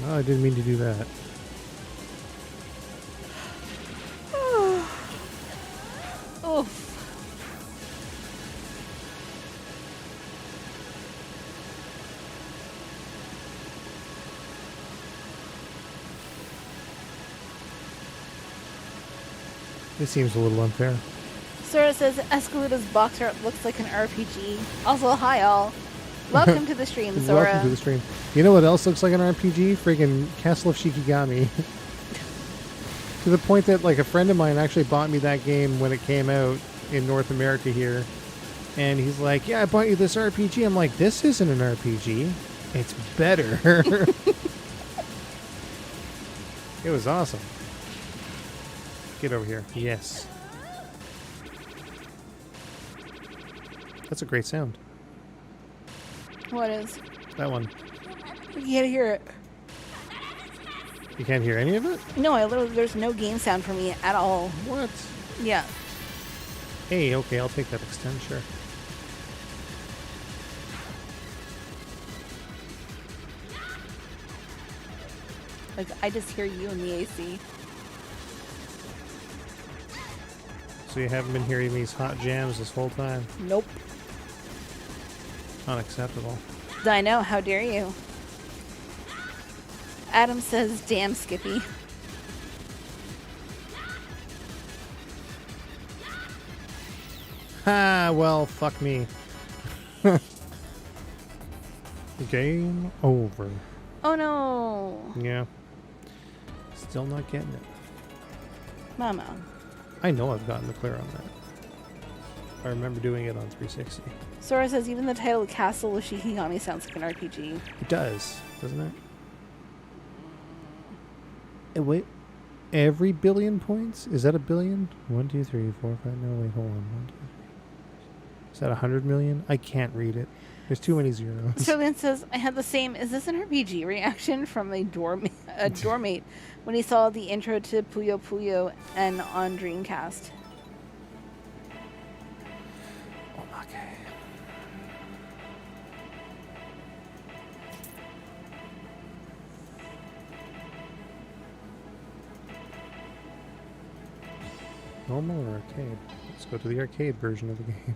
Oh, I didn't mean to do that. Oof. This seems a little unfair. Sora says, Espgaluda's box art looks like an RPG. Also, hi all. Welcome to the stream, Sora. Welcome to the stream. You know what else looks like an RPG? Friggin' Castle of Shikigami. To the point that, like, a friend of mine actually bought me that game when it came out in North America here. And he's like, yeah, I bought you this RPG. I'm like, this isn't an RPG. It's better. It was awesome. Get over here. Yes. That's a great sound. What is? That one. You can't hear it. You can't hear any of it? No, I literally, there's no game sound for me at all. What? Yeah. Hey, okay, I'll take that extend, sure. Like, I just hear you in the AC. So you haven't been hearing these hot jams this whole time? Nope. Unacceptable. I know, how dare you? Adam says, damn, Skippy. Ha, well, fuck me. Game over. Oh no. Yeah. Still not getting it. Mama. I know I've gotten the clear on that. I remember doing it on 360. Sora says, even the title of Castle with Shikigami sounds like an RPG. It does, doesn't it? Wait. Every billion points? Is that a billion? 1, 2, 3, 4, 5. No, wait, hold on. 1, 2, 3. Is that 100 million? I can't read it. There's too many zeros. Sterling says, I had the same, is this an RPG reaction from a doormate when he saw the intro to Puyo Puyo and on Dreamcast. Okay. Normal or arcade? Let's go to the arcade version of the game.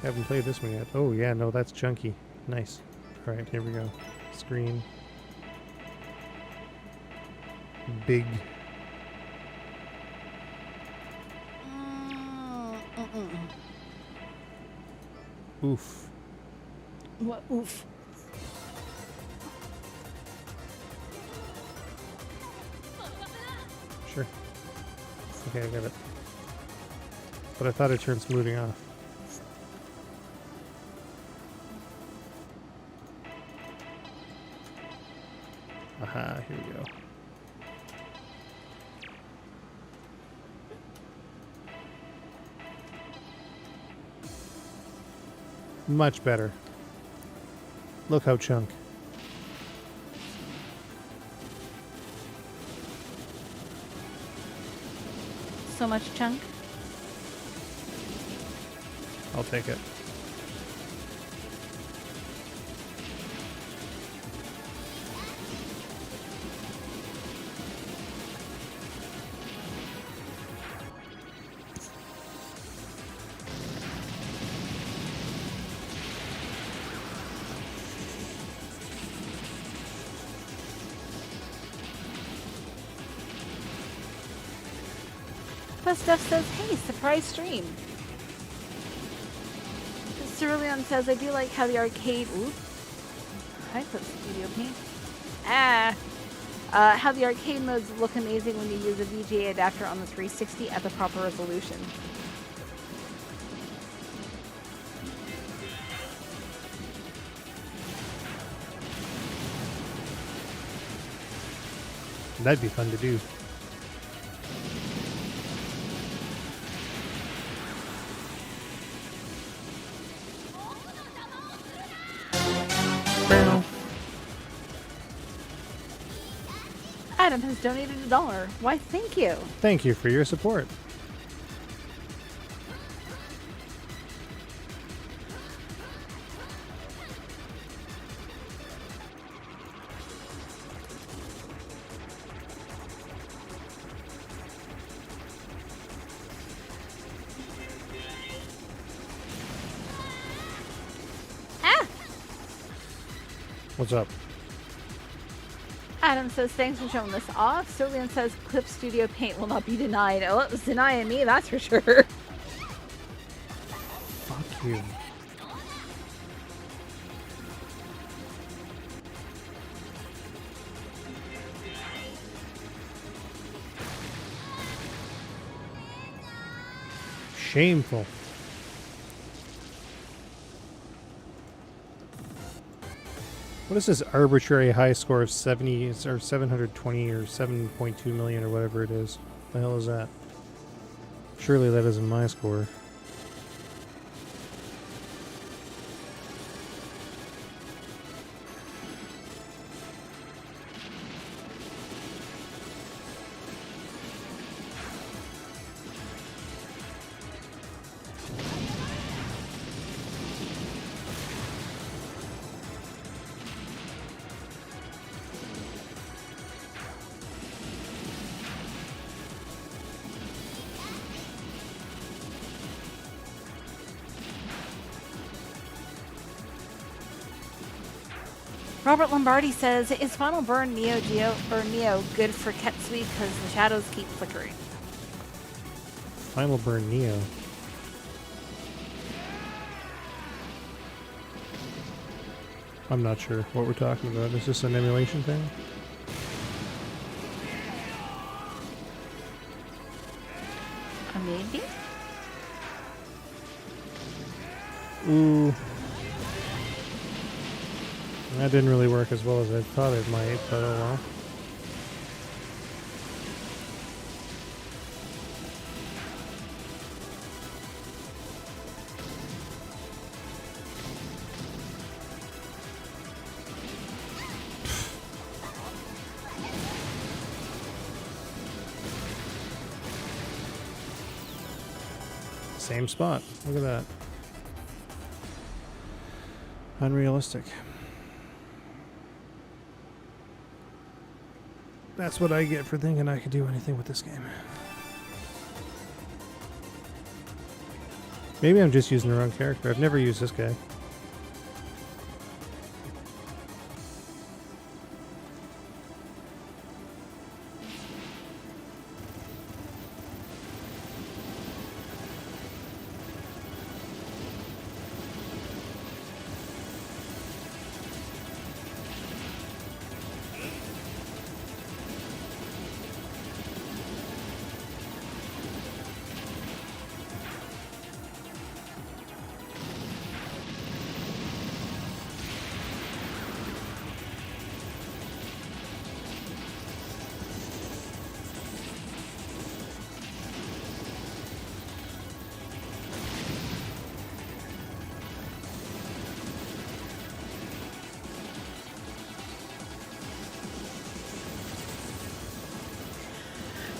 Haven't played this one yet. Oh yeah, no, that's chunky. Nice. Alright, here we go. Screen. Big. Oof. What? Oof. Sure. Okay, I got it. But I thought it turned smoothing off. Aha, here we go. Much better. Look how chunk. So much chunk. I'll take it. Plus Stuff says, hey, surprise stream. Cerulean says, I do like how the arcade... Ooh. Hi, Clip Studio Paint. How the arcade modes look amazing when you use a VGA adapter on the 360 at the proper resolution. That'd be fun to do. Adam has donated $1. Why, thank you. Thank you for your support. What's up? Adam says, thanks for showing this off. Cerulean says, Clip Studio Paint will not be denied. Oh, it was denying me, that's for sure. Fuck you. Shameful. What is this arbitrary high score of 70 or 720 or 7.2 million or whatever it is? The hell is that? Surely that isn't my score. Robert Lombardi says, is Final Burn Neo Geo or Neo good for Ketsui because the shadows keep flickering? Final Burn Neo. I'm not sure what we're talking about. Is this an emulation thing? Maybe? Ooh. That didn't really work as well as I thought it might, but oh well. Same spot. Look at that. Unrealistic. That's what I get for thinking I could do anything with this game. Maybe I'm just using the wrong character. I've never used this guy.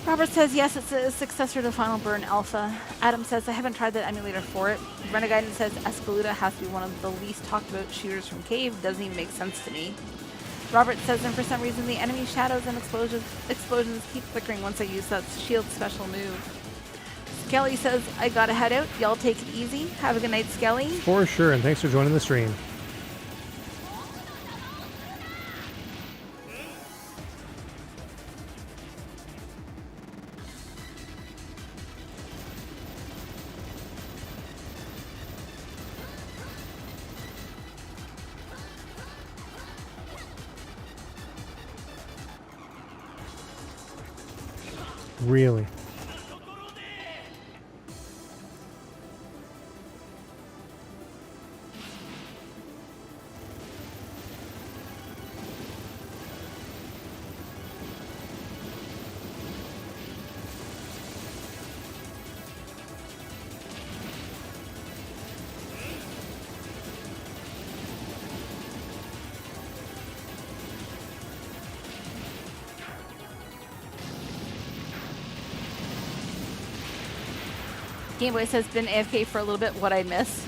Robert says, yes, it's a successor to Final Burn Alpha. Adam says, I haven't tried the emulator for it. Renegade says, Espgaluda has to be one of the least talked about shooters from Cave. Doesn't even make sense to me. Robert says, and for some reason, the enemy shadows and explosions keep flickering once I use that shield special move. Skelly says, I gotta head out. Y'all take it easy. Have a good night, Skelly. For sure, and thanks for joining the stream. Really? Gameboy says, been AFK for a little bit. What I miss?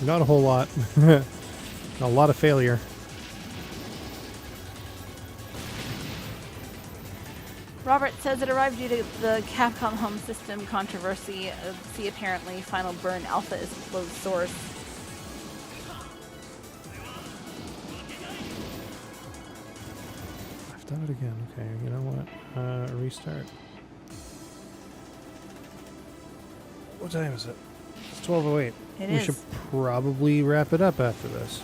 Not a whole lot. A lot of failure. Robert says it arrived due to the Capcom home system controversy. See, apparently, Final Burn Alpha is closed source. I've done it again. Okay, you know what? Restart. What time is it? It's 12:08. We should probably wrap it up after this.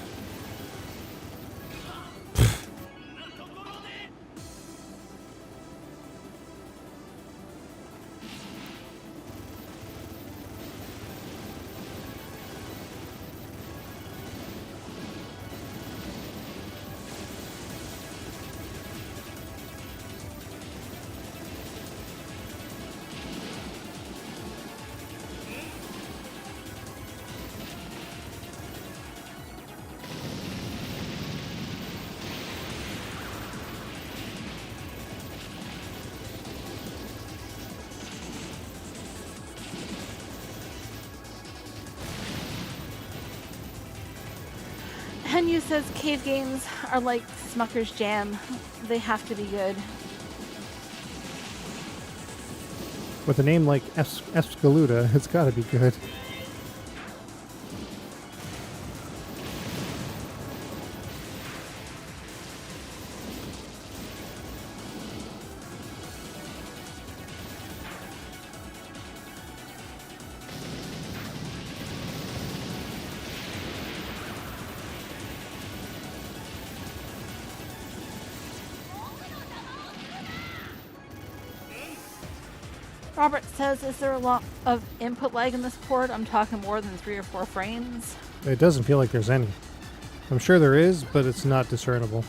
Henyu says cave games are like Smucker's Jam. They have to be good. With a name like Espgaluda, it's got to be good. Robert says, is there a lot of input lag in this port? I'm talking more than 3 or 4 frames. It doesn't feel like there's any. I'm sure there is, but it's not discernible.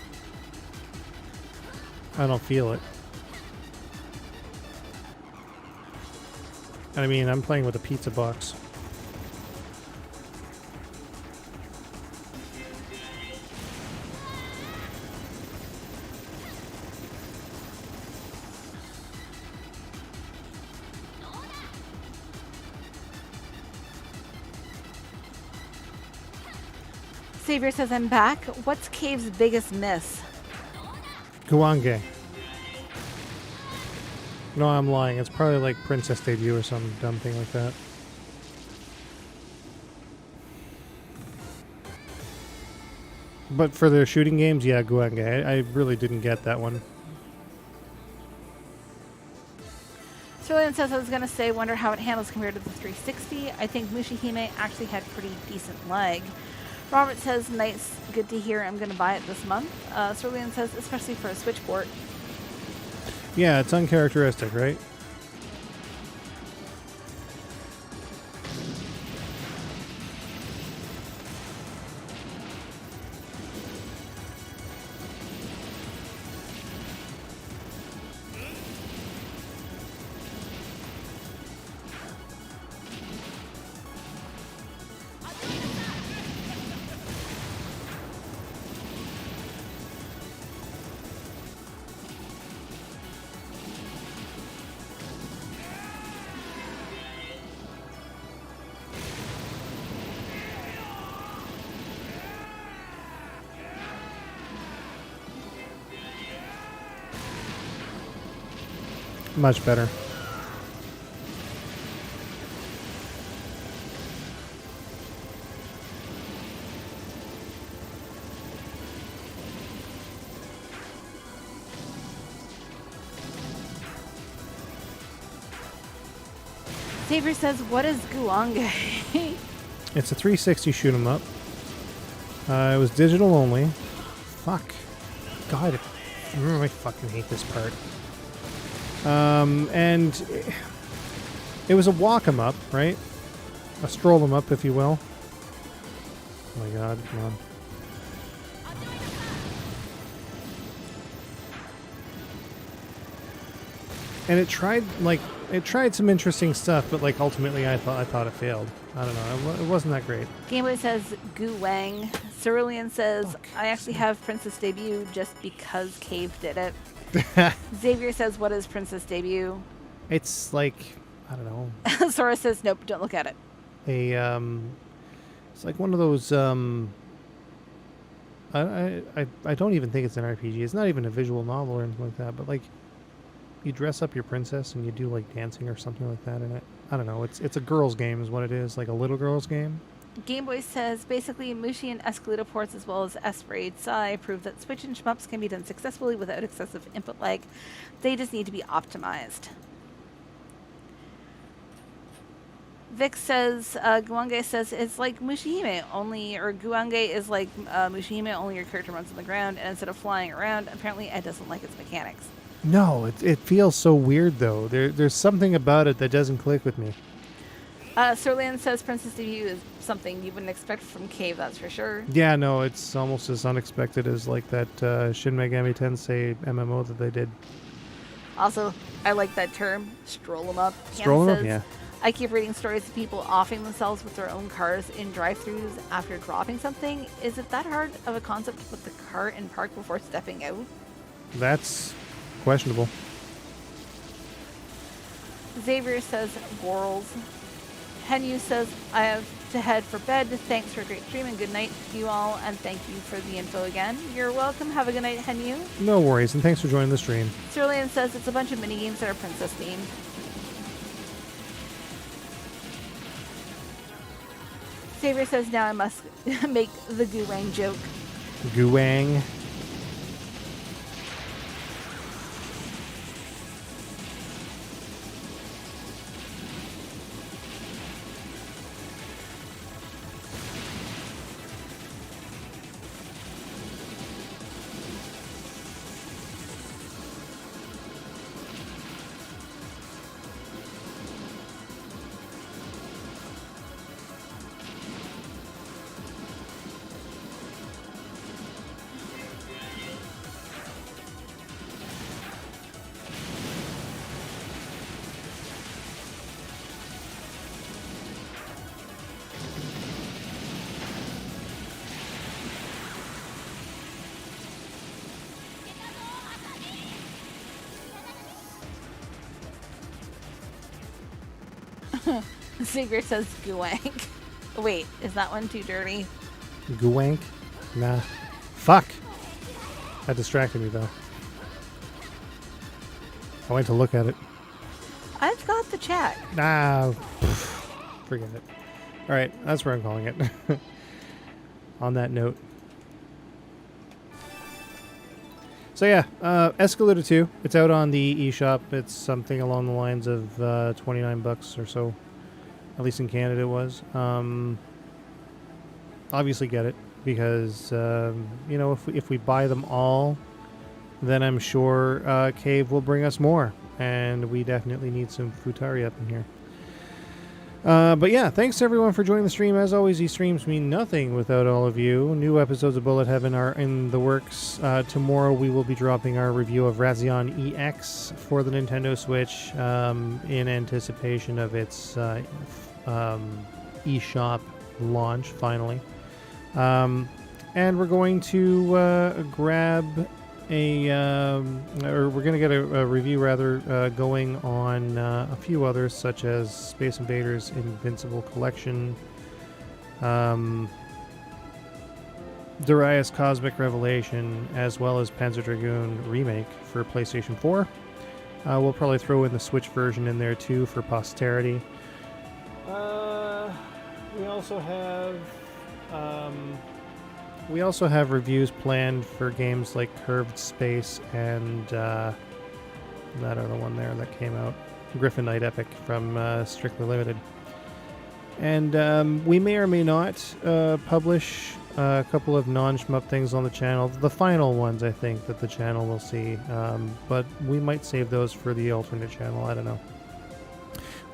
I don't feel it. I mean, I'm playing with a pizza box. Xavier says, I'm back. What's Cave's biggest miss? Guange. No, I'm lying. It's probably like Princess Debut or some dumb thing like that. But for the shooting games, yeah, Guange. I really didn't get that one. Sterling says, I was going to say, wonder how it handles compared to the 360. I think Mushihime actually had pretty decent lag. Robert says, nice, good to hear. I'm going to buy it this month. Sterling says, especially for a Switch port. Yeah, it's uncharacteristic, right? Much better. Xavier says, what is Guange? It's a 360 shoot 'em up. It was digital only. Fuck. God, I fucking hate this part. And it was a walk 'em up, right? A stroll 'em up, if you will. Oh my god, come on. And it tried some interesting stuff, but like ultimately I thought it failed. I don't know. It wasn't that great. Gameboy says Gu Wang. Cerulean says, I actually have Princess Debut just because Cave did it. Xavier says, what is Princess Debut? It's like, I don't know. Sora says, nope, don't look at it. It's like one of those, I don't even think it's an RPG. It's not even a visual novel or anything like that, but like, you dress up your princess and you do like dancing or something like that in it. I don't know. It's a girl's game is what it is, like a little girl's game. Gameboy says, basically, Mushi and Espgaluda ports as well as Espbraid Sai prove that Switch and shmups can be done successfully without excessive input lag. They just need to be optimized. Vic says, Guange says, it's like Mushihime, or Guange is like Mushihime, only your character runs on the ground, and instead of flying around, apparently it doesn't like its mechanics. No, it feels so weird, though. There's something about it that doesn't click with me. Serlan says Princess Debut is something you wouldn't expect from Cave, that's for sure. Yeah, no, it's almost as unexpected as like that Shin Megami Tensei MMO that they did. Also, I like that term, stroll 'em up. Stroll 'em up, yeah. I keep reading stories of people offing themselves with their own cars in drive-thrus after dropping something. Is it that hard of a concept to put the car in park before stepping out? That's questionable. Xavier says Gorals. Henyu says, I have to head for bed. Thanks for a great stream and good night to you all, and thank you for the info again. You're welcome. Have a good night, Henyu. No worries, and thanks for joining the stream. Sterling says it's a bunch of mini games that are princess themed. Xavier says now I must make the Guwang joke. Guwang. Xavier says Guwank. Wait, is that one too dirty? Guwank? Nah. Fuck! That distracted me, though. I went to look at it. I've got the chat. Nah. Forget it. Alright, that's where I'm calling it. On that note. So yeah, Espgaluda II. It's out on the eShop. It's something along the lines of $29 or so. At least in Canada it was. Obviously get it, because, you know, if we buy them all, then I'm sure Cave will bring us more. And we definitely need some Futari up in here. But yeah, thanks everyone for joining the stream. As always, these streams mean nothing without all of you. New episodes of Bullet Heaven are in the works. Tomorrow we will be dropping our review of Radeon EX for the Nintendo Switch in anticipation of its eShop launch, finally. And we're going to grab or we're going to get a review rather going on a few others, such as Space Invaders Invincible Collection, Darius Cosmic Revelation, as well as Panzer Dragoon Remake for PlayStation 4. We'll probably throw in the Switch version in there too for posterity. We also have reviews planned for games like Curved Space and that other one there that came out, Griffin Knight Epic from Strictly Limited. And we may or may not publish a couple of non-shmup things on the channel. The final ones, I think, that the channel will see. But we might save those for the alternate channel. I don't know.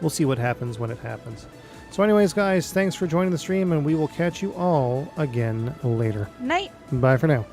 We'll see what happens when it happens. So anyways, guys, thanks for joining the stream, and we will catch you all again later. Night. Bye for now.